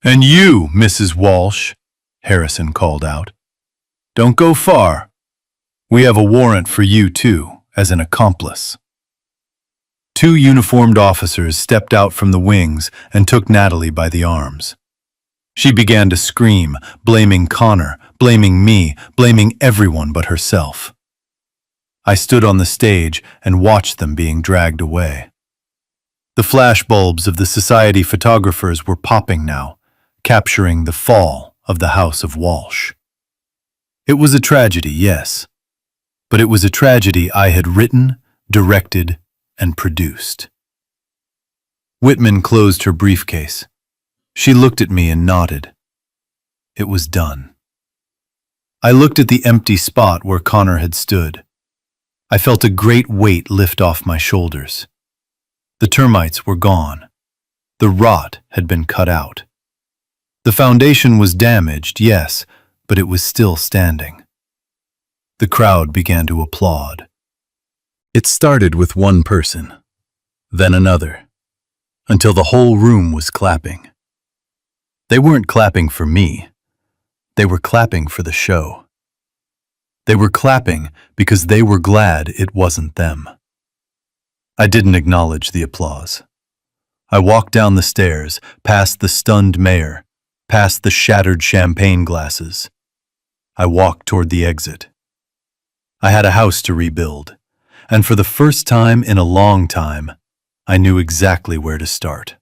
"And you, Mrs. Walsh," Harrison called out. "Don't go far. We have a warrant for you, too, as an accomplice." Two uniformed officers stepped out from the wings and took Natalie by the arms. She began to scream, blaming Connor, blaming me, blaming everyone but herself. I stood on the stage and watched them being dragged away. The flashbulbs of the society photographers were popping now, capturing the fall of the House of Walsh. It was a tragedy, yes, but it was a tragedy I had written, directed, and produced. Whitman closed her briefcase. She looked at me and nodded. It was done. I looked at the empty spot where Connor had stood. I felt a great weight lift off my shoulders. The termites were gone. The rot had been cut out. The foundation was damaged, yes, but it was still standing. The crowd began to applaud. It started with one person, then another, until the whole room was clapping. They weren't clapping for me. They were clapping for the show. They were clapping because they were glad it wasn't them. I didn't acknowledge the applause. I walked down the stairs, past the stunned mayor, past the shattered champagne glasses. I walked toward the exit. I had a house to rebuild, and for the first time in a long time, I knew exactly where to start.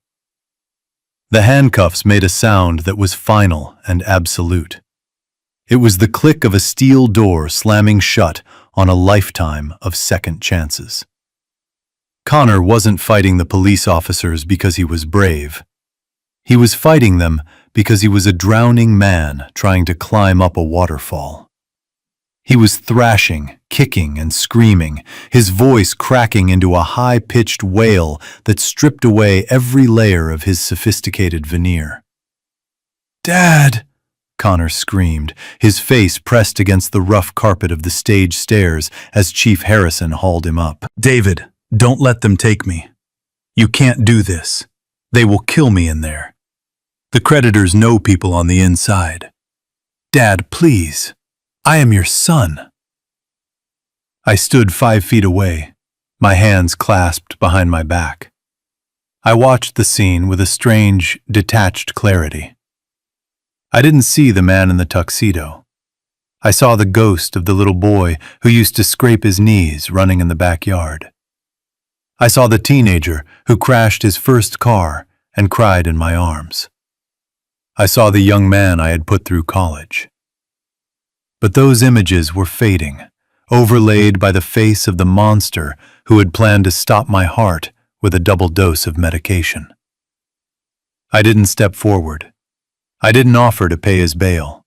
The handcuffs made a sound that was final and absolute. It was the click of a steel door slamming shut on a lifetime of second chances. Connor wasn't fighting the police officers because he was brave. He was fighting them because he was a drowning man trying to climb up a waterfall. He was thrashing, kicking, and screaming, his voice cracking into a high-pitched wail that stripped away every layer of his sophisticated veneer. "Dad!" Connor screamed, his face pressed against the rough carpet of the stage stairs as Chief Harrison hauled him up. "David, don't let them take me. You can't do this. They will kill me in there. The creditors know people on the inside. Dad, please. I am your son." I stood 5 feet away, my hands clasped behind my back. I watched the scene with a strange, detached clarity. I didn't see the man in the tuxedo. I saw the ghost of the little boy who used to scrape his knees running in the backyard. I saw the teenager who crashed his first car and cried in my arms. I saw the young man I had put through college. But those images were fading, overlaid by the face of the monster who had planned to stop my heart with a double dose of medication. I didn't step forward. I didn't offer to pay his bail.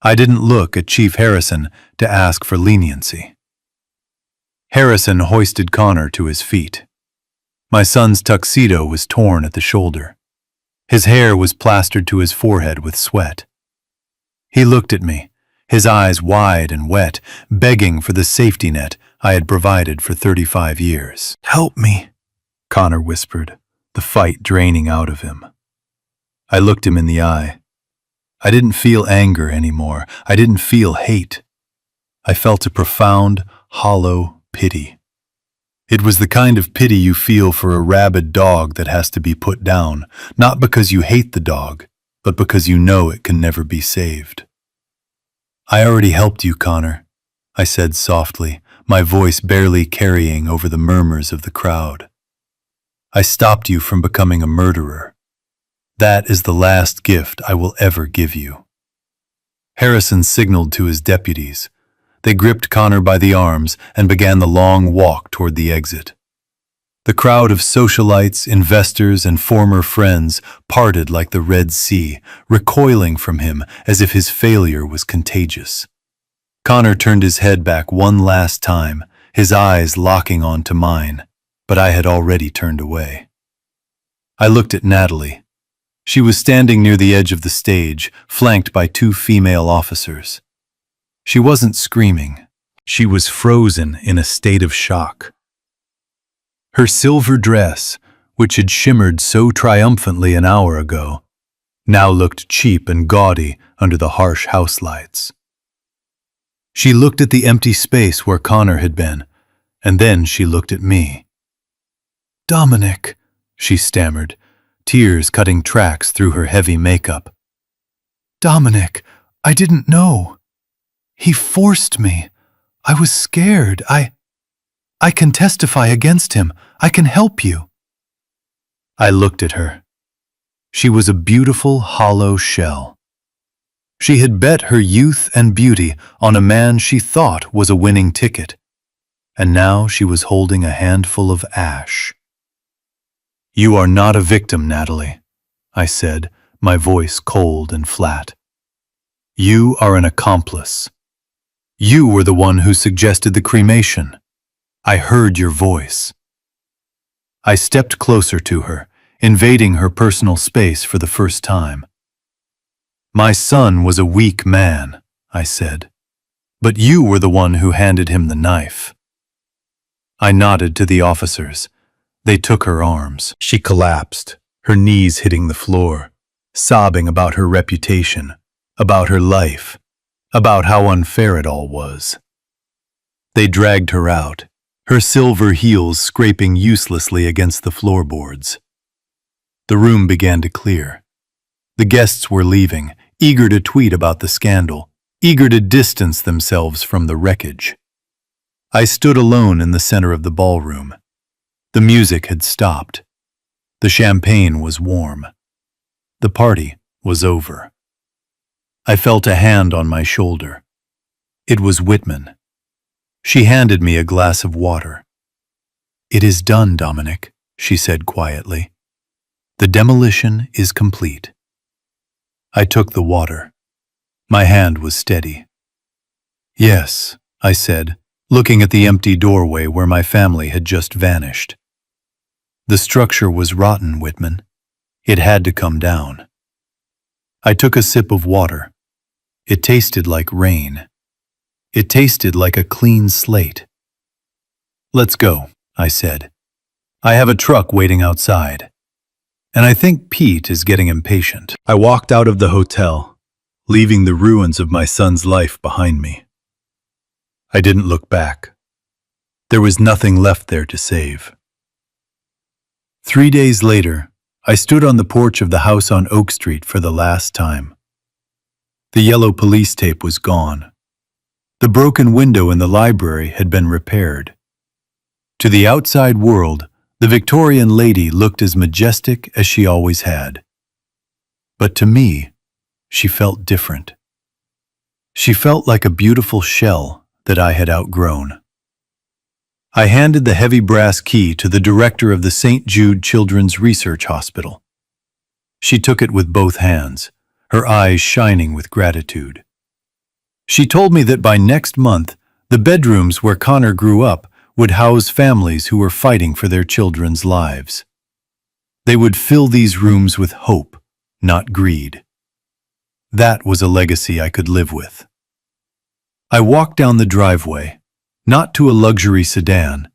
I didn't look at Chief Harrison to ask for leniency. Harrison hoisted Connor to his feet. My son's tuxedo was torn at the shoulder. His hair was plastered to his forehead with sweat. He looked at me, his eyes wide and wet, begging for the safety net I had provided for 35 years. "Help me," Connor whispered, the fight draining out of him. I looked him in the eye. I didn't feel anger anymore. I didn't feel hate. I felt a profound, hollow pity. It was the kind of pity you feel for a rabid dog that has to be put down, not because you hate the dog, but because you know it can never be saved. "I already helped you, Connor," I said softly, my voice barely carrying over the murmurs of the crowd. "I stopped you from becoming a murderer. That is the last gift I will ever give you." Harrison signaled to his deputies. They gripped Connor by the arms and began the long walk toward the exit. The crowd of socialites, investors, and former friends parted like the Red Sea, recoiling from him as if his failure was contagious. Connor turned his head back one last time, his eyes locking onto mine, but I had already turned away. I looked at Natalie. She was standing near the edge of the stage, flanked by 2 female officers. She wasn't screaming. She was frozen in a state of shock. Her silver dress, which had shimmered so triumphantly an hour ago, now looked cheap and gaudy under the harsh house lights. She looked at the empty space where Connor had been, and then she looked at me. "Dominic," she stammered, tears cutting tracks through her heavy makeup. "Dominic, I didn't know. He forced me. I was scared. I can testify against him. I can help you." I looked at her. She was a beautiful, hollow shell. She had bet her youth and beauty on a man she thought was a winning ticket, and now she was holding a handful of ash. "You are not a victim, Natalie," I said, my voice cold and flat. "You are an accomplice. You were the one who suggested the cremation. I heard your voice." I stepped closer to her, invading her personal space for the first time. "My son was a weak man," I said, "but you were the one who handed him the knife." I nodded to the officers. They took her arms. She collapsed, her knees hitting the floor, sobbing about her reputation, about her life, about how unfair it all was. They dragged her out, her silver heels scraping uselessly against the floorboards. The room began to clear. The guests were leaving, eager to tweet about the scandal, eager to distance themselves from the wreckage. I stood alone in the center of the ballroom. The music had stopped. The champagne was warm. The party was over. I felt a hand on my shoulder. It was Whitman. She handed me a glass of water. "It is done, Dominic," she said quietly. "The demolition is complete." I took the water. My hand was steady. "Yes," I said, looking at the empty doorway where my family had just vanished. "The structure was rotten, Whitman. It had to come down." I took a sip of water. It tasted like rain. It tasted like a clean slate. "Let's go," I said. "I have a truck waiting outside. And I think Pete is getting impatient." I walked out of the hotel, leaving the ruins of my son's life behind me. I didn't look back. There was nothing left there to save. 3 days later, I stood on the porch of the house on Oak Street for the last time. The yellow police tape was gone. The broken window in the library had been repaired. To the outside world, the Victorian lady looked as majestic as she always had. But to me, she felt different. She felt like a beautiful shell that I had outgrown. I handed the heavy brass key to the director of the St. Jude Children's Research Hospital. She took it with both hands, her eyes shining with gratitude. She told me that by next month, the bedrooms where Connor grew up would house families who were fighting for their children's lives. They would fill these rooms with hope, not greed. That was a legacy I could live with. I walked down the driveway, not to a luxury sedan,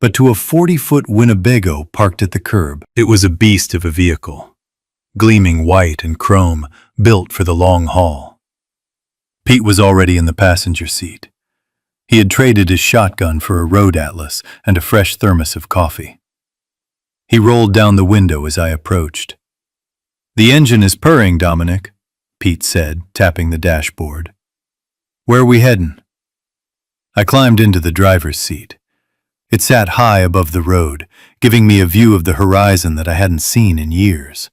but to a 40-foot Winnebago parked at the curb. It was a beast of a vehicle, gleaming white and chrome, built for the long haul. Pete was already in the passenger seat. He had traded his shotgun for a road atlas and a fresh thermos of coffee. He rolled down the window as I approached. "The engine is purring, Dominic," Pete said, tapping the dashboard. "Where are we heading?" I climbed into the driver's seat. It sat high above the road, giving me a view of the horizon that I hadn't seen in years.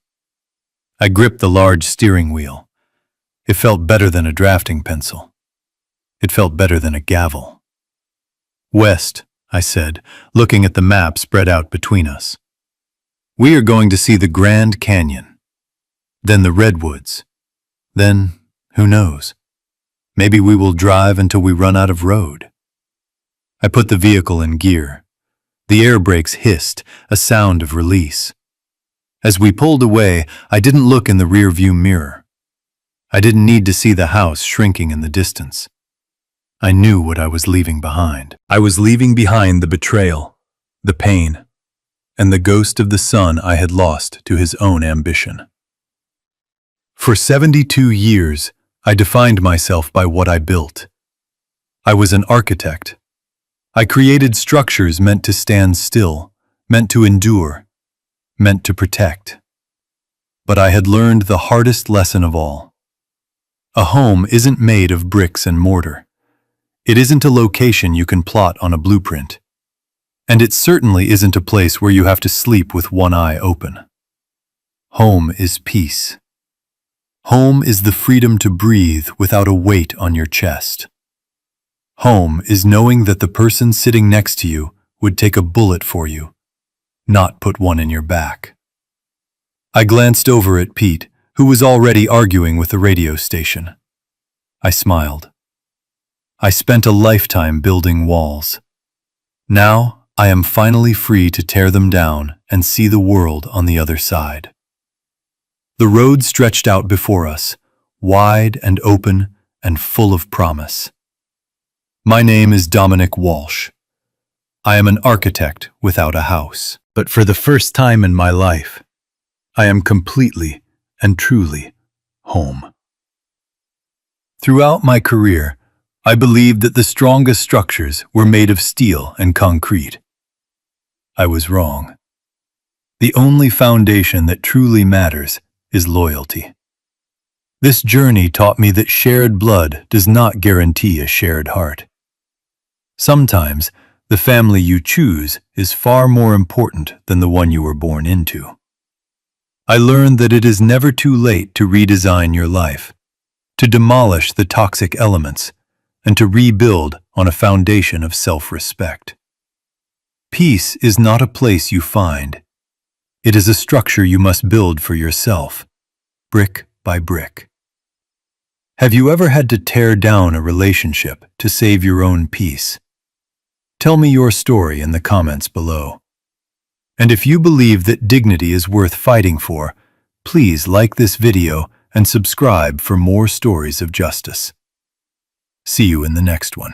I gripped the large steering wheel. It felt better than a drafting pencil. It felt better than a gavel. "West," I said, looking at the map spread out between us. "We are going to see the Grand Canyon, then the Redwoods, then, who knows, maybe we will drive until we run out of road." I put the vehicle in gear. The air brakes hissed, a sound of release. As we pulled away, I didn't look in the rear-view mirror. I didn't need to see the house shrinking in the distance. I knew what I was leaving behind. I was leaving behind the betrayal, the pain, and the ghost of the son I had lost to his own ambition. For 72 years, I defined myself by what I built. I was an architect. I created structures meant to stand still, meant to endure, meant to protect. But I had learned the hardest lesson of all. A home isn't made of bricks and mortar. It isn't a location you can plot on a blueprint. And it certainly isn't a place where you have to sleep with one eye open. Home is peace. Home is the freedom to breathe without a weight on your chest. Home is knowing that the person sitting next to you would take a bullet for you, not put one in your back. I glanced over at Pete, who was already arguing with the radio station. I smiled. I spent a lifetime building walls. Now I am finally free to tear them down and see the world on the other side. The road stretched out before us, wide and open and full of promise. My name is Dominic Walsh. I am an architect without a house. But for the first time in my life, I am completely and truly home. Throughout my career, I believed that the strongest structures were made of steel and concrete. I was wrong. The only foundation that truly matters is loyalty. This journey taught me that shared blood does not guarantee a shared heart. Sometimes, the family you choose is far more important than the one you were born into. I learned that it is never too late to redesign your life, to demolish the toxic elements, and to rebuild on a foundation of self-respect. Peace is not a place you find. It is a structure you must build for yourself, brick by brick. Have you ever had to tear down a relationship to save your own peace? Tell me your story in the comments below. And if you believe that dignity is worth fighting for, please like this video and subscribe for more stories of justice. See you in the next one.